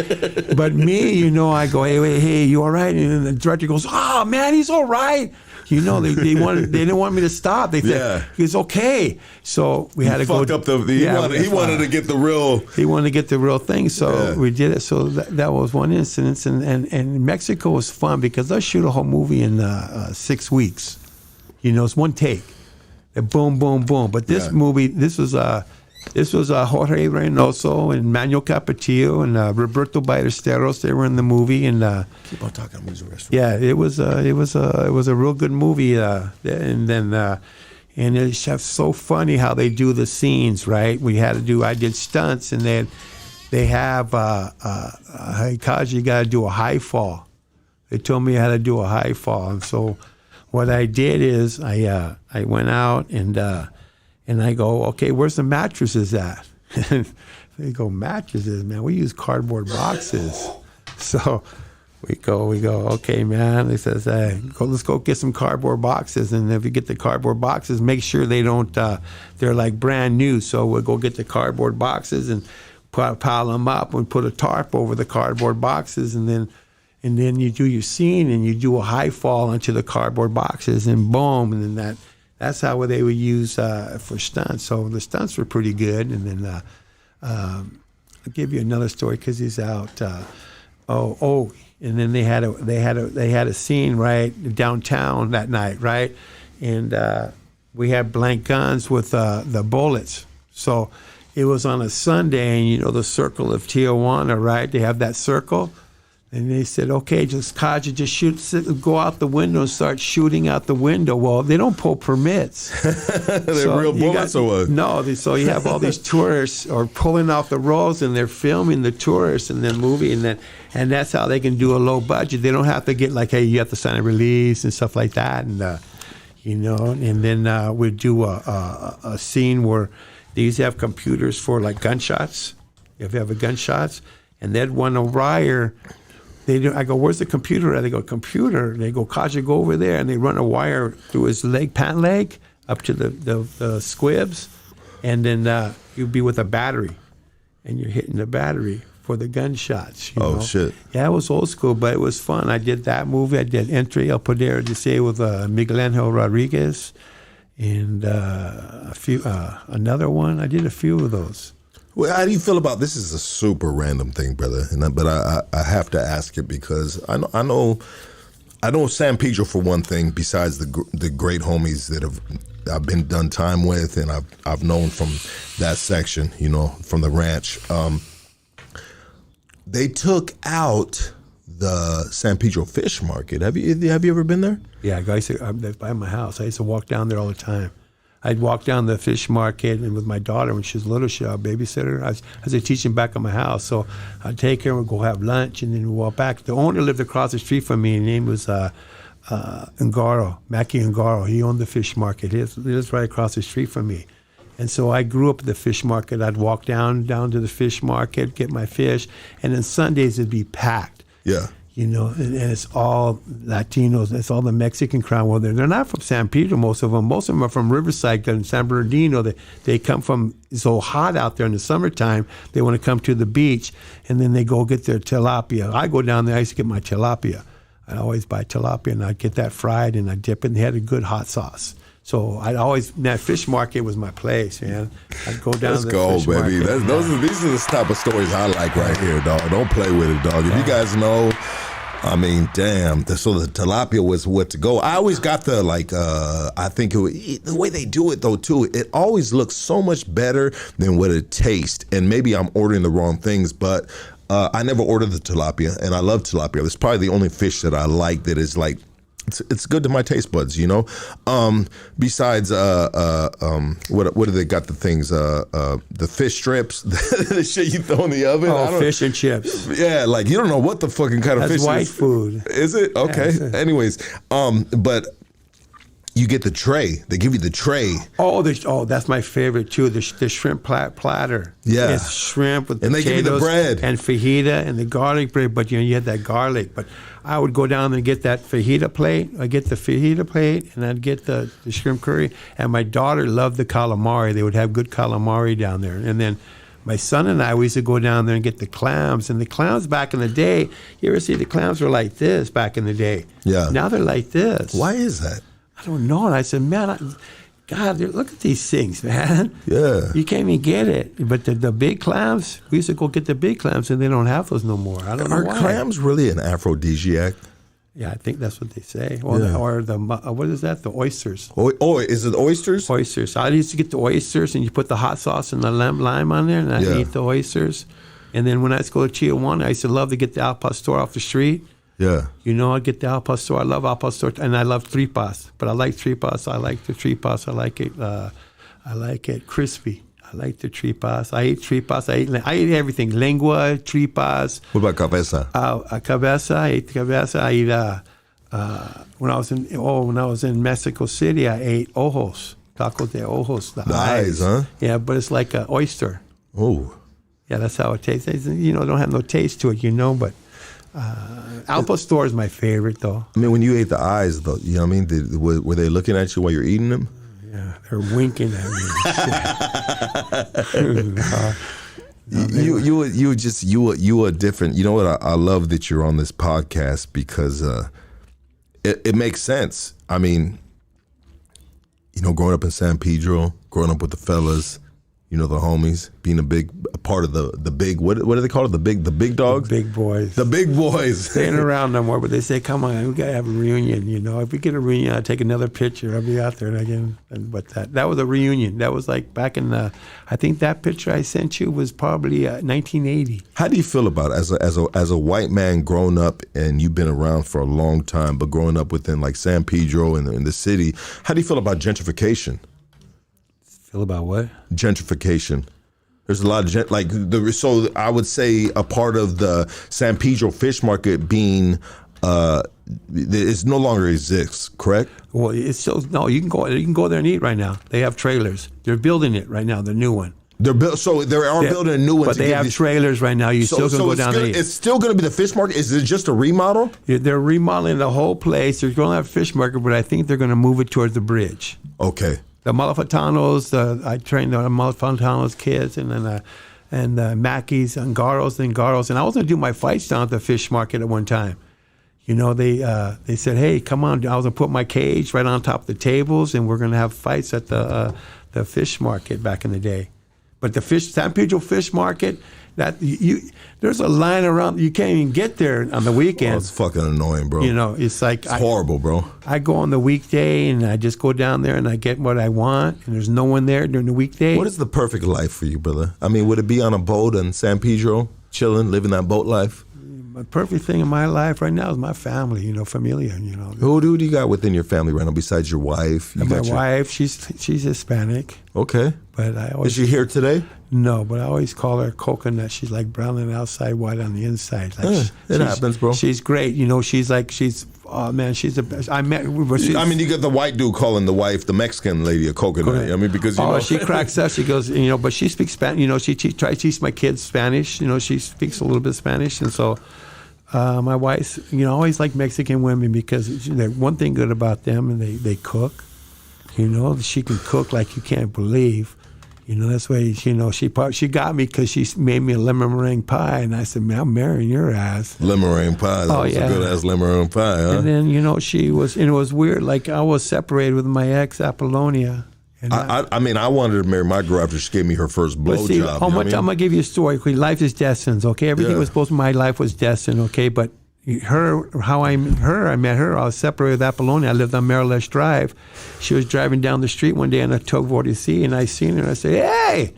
But me, you know, I go, hey, you all right? And the director goes, oh, man, he's all right. You know, they didn't want me to stop. They said, he's okay. So we had to go. He wanted to get the real. He wanted to get the real thing. So we did it. So that was one incident. And Mexico was fun because they'll shoot a whole movie in 6 weeks. You know, it's one take. Boom, boom, boom. But this movie, this was Jorge Reynoso and Manuel Capetillo and Roberto Ballesteros. They were in the movie, and keep on talking. I'm using the restroom. Yeah, it was a real good movie. And it's just so funny how they do the scenes, right? I did stunts, and they have hey, Kazja, you got to do a high fall. They told me how to do a high fall, and so what I did is I went out and I go, okay, where's the mattresses at? They go, mattresses, man, we use cardboard boxes. So we go, okay, man. They says, let's go get some cardboard boxes. And if you get the cardboard boxes, make sure they don't, they're like brand new. So we'll go get the cardboard boxes and pile them up and put a tarp over the cardboard boxes. And then you do your scene and you do a high fall onto the cardboard boxes and boom. And then that's how they would use for stunts. So the stunts were pretty good. And then I'll give you another story because he's out. And then they had a scene right downtown that night, right? And we had blank guns with the bullets. So it was on a Sunday, and you know the circle of Tijuana, right? They have that circle. And they said, okay, Kazja, just go out the window and start shooting out the window. Well, they don't pull permits. They're real bullets or what? No, so you have all these tourists are pulling off the rolls and they're filming the tourists in the movie, and that's how they can do a low budget. They don't have to get like, hey, you have to sign a release and stuff like that, and and then we'd do a scene where they used to have computers for like gunshots. If you have a gunshots, and they'd want a wire. I go, where's the computer? They go, computer. They go, Kazja, go over there. And they run a wire through his pant leg, up to the squibs. And then you'd be with a battery. And you're hitting the battery for the gunshots. You know? Shit. Yeah, it was old school, but it was fun. I did that movie. I did Entre El Poder de Ser with Miguel Angel Rodriguez. And another one. I did a few of those. Well, how do you feel about this? Is a super random thing, brother, but I have to ask it because I know San Pedro for one thing. Besides the great homies that I've been done time with, and I've known from that section, from the ranch. They took out the San Pedro fish market. Have you ever been there? Yeah, I'm by my house. I used to walk down there all the time. I'd walk down the fish market, and with my daughter when she was little, she had a babysitter. I was teaching back at my house, so I'd take her and we'd go have lunch, and then we'd walk back. The owner lived across the street from me. His name was Ngaro, Mackie Ngaro. He owned the fish market. He lives right across the street from me. And so I grew up at the fish market. I'd walk down to the fish market, get my fish, and then Sundays it'd be packed. Yeah. And it's all Latinos. It's all the Mexican crowd. Well, they're not from San Pedro, most of them. Most of them are from Riverside and San Bernardino. They come from, it's so hot out there in the summertime, they want to come to the beach, and then they go get their tilapia. I go down there, I used to get my tilapia. I always buy tilapia, and I'd get that fried, and I'd dip it, and they had a good hot sauce. So that fish market was my place, man. I'd go down to the fish baby. market. These are the type of stories I like right here, dog. Don't play with it, dog. If you guys know, I mean, damn. So the tilapia was what to go. I always got the, I think the way they do it, though, too, it always looks so much better than what it tastes. And maybe I'm ordering the wrong things, but I never ordered the tilapia, and I love tilapia. It's probably the only fish that I like that is like, it's good to my taste buds, Besides, what do they got? The things, the fish strips, the shit you throw in the oven. Fish and chips. Yeah, like you don't know what the fucking kind of fish. That's white food. Is it okay? Yeah, anyways, but you get the tray. They give you the tray. That's my favorite too. The shrimp platter. Yeah, it's shrimp with potatoes, and they give you the bread and fajita and the garlic bread. But you had that garlic. But I would go down and get that fajita plate. I get the fajita plate, and I'd get the shrimp curry. And my daughter loved the calamari. They would have good calamari down there. And then my son and we used to go down there and get the clams. And the clams back in the day, you ever see the clams were like this back in the day? Yeah. Now they're like this. Why is that? I don't know. And I said, man, God, look at these things, man. Yeah. You can't even get it. But the big clams, we used to go get the big clams, and they don't have those no more. I don't know why. Are clams really an aphrodisiac? Yeah, I think that's what they say. Or what is that? The oysters. Is it oysters? Oysters. I used to get the oysters, and you put the hot sauce and the lime on there, and I'd eat the oysters. And then when I used to go to Tijuana, I used to love to get the al pastor off the street. Yeah. I'd get the al pastor. I love al pastor, and I love tripas. But I like tripas. I like the tripas. I like it crispy. I like the tripas. I eat tripas. I eat everything. Lengua, tripas. What about cabeza? Cabeza. I ate cabeza. I eat. When I was in Mexico City, I ate ojos. Tacos de ojos. The eyes, huh? Yeah, but it's like an oyster. Oh. Yeah, that's how it tastes. It don't have no taste to it, but. Al pastor is my favorite, though. I mean, when you ate the eyes, though, you know what I mean? Were they looking at you while you're eating them? Yeah, they're winking at me. You are different. You know what? I love that you're on this podcast because it makes sense. I mean, growing up in San Pedro, growing up with the fellas, You know, the homies being a part of the big, what do they call it? The big dogs? The big boys. The big boys. They ain't around no more, but they say, come on, we got to have a reunion, you know. If we get a reunion, I'll take another picture. I'll be out there again. But that was a reunion. That was like back in I think that picture I sent you was probably 1980. How do you feel about it as a white man growing up, and you've been around for a long time, but growing up within like San Pedro and in the city, how do you feel about gentrification? Feel about what? Gentrification. There's a lot of so I would say a part of the San Pedro fish market being it no longer exists, correct? Well, it's still no. You can go there and eat right now. They have trailers. They're building it right now. The new one. They're building a new one. But they have trailers right now. You still can go down there. It's still going to be the fish market. Is it just a remodel? They're remodeling the whole place. They're going to have a fish market, but I think they're going to move it towards the bridge. Okay. The Malafatanos, I trained the Malafatanos kids, and then Mackies and Garos, and I was going to do my fights down at the fish market at one time. You know, they said, hey, come on. I was going to put my cage right on top of the tables, and we're going to have fights at the fish market back in the day. But the San Pedro fish market, there's a line around. You can't even get there on the weekends. Oh, it's fucking annoying, bro. You know, it's horrible, bro. I go on the weekday and I just go down there and I get what I want, and there's no one there during the weekday. What is the perfect life for you, brother? I mean, would it be on a boat in San Pedro, chilling, living that boat life? The perfect thing in my life right now is my family, you know, familia, you know. Who do you got within your family right now besides your wife? My wife, she's Hispanic. Okay. But is she here today? No, but I always call her coconut. She's like brown on the outside, white on the inside. It happens, bro. She's great. You know, she's oh man, she's the best. I mean, you get the white dude calling the wife, the Mexican lady, a coconut. I mean, because you know. She cracks up. She goes, you know, but she speaks Spanish. You know, she tries to teach my kids Spanish. You know, she speaks a little bit of Spanish, and so my wife, you know, I always like Mexican women because one thing good about them, and they cook. You know, she can cook like you can't believe. You know, that's why, you know, she got me because she made me a lemon meringue pie, and I said, man, I'm marrying your ass. Lemon meringue pie. That was a good-ass lemon meringue pie, huh? And then, you know, and it was weird. Like, I was separated with my ex, Apollonia. And I mean, I wanted to marry my girl after she gave me her first blowjob. I'm going to give you a story. Life is destined, okay? Everything was supposed to be, my life was destined, okay? But I met her, I was separated with Apollonia. I lived on Marilesh Drive. She was driving down the street one day in a tugboat C, and I seen her, and I said, hey!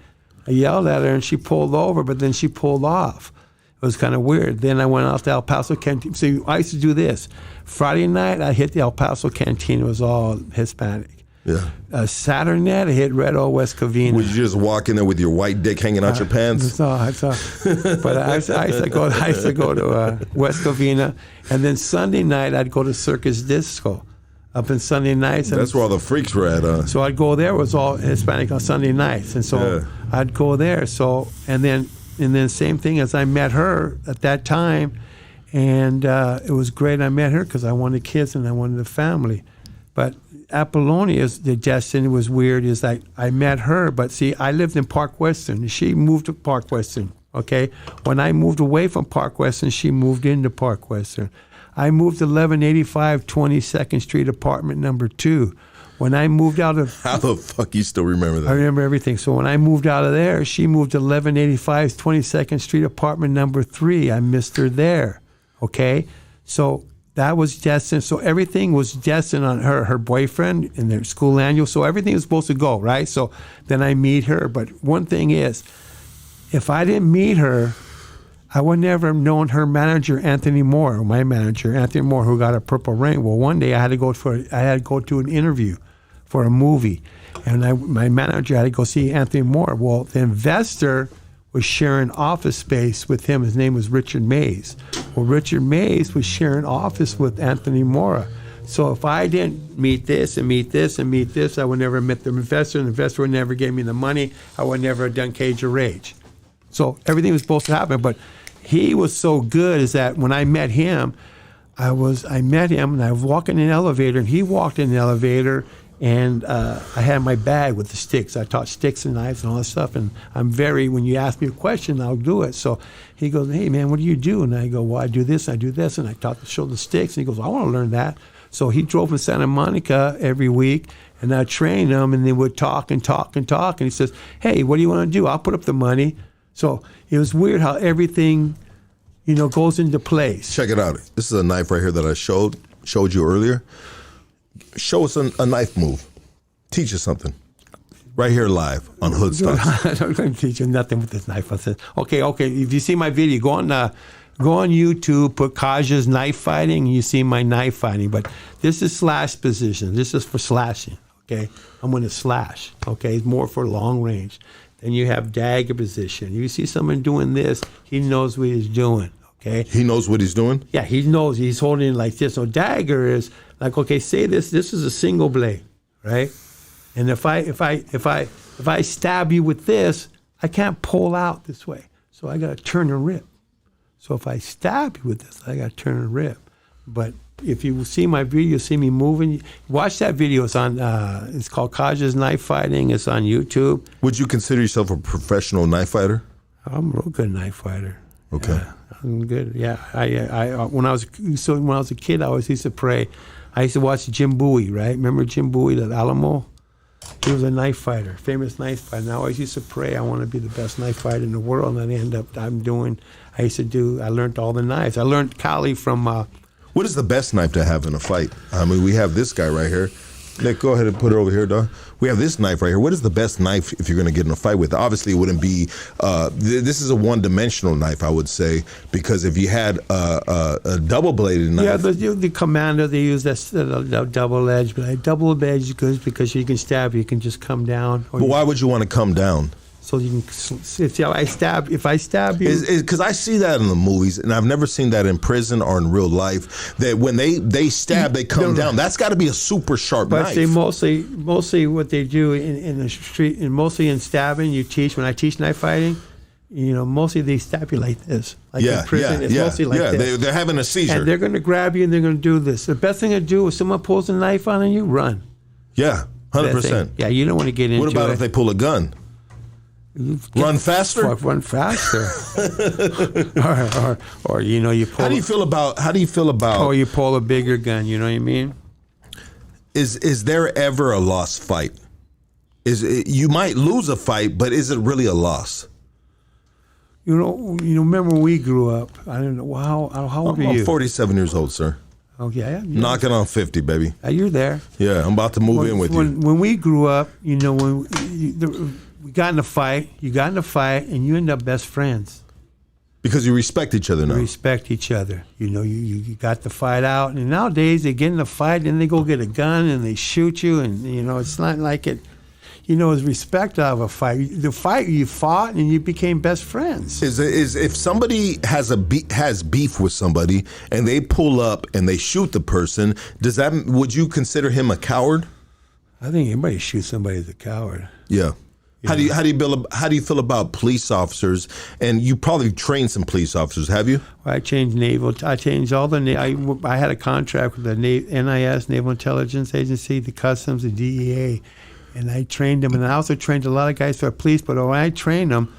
I yelled at her, and she pulled over, but then she pulled off. It was kind of weird. Then I went out to El Paso Canteen. So I used to do this. Friday night, I hit the El Paso Canteen. It was all Hispanic. Yeah. Saturday night, I hit Red O West Covina. Would you just walk in there with your white dick hanging out your pants? I saw. But I used to go to West Covina, and then Sunday night I'd go to Circus Disco, up in Sunday nights. That's where all the freaks were at, huh? So I'd go there. It was all Hispanic on Sunday nights, and so I'd go there. So and then same thing as I met her at that time, and it was great. I met her because I wanted kids and I wanted a family, but Apollonia's the destiny was weird. Is like I met her, but see, I lived in Park Western. She moved to Park Western. Okay, when I moved away from Park Western, she moved into Park Western. I moved to 1185 22nd Street, apartment number 2. When I moved out of how the fuck you still remember that? I remember everything. So when I moved out of there, she moved to 1185 22nd Street, apartment number 3. I missed her there. Okay, so. That was destined. So everything was destined on her boyfriend and their school annual. So everything was supposed to go, right? So then I meet her. But one thing is, if I didn't meet her, I would never have known her manager, Anthony Moore, or my manager, Anthony Moore, who got a Purple Rain. Well, one day I had to go to an interview for a movie. And my manager had to go see Anthony Moore. Well, the investor was sharing office space with him. His name was Richard Mays. Well, Richard Mays was sharing office with Anthony Mora. So if I didn't meet this and meet this and meet this, I would never have met the investor, and the investor would never give me the money. I would never have done Cage of Rage. So everything was supposed to happen, but he was so good is that when I met him, I met him and I was walking in an elevator, and he walked in the elevator, and I had my bag with the sticks. I taught sticks and knives and all that stuff, and when you ask me a question, I'll do it. So he goes, hey, man, what do you do? And I go, well, I do this, and I show the sticks. And he goes, I want to learn that. So he drove from Santa Monica every week, And I trained them, and they would talk and talk and talk. And he says, hey, what do you want to do? I'll put up the money. So it was weird how everything, goes into place. Check it out. This is a knife right here that I showed you earlier. Show us a knife move. Teach us something. Right here live on Hood Stocks. I'm going to teach you nothing with this knife. I said, okay. If you see my video, go on YouTube, put Kazja's knife fighting, and you see my knife fighting. But this is slash position. This is for slashing. Okay, I'm going to slash. Okay, it's more for long range. Then you have dagger position. You see someone doing this, he knows what he's doing. Okay, he knows what he's doing. Yeah, he knows. He's holding it like this. So dagger is like, okay, say this is a single blade, right? And if I stab you with this, I can't pull out this way. So I got to turn and rip. So if I stab you with this, I got to turn and rip. But if you see my video, see me moving, watch that video. It's on. It's called Kazja's Knife Fighting. It's on YouTube. Would you consider yourself a professional knife fighter? I'm a real good knife fighter. Okay. I'm good. Yeah. When I was a kid, I always used to pray. I used to watch Jim Bowie, right? Remember Jim Bowie at Alamo? He was a knife fighter, famous knife fighter. And I always used to pray, I want to be the best knife fighter in the world. And I learned all the knives. I learned Kali from... What is the best knife to have in a fight? I mean, we have this guy right here. Nick, go ahead and put it over here, dog. We have this knife right here. What is the best knife if you're going to get in a fight with? Obviously, it wouldn't be, this is a one-dimensional knife, I would say, because if you had a double-bladed knife. Yeah, the commander, they use that double-edged blade. Double-edged is good because you can stab, you can just come down. But why would you want to come down? So you can see how if I stab you. Because I see that in the movies, and I've never seen that in prison or in real life, that when they stab, they come down. That's got to be a super sharp knife. But they mostly what they do in the street, and mostly in stabbing, when I teach knife fighting, mostly they stab you like this. Like in prison, it's mostly like this. They're having a seizure. And they're going to grab you, and they're going to do this. The best thing to do is someone pulls a knife on you, run. Yeah, 100%. Yeah, you don't want to get into it. What about if they pull a gun? Run faster. Run faster. or you pull. How do you feel about? Or you pull a bigger gun. You know what I mean? Is there ever a lost fight? You might lose a fight, but is it really a loss? Remember when we grew up? I don't know how old are you? I'm 47 years old, sir. Oh yeah. Knocking on 50, baby. You're there. Yeah, I'm about to move in with you. When we grew up, we got in a fight, and you end up best friends. Because you respect each other now. You respect each other. You got the fight out. And nowadays, they get in a fight, and they go get a gun, and they shoot you. And, it's not like it, it's respect out of a fight. The fight, you fought, and you became best friends. Is if somebody has beef with somebody, and they pull up, and they shoot the person, would you consider him a coward? I think anybody who shoots somebody is a coward. Yeah. How do you feel about police officers? And you probably trained some police officers, have you? I changed naval. I changed all the. I had a contract with the NIS, Naval Intelligence Agency, the Customs, the DEA, and I trained them. And I also trained a lot of guys for police. But when I trained them,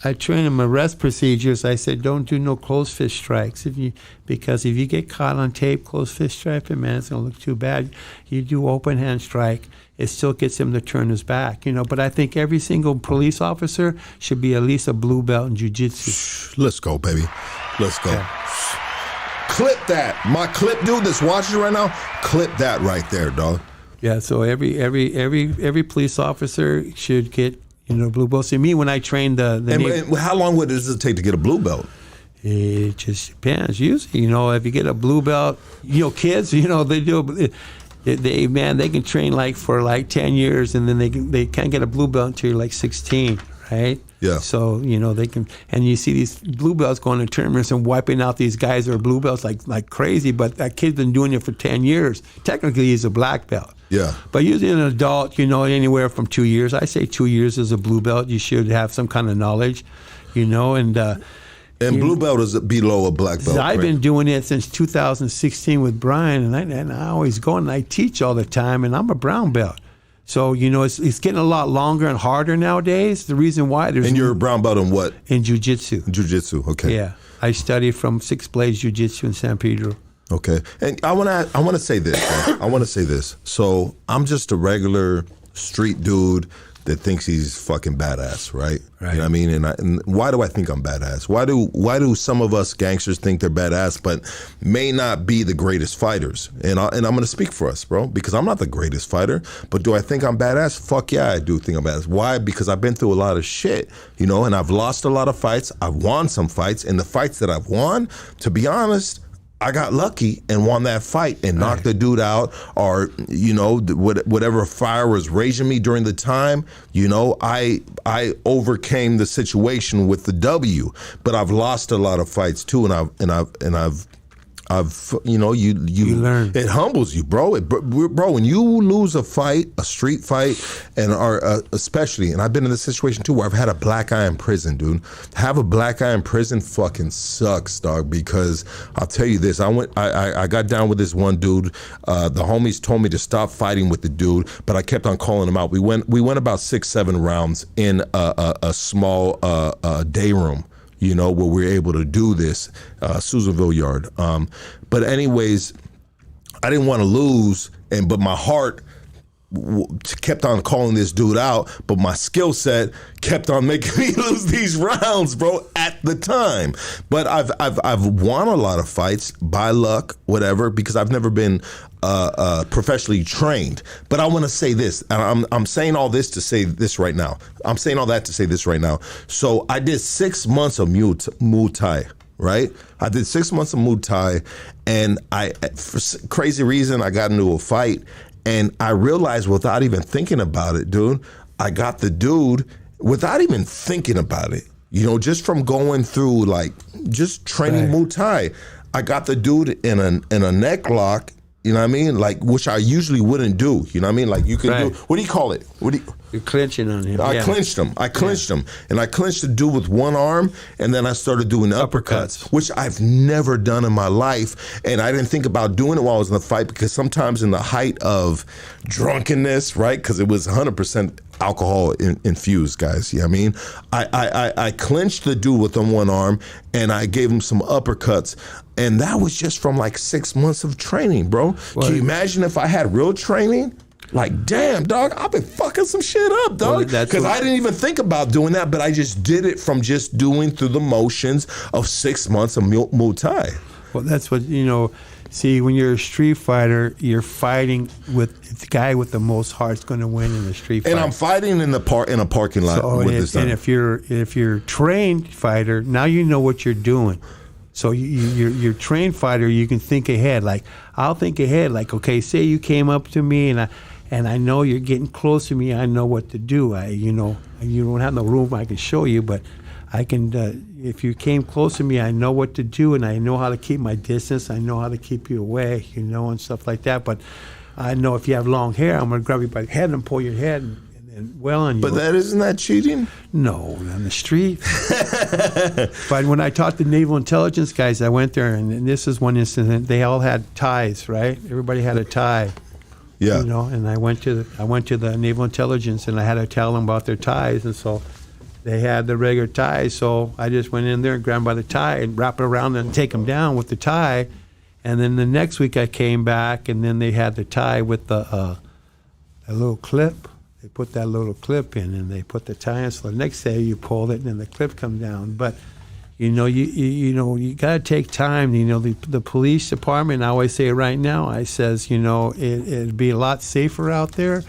I trained them arrest procedures. I said, don't do no closed fist strikes because if you get caught on tape closed fist striking, man, it's gonna look too bad. You do open hand strike. It still gets him to turn his back, But I think every single police officer should be at least a blue belt in jiu-jitsu. Let's go, baby. Let's go. Yeah. Clip that. My clip dude that's watching right now, clip that right there, dog. Yeah, so every police officer should get, blue belt. See, me, when I trained and how long does it take to get a blue belt? It just depends. Usually, if you get a blue belt, kids, they do. They can train for 10 years, and then they can't get a blue belt until you're 16, right? Yeah. So they can, and you see these blue belts going to tournaments and wiping out these guys who are blue belts like crazy. But that kid's been doing it for 10 years. Technically, he's a black belt. Yeah. But usually an adult, anywhere from 2 years. I say 2 years is a blue belt. You should have some kind of knowledge, And blue belt is below a black belt. I've been doing it since 2016 with Brian, and I always go and I teach all the time, and I'm a brown belt. So, it's getting a lot longer and harder nowadays. The reason why And you're a brown belt in what? In jiu-jitsu. Jiu-jitsu, okay. Yeah. I studied from Six Blades Jiu-Jitsu in San Pedro. Okay, and I want to say this. I want to say this. So I'm just a regular street dude that thinks he's fucking badass, right? Right. You know what I mean? And why do I think I'm badass? Why do some of us gangsters think they're badass, but may not be the greatest fighters? And I'm gonna speak for us, bro, because I'm not the greatest fighter. But do I think I'm badass? Fuck yeah, I do think I'm badass. Why? Because I've been through a lot of shit, you know, and I've lost a lot of fights. I've won some fights, and the fights that I've won, to be honest, I got lucky and won that fight and knocked the dude out, or, you know, whatever fire was raging me during the time, you know, I overcame the situation with the W. But I've lost a lot of fights too, and I've you know, you learn. It humbles you, bro. Bro, when you lose a fight, a street fight, and especially, and I've been in this situation too, where I've had a black eye in prison, dude. Have a black eye in prison fucking sucks, dog. Because I'll tell you this, I got down with this one dude. The homies told me to stop fighting with the dude, but I kept on calling him out. We went about 6-7 rounds in a small day room, you know, where we're able to do this, Susanville Yard. But anyways, I didn't want to lose, but my heart kept on calling this dude out, but my skill set kept on making me lose these rounds, bro, at the time. But I've won a lot of fights by luck, whatever, because I've never been professionally trained. But I want to say this, and I'm saying all this to say this right now. I'm saying all that to say this right now. So I did 6 months of Muay Thai, right? I did 6 months of Muay Thai, and for crazy reason, I got into a fight, and I realized without even thinking about it, dude, I got the dude without even thinking about it. You know, just from going through, like, just training Muay Thai, I got the dude in a neck lock. You know what I mean? Like, which I usually wouldn't do. You know what I mean? Like, you can do, what do you call it? You're clinching on him. I clinched him. And I clinched the dude with one arm, and then I started doing uppercuts, which I've never done in my life. And I didn't think about doing it while I was in the fight, because sometimes in the height of drunkenness, right? Because it was 100% alcohol infused, guys. You know what I mean? I clinched the dude with one arm, and I gave him some uppercuts. And that was just from like 6 months of training, bro. Well, can you imagine if I had real training? Like, damn, dog, I've been fucking some shit up, dog. Because I didn't even think about doing that, but I just did it from just doing through the motions of 6 months of Muay Thai. Well, that's what, you know, see, when you're a street fighter, you're fighting with the guy with the most heart's going to win in the street fight. And I'm fighting in a parking lot with this guy. And if you're a trained fighter, now you know what you're doing. So you're a trained fighter, you can think ahead. Like, I'll think ahead. Like, okay, say you came up to me and I know you're getting close to me. I know what to do. You know, you don't have no room I can show you, but I can. If you came close to me, I know what to do, and I know how to keep my distance. I know how to keep you away, you know, and stuff like that. But I know if you have long hair, I'm gonna grab you by the head and pull your head and well on you. But isn't that cheating? No, on the street. But when I talked to naval intelligence guys, I went there, and this is one incident. They all had ties, right? Everybody had a tie. Yeah. You know, and I went to the naval intelligence, and I had to tell them about their ties, and so they had the regular ties. So I just went in there and grabbed them by the tie and wrap it around and take them down with the tie. And then the next week I came back, and then they had the tie with a little clip. They put that little clip in, and they put the tie in. So the next day you pulled it, and then the clip come down. But you know, you got to take time. You know, the police department, I always say it right now, I says, you know, it'd be a lot safer out there,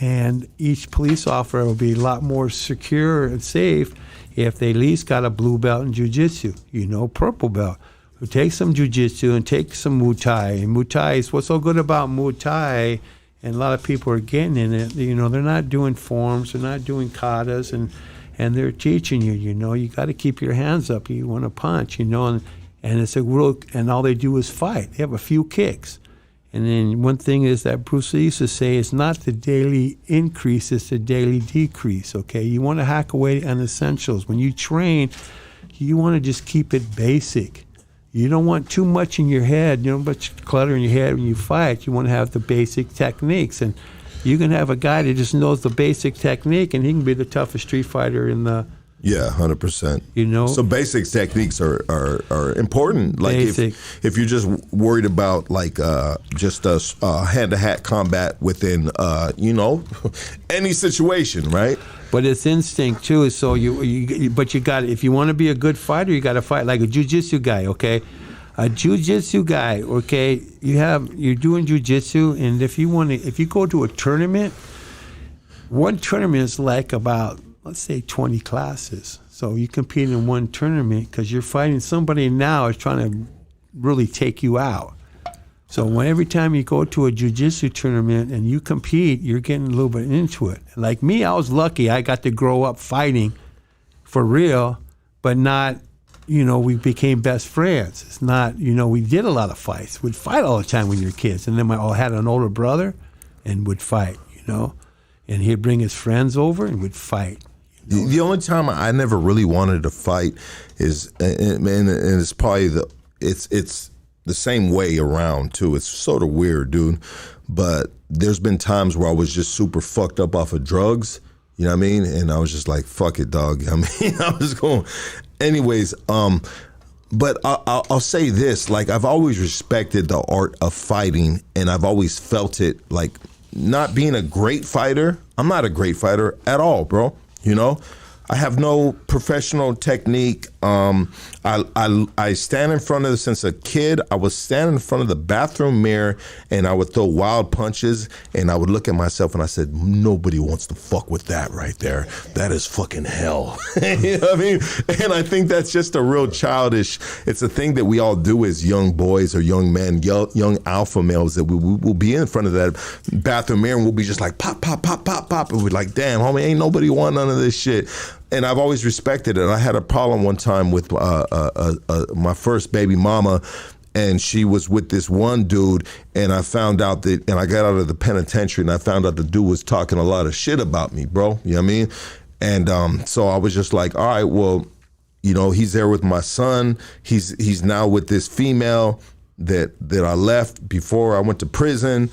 and each police officer will be a lot more secure and safe if they at least got a blue belt in jiu-jitsu, you know, purple belt. Who take some jiu-jitsu and take some Muay Thai. And Muay Thai is what's so good about Muay Thai, and a lot of people are getting in it, you know, they're not doing forms, they're not doing katas, and they're teaching you, you know, you got to keep your hands up. You want to punch, you know, and it's a real, and all they do is fight. They have a few kicks. And then one thing is that Bruce Lee used to say, it's not the daily increase, it's the daily decrease, okay? You want to hack away on essentials. When you train, you want to just keep it basic. You don't want too much in your head, you know, much clutter in your head when you fight. You want to have the basic techniques. And you can have a guy that just knows the basic technique, and he can be the toughest street fighter in the Yeah, 100%. You know, so basic techniques are important. Like if you're just worried about like just a hand-to-hand combat within any situation, right? But it's instinct too. So but you got, if you want to be a good fighter, you got to fight like a jiu-jitsu guy. Okay, a jiu-jitsu guy. Okay, you're doing jiu-jitsu, and if you go to a tournament, one tournament is like about, let's say, 20 classes. So you compete in one tournament because you're fighting somebody now is trying to really take you out. So every time you go to a jiu-jitsu tournament and you compete, you're getting a little bit into it. Like me, I was lucky. I got to grow up fighting for real, but not, we became best friends. It's not, we did a lot of fights. We'd fight all the time when you were kids. And then I had an older brother and would fight, and he'd bring his friends over and we'd fight. The only time I never really wanted to fight is, and it's probably it's the same way around too. It's sort of weird, dude. But there's been times where I was just super fucked up off of drugs. You know what I mean? And I was just like, fuck it, dog. I mean, I was going. Anyways, but I'll say this: like, I've always respected the art of fighting, and I've always felt it like. Not being a great fighter, I'm not a great fighter at all, bro. I have no professional technique. I stand in front of the, since a kid, I was standing in front of the bathroom mirror and I would throw wild punches and I would look at myself and I said, nobody wants to fuck with that right there. That is fucking hell. You know what I mean? And I think that's just a real childish, it's a thing that we all do as young boys or young men, young alpha males, that we will be in front of that bathroom mirror and we'll be just like pop, pop, pop, pop, pop. And we're like, damn, homie, ain't nobody want none of this shit. And I've always respected it. I had a problem one time with my first baby mama, and she was with this one dude, and I found out that, and I got out of the penitentiary, and I found out the dude was talking a lot of shit about me, bro. You know what I mean? And so I was just like, all right, well, he's there with my son. He's now with this female that I left before I went to prison.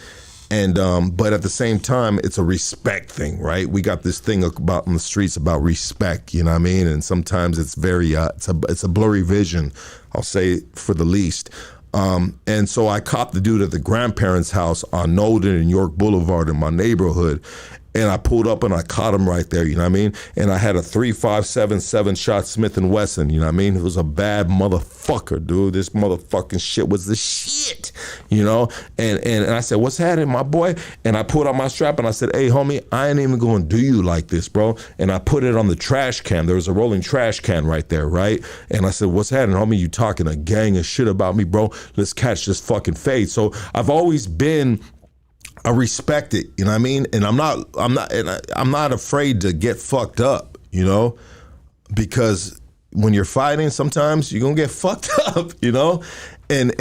And but at the same time, it's a respect thing, right? We got this thing about in the streets about respect, you know what I mean? And sometimes it's very it's a blurry vision, I'll say, for the least. And so I copped the dude at the grandparents' house on Nolden and York Boulevard in my neighborhood. And I pulled up and I caught him right there, you know what I mean? And I had a 3.57 shot Smith & Wesson, you know what I mean? It was a bad motherfucker, dude. This motherfucking shit was the shit, And I said, what's happening, my boy? And I pulled out my strap and I said, hey, homie, I ain't even gonna do you like this, bro. And I put it on the trash can. There was a rolling trash can right there, right? And I said, what's happening, homie? You talking a gang of shit about me, bro? Let's catch this fucking fade. So I've always been, I respect it, you know what I mean? And I'm not afraid to get fucked up, because when you're fighting, sometimes you're gonna get fucked up, and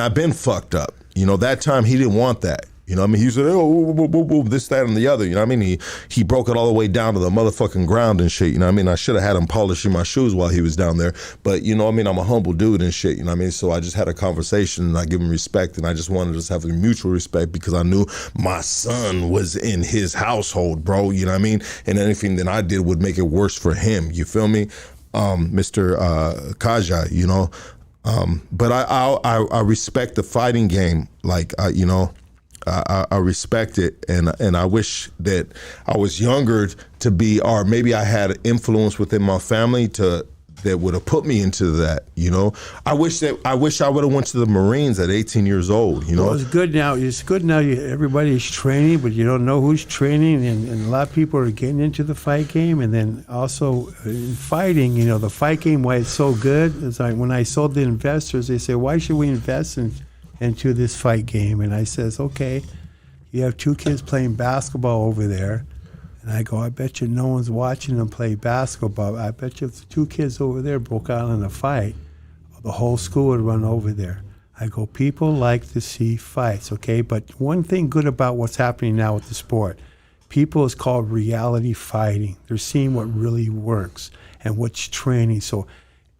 I've been fucked up. That time he didn't want that. You know what I mean? He said, oh, this, that, and the other. You know what I mean? He broke it all the way down to the motherfucking ground and shit. You know what I mean? I should have had him polishing my shoes while he was down there. But, you know what I mean? I'm a humble dude and shit. You know what I mean? So I just had a conversation and I give him respect. And I just wanted to just have a mutual respect because I knew my son was in his household, bro. You know what I mean? And anything that I did would make it worse for him. You feel me? Mr. Kazja, but I respect the fighting game. Like, I respect it, and I wish that I was younger to be, or maybe I had influence within my family that would have put me into that. I wish I would have went to the Marines at 18 years old. Well, it's good now. It's good now. Everybody's training, but you don't know who's training, and a lot of people are getting into the fight game, and then also in fighting. The fight game, why it's so good is like when I sold the investors, they say, why should we invest into this fight game? And I says, okay, you have two kids playing basketball over there. And I go, I bet you no one's watching them play basketball. I bet you if the two kids over there broke out in a fight, the whole school would run over there. I go, people like to see fights, okay? But one thing good about what's happening now with the sport, people is called reality fighting. They're seeing what really works and what's training. So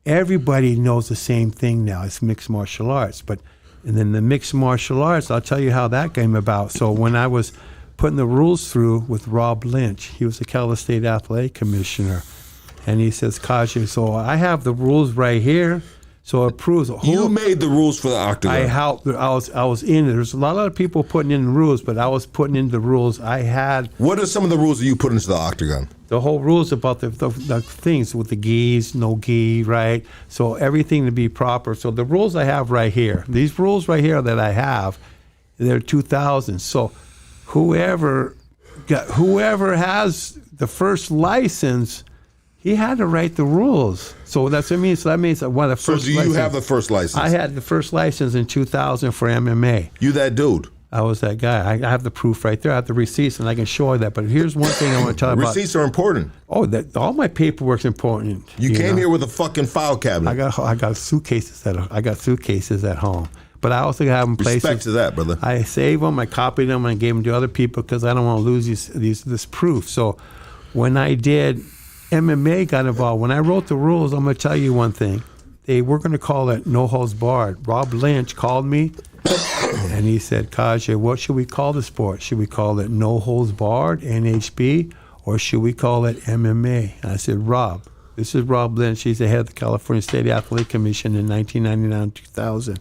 everybody knows the same thing now. It's mixed martial arts. And then the mixed martial arts, I'll tell you how that came about. So when I was putting the rules through with Rob Lynch, he was the Cal State Athletic Commissioner, And he says, Kazja, so I have the rules right here. So it proves. You made the rules for the octagon. I helped. I was in it. There's a lot of people putting in the rules, but I was putting in the rules. I had. What are some of the rules that you put into the octagon? The whole rules about the things with the gis, no gi, right? So everything to be proper. So the rules I have right here, these rules right here that I have, they're 2000. So whoever has the first license, he had to write the rules. So that's what it means. So that means one of the first. So do you have the first license? I had the first license in 2000 for MMA. You that dude? I was that guy. I have the proof right there. I have the receipts, and I can show you that. But here's one thing I want to tell you about. Receipts are important. Oh, all my paperwork's important. You came here with a fucking file cabinet. I got suitcases at home. But I also have them places. Respect to that, brother. I save them, I copied them, and I gave them to other people because I don't want to lose this proof. So when I did, MMA got involved. When I wrote the rules, I'm going to tell you one thing. They were going to call it No Holds Barred. Rob Lynch called me, and he said, Kazja, what should we call the sport? Should we call it No Holds Barred, NHB, or should we call it MMA? And I said, Rob, this is Rob Lynch. He's the head of the California State Athletic Commission in 1999-2000.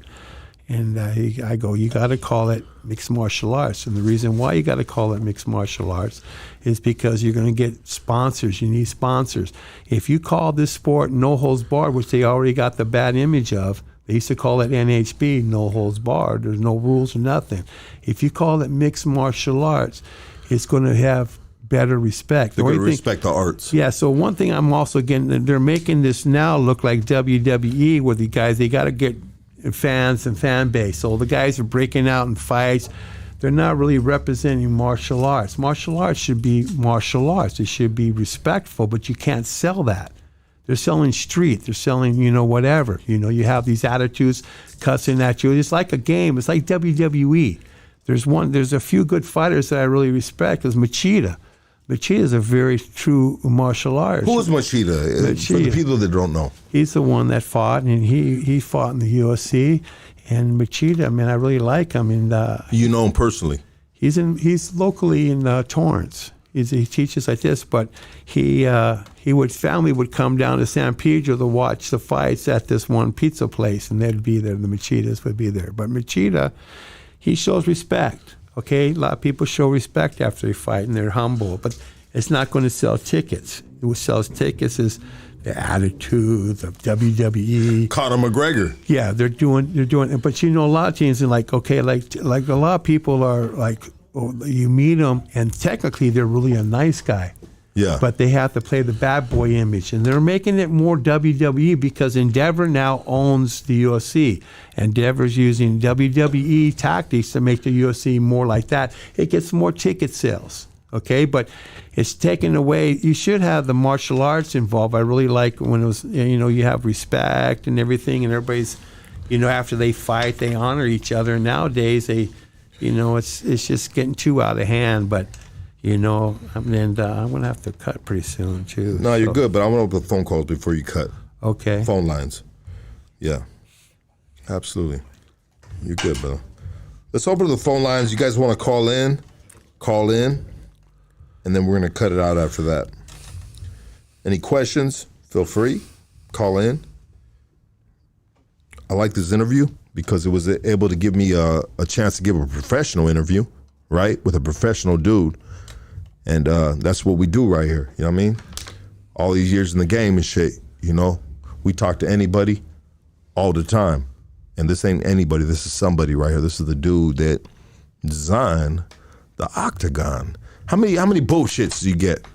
And I go, you got to call it mixed martial arts. And the reason why you got to call it mixed martial arts is because you're going to get sponsors. You need sponsors. If you call this sport No Holds Barred, which they already got the bad image of, they used to call it NHB, No Holds Barred. There's no rules or nothing. If you call it mixed martial arts, it's going to have better respect. They're going to respect the arts. Yeah, so one thing I'm also getting, they're making this now look like WWE where the guys, they got to get fans and fan base. So the guys are breaking out in fights. They're not really representing martial arts. Martial arts should be martial arts. It should be respectful, but you can't sell that. They're selling street. They're selling, whatever. You have these attitudes cussing at you. It's like a game. It's like WWE. There's a few good fighters that I really respect. There's Machida. Machida is a very true martial artist. Who is Machida? For the people that don't know. He's the one that fought, and he fought in the UFC. And Machida, I really like him. And you know him personally? He's locally in Torrance. He teaches like this, but family would come down to San Pedro to watch the fights at this one pizza place, and they'd be there. The Machidas would be there. But Machida, he shows respect. Okay, a lot of people show respect after they fight, and they're humble, but it's not going to sell tickets. What sells tickets is the attitude of WWE. Conor McGregor. Yeah, they're doing, but a lot of teams are like a lot of people are like, you meet them, and technically they're really a nice guy. Yeah. But they have to play the bad boy image. And they're making it more WWE because Endeavor now owns the UFC. Endeavor's using WWE tactics to make the UFC more like that. It gets more ticket sales, okay? But it's taken away. You should have the martial arts involved. I really like when it was, you have respect and everything, and everybody's, after they fight, they honor each other. Nowadays, it's just getting too out of hand, but... and I'm going to have to cut pretty soon, too. No, you're good, but I want to open the phone calls before you cut. Okay. Phone lines. Yeah. Absolutely. You're good, brother. Let's open the phone lines. You guys want to call in, and then we're going to cut it out after that. Any questions, feel free. Call in. I like this interview because it was able to give me a chance to give a professional interview, right, with a professional dude. And that's what we do right here, you know what I mean? All these years in the game and shit, we talk to anybody all the time. And this ain't anybody, this is somebody right here. This is the dude that designed the octagon. How many bullshits do you get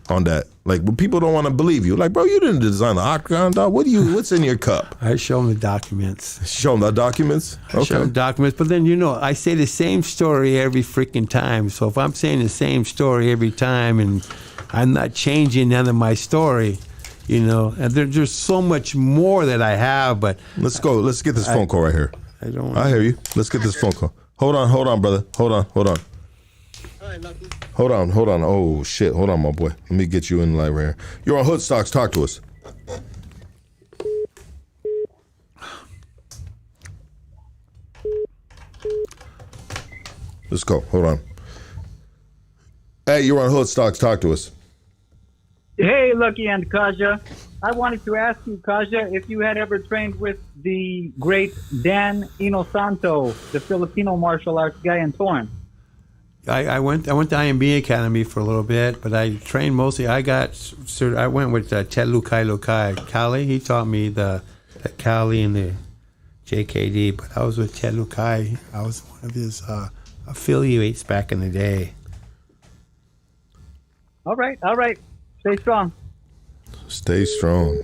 on that? Like, when people don't want to believe you, like, bro, you didn't design the octagon, dog. What's in your cup? I show them the documents. Show them the documents? Okay. I show them documents, but then, I say the same story every freaking time. So if I'm saying the same story every time and I'm not changing none of my story, and there's so much more that I have, but... Let's go. Let's get this phone call right here. I hear you. Let's get this phone call. Hold on, brother. Hold on. Hold on. Oh, shit. Hold on, my boy. Let me get you in the light right here. You're on Hood Stocks. Talk to us. Let's go. Hold on. Hey, you're on Hood Stocks. Talk to us. Hey, Lucky and Kazja. I wanted to ask you, Kazja, if you had ever trained with the great Dan Inosanto, the Filipino martial arts guy in Torrance. I went to IMB Academy for a little bit, but I trained mostly. I went with Ted Lukai Kali. He taught me the Kali and the JKD, but I was with Ted Lukai. I was one of his affiliates back in the day. All right. Stay strong. Stay strong.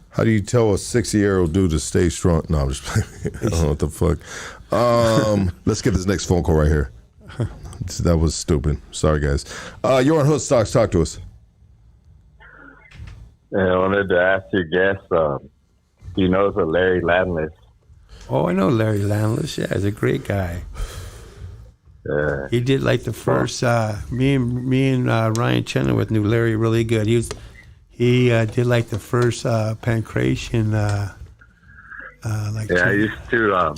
How do you tell a 60-year-old dude to stay strong? No, I'm just playing. I don't know what the fuck. Let's get this next phone call right here. That was stupid. Sorry, guys. You're on Hood Stocks. Talk to us. I wanted to ask your guest, he knows a Larry Landless. Oh, I know Larry Landless. Yeah, he's a great guy. He did like the first. Me and Ryan Chenoweth knew Larry really good. He did like the first pancreation. I used to.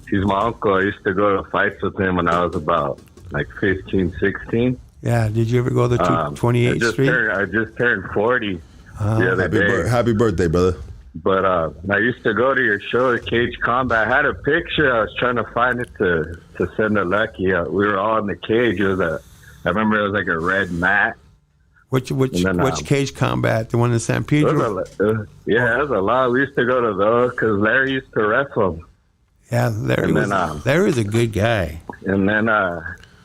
He's my uncle. I used to go to fights with him when I was about like 15, 16. Yeah. Did you ever go to 28th Street? I just turned 40 the other day. Happy birthday, brother. But I used to go to your show, Cage Combat. I had a picture. I was trying to find it to send to Lucky. We were all in the cage. I remember it was like a red mat. Which Cage Combat? The one in San Pedro? It was a lot. We used to go to those because Larry used to wrestle. Yeah, Larry's a good guy. And then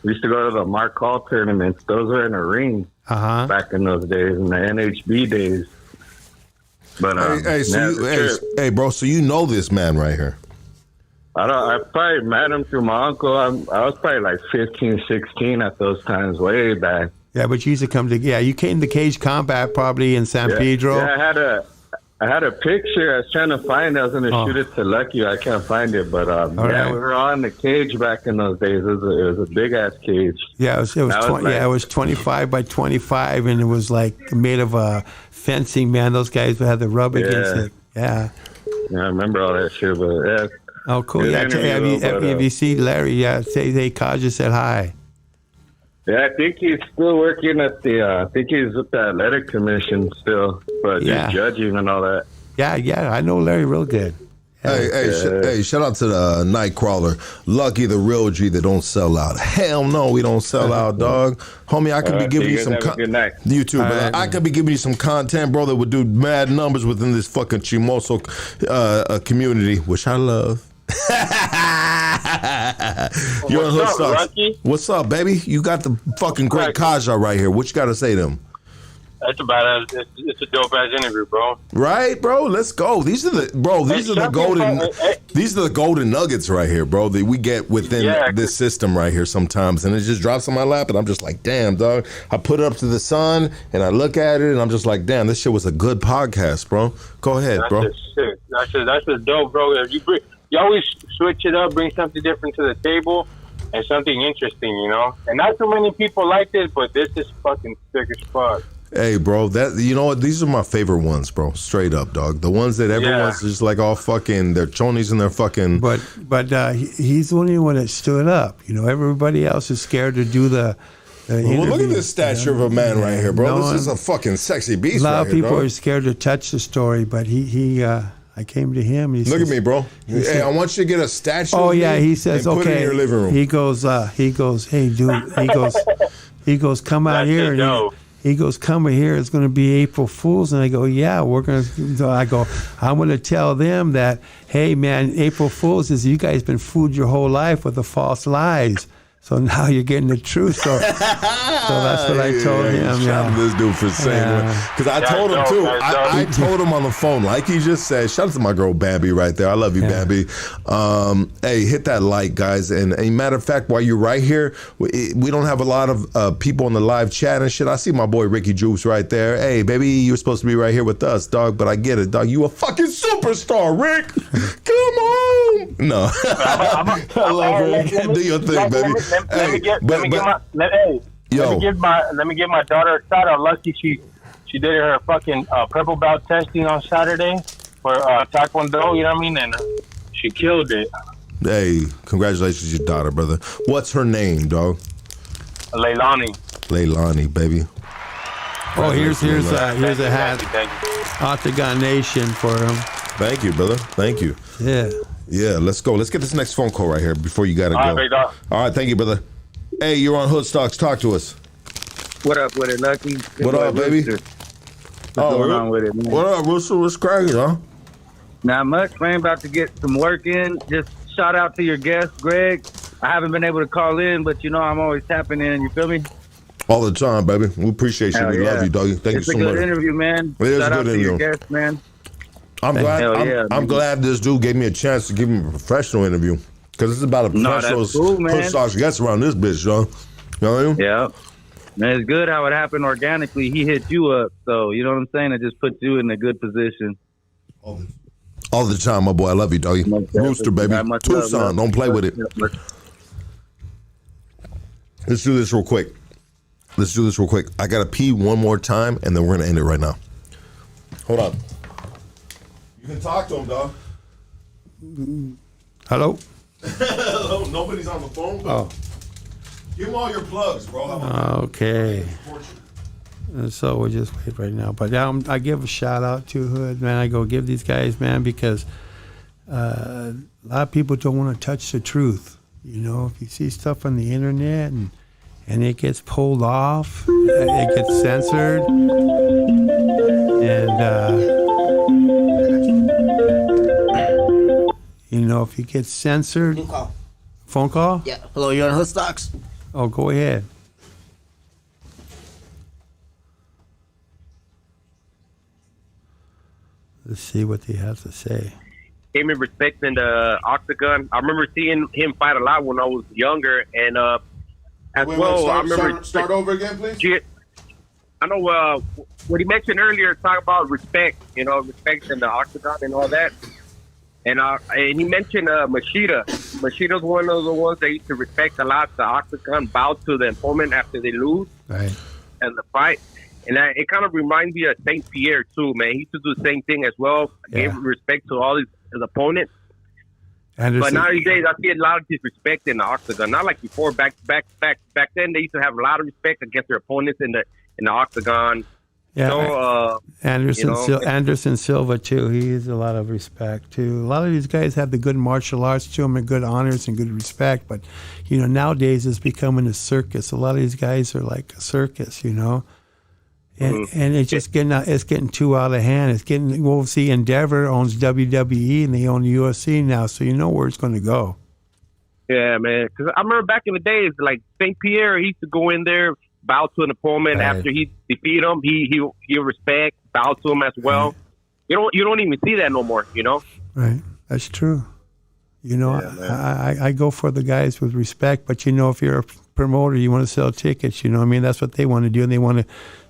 we used to go to the Mark Hall tournaments. Those were in a ring back in those days, in the NHB days. But hey, bro. So you know this man right here? I probably met him through my uncle. I was probably like 15, 16 at those times, way back. Yeah, but you used to come to. Yeah, you came to Cage Combat probably in San Pedro. Yeah, I had a picture. I was trying to find it. I was going to shoot it to Lucky. I can't find it, but we were on the cage back in those days. It was a big ass cage. Yeah, it was 25 by 25, and it was like made of fencing. Man, those guys had to rub against it. Yeah. Yeah, I remember all that shit. But yeah. Oh, cool. Yeah, have you seen Larry? Yeah, say Kazja said hi. Yeah, I think he's still working at I think he's with the athletic commission still, but just judging and all that. Yeah, I know Larry real good. Yeah. Hey, shout out to the Nightcrawler. Lucky the real G that don't sell out. Hell no, we don't sell out, dog. Homie, I could be giving you some content. You too, brother. I could be giving you some content, bro, that would do mad numbers within this fucking Chimoso community, which I love. You're on Hood Stocks. What's up, baby? You got the fucking great Kazja right here. What you got to say to him? That's about it. It's a dope ass interview, bro. Right, bro. Let's go. These are the golden nuggets right here, bro. That we get within this system right here sometimes, and it just drops on my lap, and I'm just like, damn, dog. I put it up to the sun, and I look at it, and I'm just like, damn, this shit was a good podcast, bro. Go ahead, bro. That's just dope, bro. You always switch it up, bring something different to the table, and something interesting, you know? And not too many people like this, but this is fucking sick as fuck. Hey, bro, you know what? These are my favorite ones, bro. Straight up, dog. The ones that everyone's just like all fucking, they're chonies and they're fucking. But he's the only one that stood up. You know, everybody else is scared to do the well, look at this stature of a man right here, bro. This is a fucking sexy beast. A lot of people dog. are scared to touch the story, but I came to him. And look at me, bro. Hey, I want you to get a statue. Oh yeah, he says, and okay. Put it in your living room. He goes, hey, dude. He goes, come out here. He goes, come here. It's going to be April Fool's, and I go, yeah, we're going to. So I go, I'm going to tell them that, hey, man, April Fool's is you guys been fooled your whole life with the false lies. So now you're getting the truth. So that's what I told him. Shout out to this dude for saying that. Because I told him, too. I told him on the phone, like he just said, shout out to my girl, Bambi, right there. I love you, Bambi. Hey, hit that like, guys. And matter of fact, while you're right here, we don't have a lot of people on the live chat and shit. I see my boy, Ricky Juice, right there. Hey, baby, you're supposed to be right here with us, dog. But I get it, dog. You a fucking superstar, Rick. Come on. No. I love it. Do your thing, baby. Let me give my daughter a shout out. Lucky she did her fucking purple belt testing on Saturday for Taekwondo. You know what I mean? And she killed it. Hey, congratulations to your daughter, brother. What's her name, dog? Leilani, baby. Oh, here's Congratulations, a hat. Thank you. Octagon Nation for him. Thank you, brother. Thank you. Yeah. Yeah, let's go. Let's get this next phone call right here before you got to go. All right, big dog. All right, thank you, brother. Hey, you're on Hood Stocks. Talk to us. What up with it, Lucky? What up, baby? What's going on with it, man? What up, Russell? What's cracking, huh? Not much, man. About to get some work in. Just shout out to your guest, Greg. I haven't been able to call in, but you know I'm always tapping in. You feel me? All the time, baby. We appreciate you. Hell We yeah. love you, doggy. Thank you so much. It's a good interview, man. It is Shout a out good to your interview. guest, man. I'm glad. Hell yeah, I'm man. glad this dude gave me a chance to give him a professional interview because this is about a professional that's cool, man. Hood Stocks guest around this bitch, yo. You know what I mean? Yeah. Man, it's good how it happened organically. He hit you up, so you know what I'm saying? It just puts you in a good position. All the time, my boy. I love you, doggy. Rooster, baby. Tucson. Don't play with it. Let's do this real quick. I got to pee one more time, and then we're going to end it right now. Hold on. You can talk to him, dog. Hello? Hello. Nobody's on the phone, but give him all your plugs, bro. Okay. So we'll just wait right now. But I give a shout out to Hood, man. I go give these guys, man, because a lot of people don't want to touch the truth. You know, if you see stuff on the internet and it gets pulled off, it gets censored, and you know, if you get censored. Phone call? Yeah. Hello, you're on Hood Stocks. Oh, go ahead. Let's see what they have to say. Came in respecting the Octagon. I remember seeing him fight a lot when I was younger, and I remember. Start over again, please. I know what he mentioned earlier, talk about respect. You know, respect in the Octagon and all that. And he mentioned Machida. Machida's one of the ones that used to respect a lot. The Octagon, bow to the opponent after they lose, right, and the fight. And it kind of reminds me of St. Pierre, too, man. He used to do the same thing as well. Yeah. Gave respect to all his opponents. Anderson. But nowadays, I see a lot of disrespect in the Octagon. Not like before. Back then, they used to have a lot of respect against their opponents in the Octagon. Yeah, so, Anderson Silva, too. He has a lot of respect, too. A lot of these guys have the good martial arts to them and good honors and good respect. But, you know, nowadays it's becoming a circus. A lot of these guys are like a circus, you know. And it's just getting too out of hand. We'll see Endeavor owns WWE and they own UFC now, so you know where it's going to go. Yeah, man. Because I remember back in the days, like St. Pierre, he used to go in there, bow to an opponent after he defeat him. He'll respect, bow to him as well. You don't even see that no more. You know. Right. That's true. You know, I go for the guys with respect, but you know, if you're a promoter, you want to sell tickets. You know, what I mean, that's what they want to do, and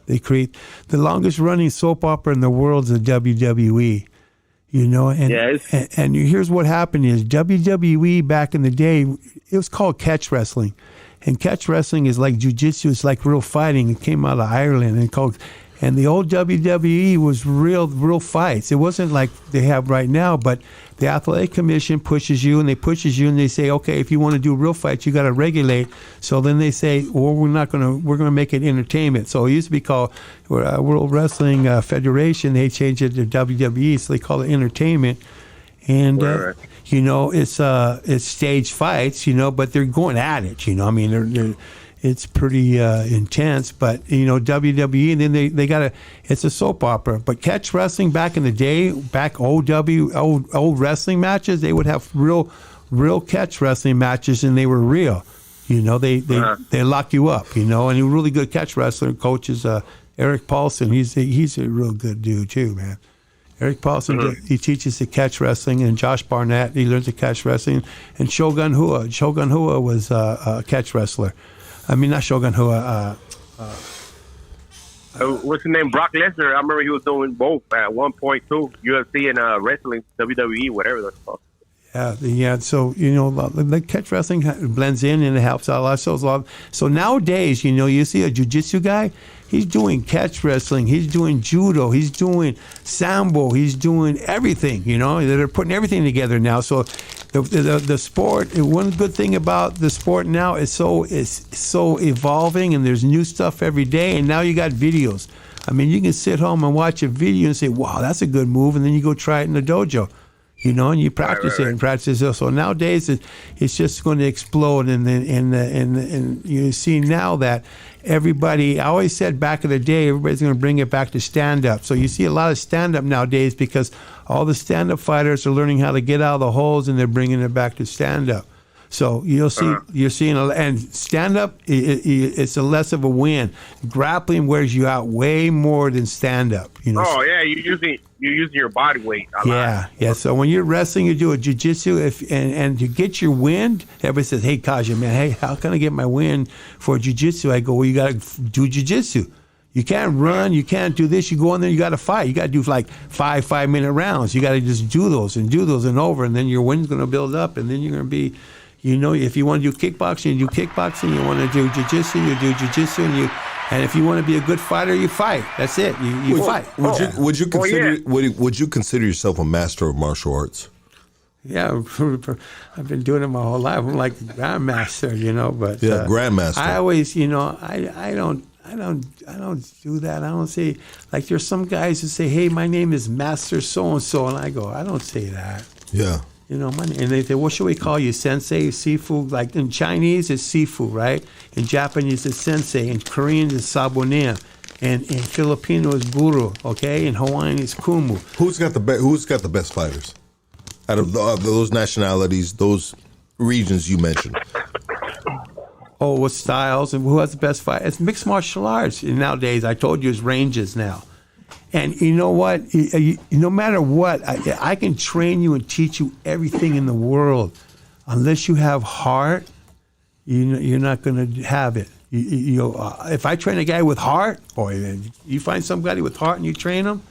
they create the longest running soap opera in the world is the WWE. You know, and here's what happened is WWE back in the day, it was called catch wrestling. And catch wrestling is like jiu-jitsu, it's like real fighting. It came out of Ireland and the old WWE was real fights. It wasn't like they have right now, but the Athletic Commission pushes you and they say, okay, if you want to do real fights, you got to regulate. So then they say, well, we're going to make it entertainment. So it used to be called World Wrestling Federation. They changed it to WWE, so they call it entertainment. And you know, it's stage fights, you know, but they're going at it. You know, I mean, it's pretty intense, but you know, WWE, and then they got it's a soap opera. But catch wrestling back in the day, old wrestling matches, they would have real catch wrestling matches, and they were real. You know, they lock you up. You know, and a really good catch wrestler coach is Eric Paulson. He's a real good dude too, man. Eric Paulson, he teaches the catch wrestling, and Josh Barnett, he learns the catch wrestling, and Shogun Hua. Shogun Hua was a catch wrestler. I mean, not Shogun Hua. What's his name? Brock Lesnar. I remember he was doing both at one point too. UFC and wrestling, WWE, whatever that's called. Yeah. So you know, the catch wrestling blends in and it helps out a lot. So nowadays, you know, you see a jiu-jitsu guy, he's doing catch wrestling, he's doing judo, he's doing sambo, he's doing everything. You know, they're putting everything together now. So the sport. One good thing about the sport now is so evolving, and there's new stuff every day. And now you got videos. I mean, you can sit home and watch a video and say, wow, that's a good move, and then you go try it in the dojo. You know, and you practice it and practice it. So nowadays, it's just going to explode. And you see now that everybody, I always said back in the day, everybody's going to bring it back to stand-up. So you see a lot of stand-up nowadays because all the stand-up fighters are learning how to get out of the holes and they're bringing it back to stand-up. So you're seeing, and stand-up, it's a less of a win. Grappling wears you out way more than stand-up. You know. Oh yeah, you're using your body weight a lot. Yeah. So when you're wrestling, you do a jiu-jitsu, and to get your wind, everybody says, "Hey, Kazja, man, hey, how can I get my wind for jiu-jitsu?" I go, "Well, you got to do jiu-jitsu. You can't run, you can't do this. You go in there, you got to fight. You got to do like 5-minute rounds. You got to just do those and over, and then your wind's going to build up, and then you're going to be." You know, if you want to do kickboxing, you do kickboxing. You want to do jiu-jitsu, you do jiu-jitsu, and if you want to be a good fighter, you fight. That's it. You fight. Would you consider yourself a master of martial arts? Yeah, I've been doing it my whole life. I'm like grandmaster, you know. But grandmaster. I always, you know, I don't do that. I don't say, like, there's some guys who say, "Hey, my name is Master So and So," and I go, I don't say that. Yeah. You know, and they say, what should we call you, sensei, sifu? Like in Chinese, it's sifu, right? In Japanese, it's sensei. In Korean, it's sabonin. And in Filipino, it's guru, okay? In Hawaiian, it's kumu. Who's got the best fighters out of those nationalities, those regions you mentioned? Oh, what styles and who has the best fight? It's mixed martial arts. And nowadays, I told you, it's ranges now. And you know what? No matter what, I can train you and teach you everything in the world. Unless you have heart, you're not going to have it. If I train a guy with heart, or you find somebody with heart and you train him,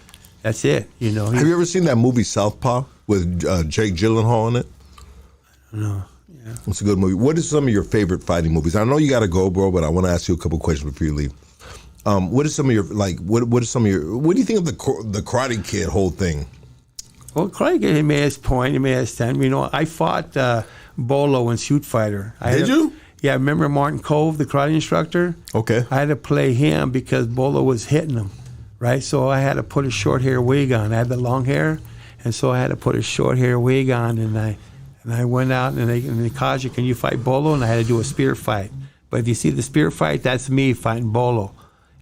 that's it. You know. Have you ever seen that movie Southpaw with Jake Gyllenhaal in it? No. Yeah. It's a good movie. What are some of your favorite fighting movies? I know you got to go, bro, but I want to ask you a couple questions before you leave. What are some of your what do you think of the Karate Kid whole thing? Well, Karate Kid, he made his point, he made his time. You know, I fought Bolo in Shoot Fighter. Did you? Yeah, remember Martin Cove, the karate instructor? Okay. I had to play him because Bolo was hitting him, right? So I had to put a short hair wig on. I had the long hair, and so I had to put a short hair wig on, and I went out and they Kazja, can you fight Bolo? And I had to do a spear fight. But if you see the spear fight, that's me fighting Bolo.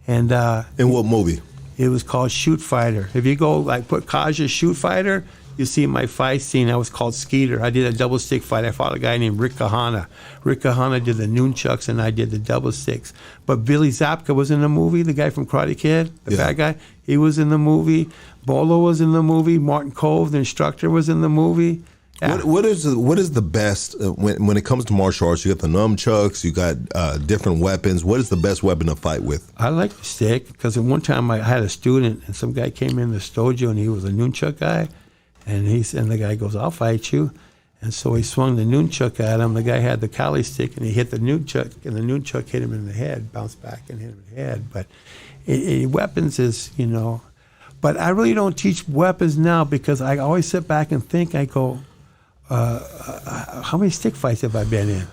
And in what movie? It was called Shoot Fighter. If you go put Kazja Shoot Fighter, you see my fight scene. I was called Skeeter. I did a double stick fight. I fought a guy named Rick Kahana. Rick Kahana did the nunchucks and I did the double sticks. But Billy Zabka was in the movie, the guy from Karate Kid, the bad guy. He was in the movie. Bolo was in the movie. Martin Cove, the instructor, was in the movie. Yeah. What is the best when it comes to martial arts? You got the nunchucks, you got different weapons. What is the best weapon to fight with? I like the stick because at one time I had a student and some guy came in the dojo and he was a nunchuck guy, and the guy goes, "I'll fight you," and so he swung the nunchuck at him. The guy had the Kali stick and he hit the nunchuck, and the nunchuck hit him in the head, bounced back and hit him in the head. But weapons is, you know, but I really don't teach weapons now because I always sit back and think. I go, how many stick fights have I been in?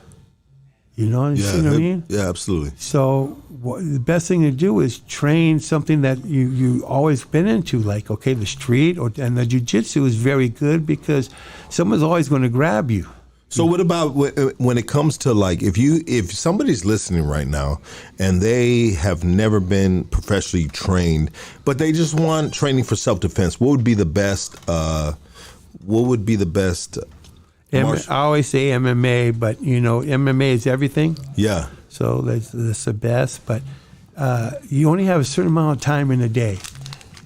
You know what I mean? Yeah, absolutely. So the best thing to do is train something that you always been into, like, okay, the street, and the jiu-jitsu is very good because someone's always going to grab you. So what about when it comes to, like, if somebody's listening right now and they have never been professionally trained, but they just want training for self-defense, what would be the best I always say MMA, but you know, MMA is everything. Yeah. So that's the best, but you only have a certain amount of time in a day.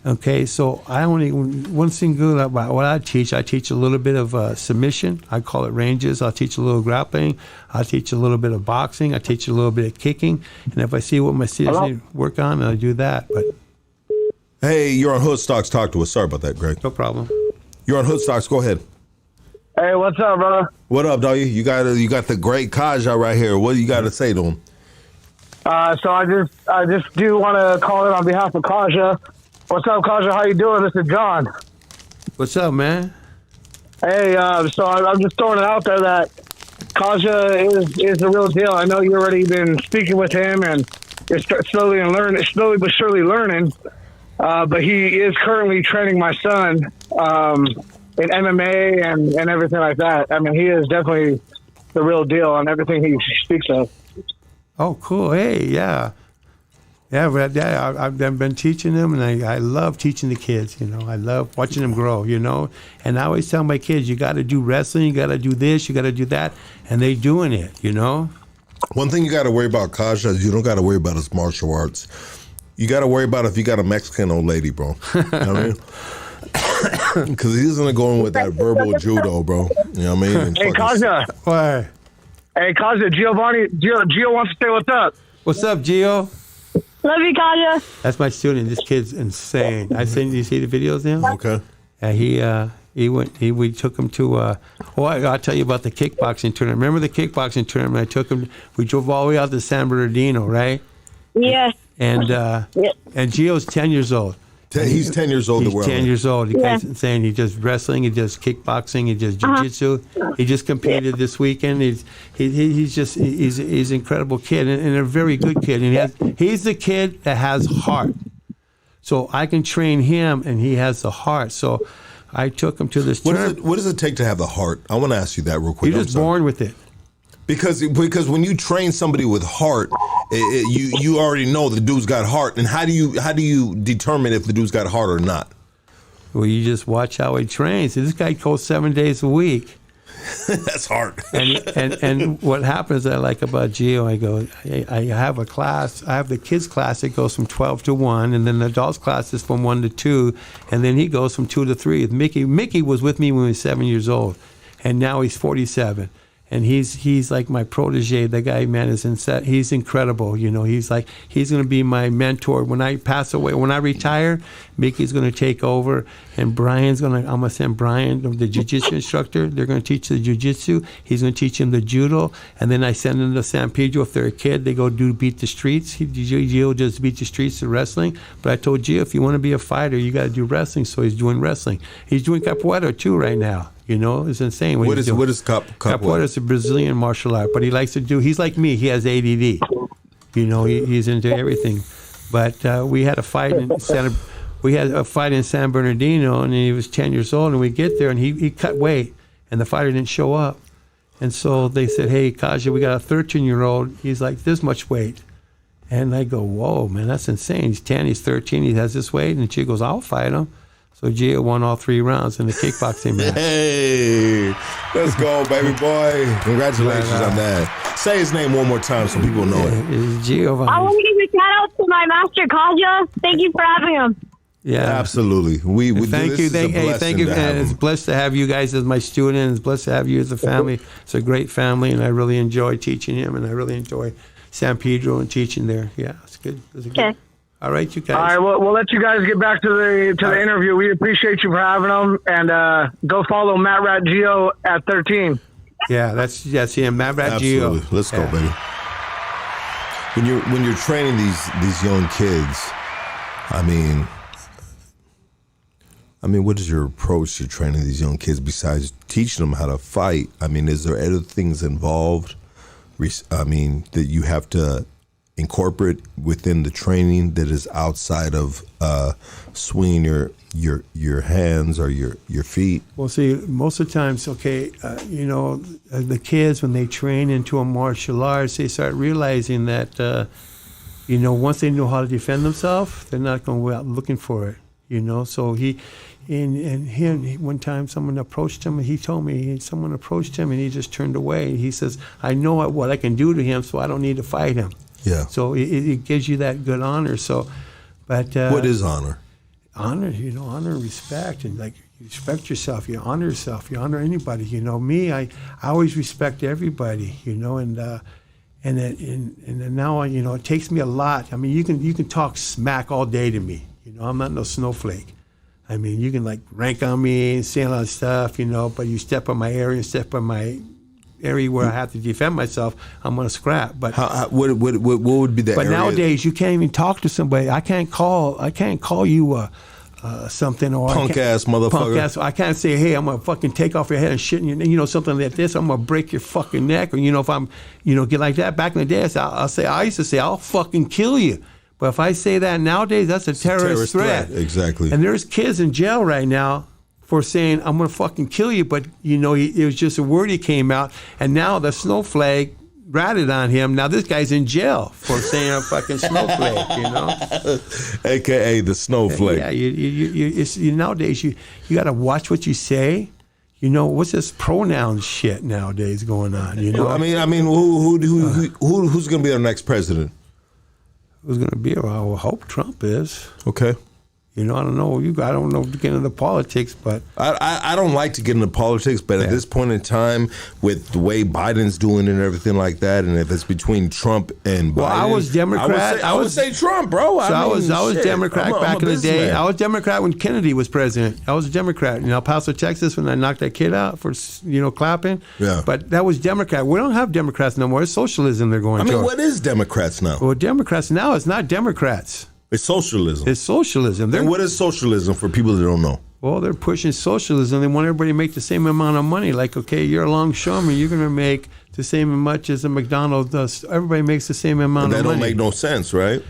Okay, so one thing good about what I teach a little bit of submission. I call it ranges. I'll teach a little grappling. I'll teach a little bit of boxing. I teach a little bit of kicking. And if I see what my students need to work on, I'll do that. But hey, you're on Hood Stocks. Talk to us. Sorry about that, Greg. No problem. You're on Hood Stocks. Go ahead. Hey, what's up, brother? What up, doggy? You got the great Kazja right here. What do you got to say to him? So I just do want to call in on behalf of Kazja. What's up, Kazja? How you doing? This is John. What's up, man? Hey, so I'm just throwing it out there that Kazja is the real deal. I know you already been speaking with him, and you're slowly but surely learning. but he is currently training my son in MMA and everything like that. I mean, he is definitely the real deal on everything he speaks of. Oh, cool. Hey, yeah. Yeah, but yeah, I've been teaching them, and I love teaching the kids, you know. I love watching them grow, you know. And I always tell my kids, you got to do wrestling, you got to do this, you got to do that, and they doing it, you know. One thing you got to worry about, Kazja, is you don't got to worry about his martial arts. You got to worry about if you got a Mexican old lady, bro. You know what I mean? Because he's going to go in with that verbal judo, bro. You know what I mean? Hey, Kazja. Why? Hey, Kazja, Gio wants to say what's up. What's up, Gio? Love you, Kazja. That's my student. This kid's insane. You see the videos now? Okay. Yeah, we took him to, I'll tell you about the kickboxing tournament. Remember the kickboxing tournament? We drove all the way out to San Bernardino, right? Yes. And Gio's 10 years old. He's 10 years old. He's 10 years old. The guy's insane. He does wrestling. He does kickboxing. He does jiu-jitsu. He just competed this weekend. He's an incredible kid and a very good kid. And he's the kid that has heart. So I can train him, and he has the heart. So I took him to this tournament. What does it take to have the heart? I want to ask you that real quick. You're just born with it. Because when you train somebody with heart, you already know the dude's got heart. And how do you determine if the dude's got heart or not? Well, you just watch how he trains. This guy goes 7 days a week. That's hard. And what happens I like about Gio, I have a class. I have the kids class that goes from 12 to 1, and then the adults class is from 1 to 2, and then he goes from 2 to 3. Mickey was with me when he was 7 years old, and now he's 47. And he's like my protege. The guy, man, he's incredible. You know, he's going to be my mentor when I pass away. When I retire, Mickey's going to take over, and I'm going to send Brian, the jiu-jitsu instructor. They're going to teach the jiu-jitsu. He's going to teach him the judo, and then I send him to San Pedro. If they're a kid, they go beat the streets. Gio just beat the streets of wrestling. But I told Gio, if you want to be a fighter, you got to do wrestling. So he's doing wrestling. He's doing capoeira too right now. You know, it's insane. What is capoeira? Capoeira is a Brazilian martial art, but he likes to do. He's like me. He has ADD. You know, he's into everything. But we had a fight in San Bernardino, and he was 10 years old. And we get there, and he cut weight, and the fighter didn't show up. And so they said, "Hey, Kazja, we got a 13-year-old. He's like this much weight." And I go, "Whoa, man, that's insane. He's 10, he's 13, he has this weight." And she goes, "I'll fight him." So Gio won all 3 rounds in the kickboxing match. Hey, let's go, baby boy. Congratulations on that. Say his name one more time so people know it. It's Giovanni. I want to give a shout out to my master, Kazja. Thank you for having him. Yeah, absolutely. We thank you. Thank you. It's blessed to have you guys as my student. It's blessed to have you as a family. It's a great family, and I really enjoy teaching him, and I really enjoy San Pedro and teaching there. Yeah, it's good. Okay. All right, you guys. All right, we'll let you guys get back to the interview. We appreciate you for having them, and go follow Matt Rat Gio at 13. Yeah, that's him, Matt Rat Gio. Let's go, baby. When you're training these young kids, I mean, what is your approach to training these young kids besides teaching them how to fight? I mean, is there other things involved? I mean, that you have to incorporate within the training that is outside of swinging your hands or your feet? Well, see, most of the times, the kids, when they train into a martial arts, they start realizing that, once they know how to defend themselves, they're not going to go out looking for it, So one time someone approached him, and he told me someone approached him, and he just turned away. He says, "I know what I can do to him, so I don't need to fight him." Yeah. So it gives you that good honor. So, but what is honor? Honor, honor and respect, and like you respect yourself, you honor yourself, you honor anybody. Me, I always respect everybody. And now it takes me a lot. I mean, you can talk smack all day to me. I'm not no snowflake. I mean, you can like rank on me and say a lot of stuff. But you step on my area, step on my area where I have to defend myself, I'm gonna scrap. But what would be that? But area? Nowadays, you can't even talk to somebody. I can't call you something or punk ass motherfucker. Punk ass. I can't say, "Hey, I'm gonna fucking take off your head and shit," and something like this. I'm gonna break your fucking neck, or if I'm get like that. Back in the day, I used to say, "I'll fucking kill you." But if I say that nowadays, that's a terrorist threat. Exactly. And there's kids in jail right now for saying, I'm going to fucking kill you. But, you know, it was just a word he came out. And now the snowflake ratted on him. Now this guy's in jail for saying a fucking snowflake, you know? AKA the snowflake. Yeah, nowadays you got to watch what you say. You know, what's this pronoun shit nowadays going on, you know? I mean, who's going to be our next president? Who's going to be? Well, I hope Trump is. Okay. You know, I don't know. I don't know to get into politics, but I don't like to get into politics. But at this point in time, with the way Biden's doing and everything like that, and if it's between Trump and Biden, I was Democrat. I would say Trump, bro. I was Democrat back in the day. I was Democrat when Kennedy was president. I was a Democrat in El Paso, Texas, when I knocked that kid out for clapping. Yeah. But that was Democrat. We don't have Democrats no more. It's socialism they're going. What is Democrats now? Well, Democrats now it's not Democrats. It's socialism. It's socialism. And what is socialism for people that don't know? Well, they're pushing socialism. They want everybody to make the same amount of money. Like, okay, you're a longshoreman. You're going to make the same much as a McDonald's does. Everybody makes the same amount of money. That don't make no sense, right?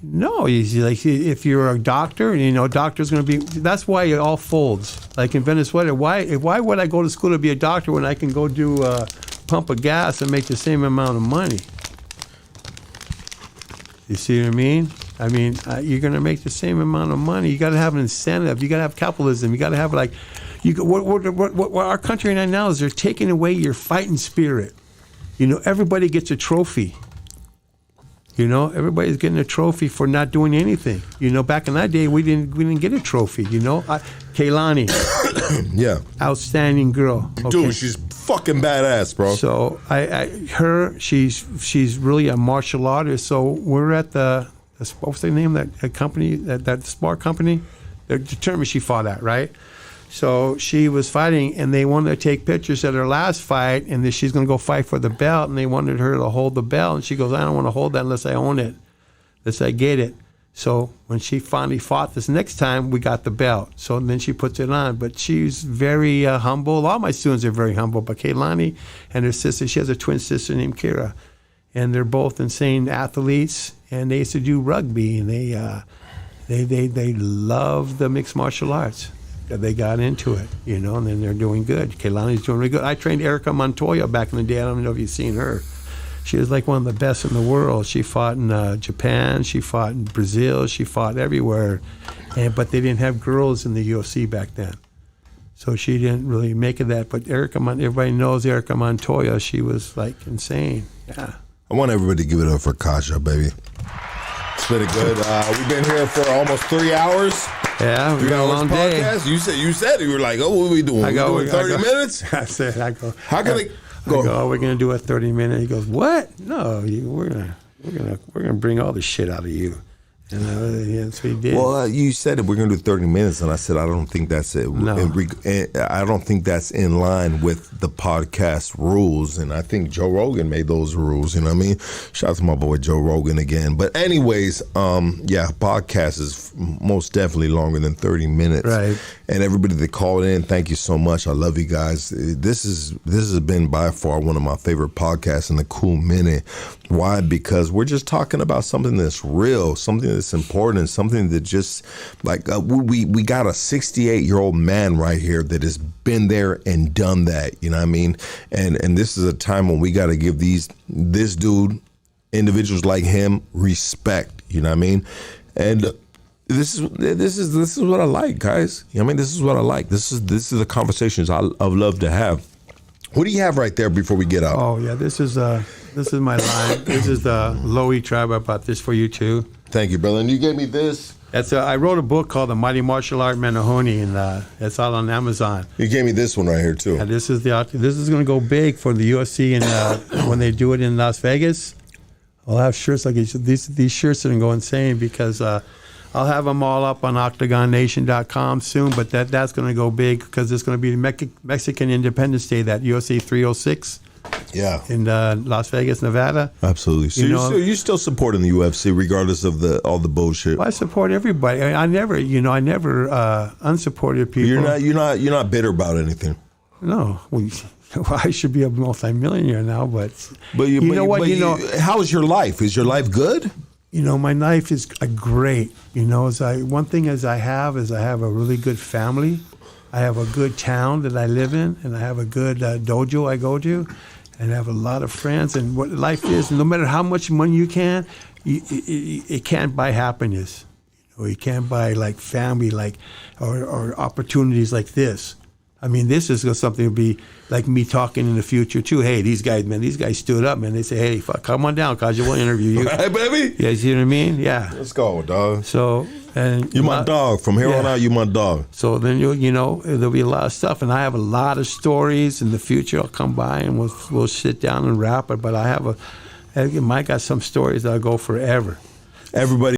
No, like if you're a doctor, and you know, doctor's going to be. That's why it all folds. Like in Venezuela, why would I go to school to be a doctor when I can go do a pump of gas and make the same amount of money? You see what I mean? I mean, you're going to make the same amount of money. You got to have an incentive. You got to have capitalism. You got to have what our country right now is they're taking away your fighting spirit. You know, everybody gets a trophy. You know, everybody's getting a trophy for not doing anything. You know, back in that day, we didn't get a trophy. You know, Kaylani, yeah, outstanding girl. Okay. Dude, she's fucking badass, bro. So she's really a martial artist. So we're at what's the name of that company, that sport company? They're determined she fought at, right? So she was fighting, and they wanted to take pictures at her last fight, and then she's going to go fight for the belt, and they wanted her to hold the belt, and she goes, I don't want to hold that unless I own it, unless I get it. So when she finally fought this next time, we got the belt. So then she puts it on, but she's very humble. A lot of my students are very humble, but Kaylani and her sister, she has a twin sister named Kira, and they're both insane athletes, and they used to do rugby, and they love the mixed martial arts. They got into it, you know, and then they're doing good. Kaylani's doing really good. I trained Erica Montoya back in the day. I don't know if you've seen her. She was like one of the best in the world. She fought in Japan. She fought in Brazil. She fought everywhere. But they didn't have girls in the UFC back then. So she didn't really make it that. But everybody knows Erica Montoya. She was like insane. Yeah. I want everybody to give it up for Kazja, baby. It's been good. We've been here for almost 3 hours. Yeah, we got a long day. You said you were like, oh, what are we doing? We're doing 30 minutes? I said, how can it go? We're gonna do a 30-minute. He goes, what? No, we're gonna bring all the shit out of you. And that's what he did. Well, you said that we're going to do 30 minutes, and I said I don't think that's it. No. I don't think that's in line with the podcast rules, and I think Joe Rogan made those rules. You know what I mean? Shout out to my boy Joe Rogan again. But anyways, podcast is most definitely longer than 30 minutes. Right. And everybody that called in, thank you so much. I love you guys. This has been by far one of my favorite podcasts in a cool minute. Why? Because we're just talking about something that's real, something that's important, something that just like we got a 68-year-old man right here that has been there and done that. You know what I mean? And this is a time when we got to give this dude, individuals like him, respect. You know what I mean? And this is what I like, guys. You know what I mean? This is what I like. This is the conversations I love to have. What do you have right there before we get out? Oh yeah, this is my line. This is the Lowy Tribe. I bought this for you too. Thank you, brother. And you gave me this. I wrote a book called The Mighty Martial Art Manahoni, and it's out on Amazon. You gave me this one right here too. Yeah, this is going to go big for the UFC, and when they do it in Las Vegas, I'll have shirts like these shirts are going to go insane because I'll have them all up on OCTAGONNation.com soon, but that's going to go big because it's going to be Mexican Independence Day, that UFC 306. Yeah. In Las Vegas, Nevada. Absolutely. So you're still supporting the UFC regardless of all the bullshit. Well, I support everybody. I never unsupported people. You're not bitter about anything. No. Well, I should be a multimillionaire now, but you know what? how is your life? Is your life good? You know, my life is great. You know, one thing is I have a really good family. I have a good town that I live in, and I have a good dojo I go to, and I have a lot of friends. And what life is, no matter how much money you can, it can't buy happiness. You know, you can't buy like family, or opportunities like this. I mean, this is something to be like me talking in the future too. Hey, these guys stood up, man. They say, hey, come on down, Kazja, we'll interview you. Hey, baby. Yeah, you see what I mean? Yeah. Let's go, dog. So, and you my dog. From here on out, you my dog. So then you know there'll be a lot of stuff, and I have a lot of stories in the future. I'll come by and we'll sit down and wrap it. But I might got some stories that'll go forever. Everybody.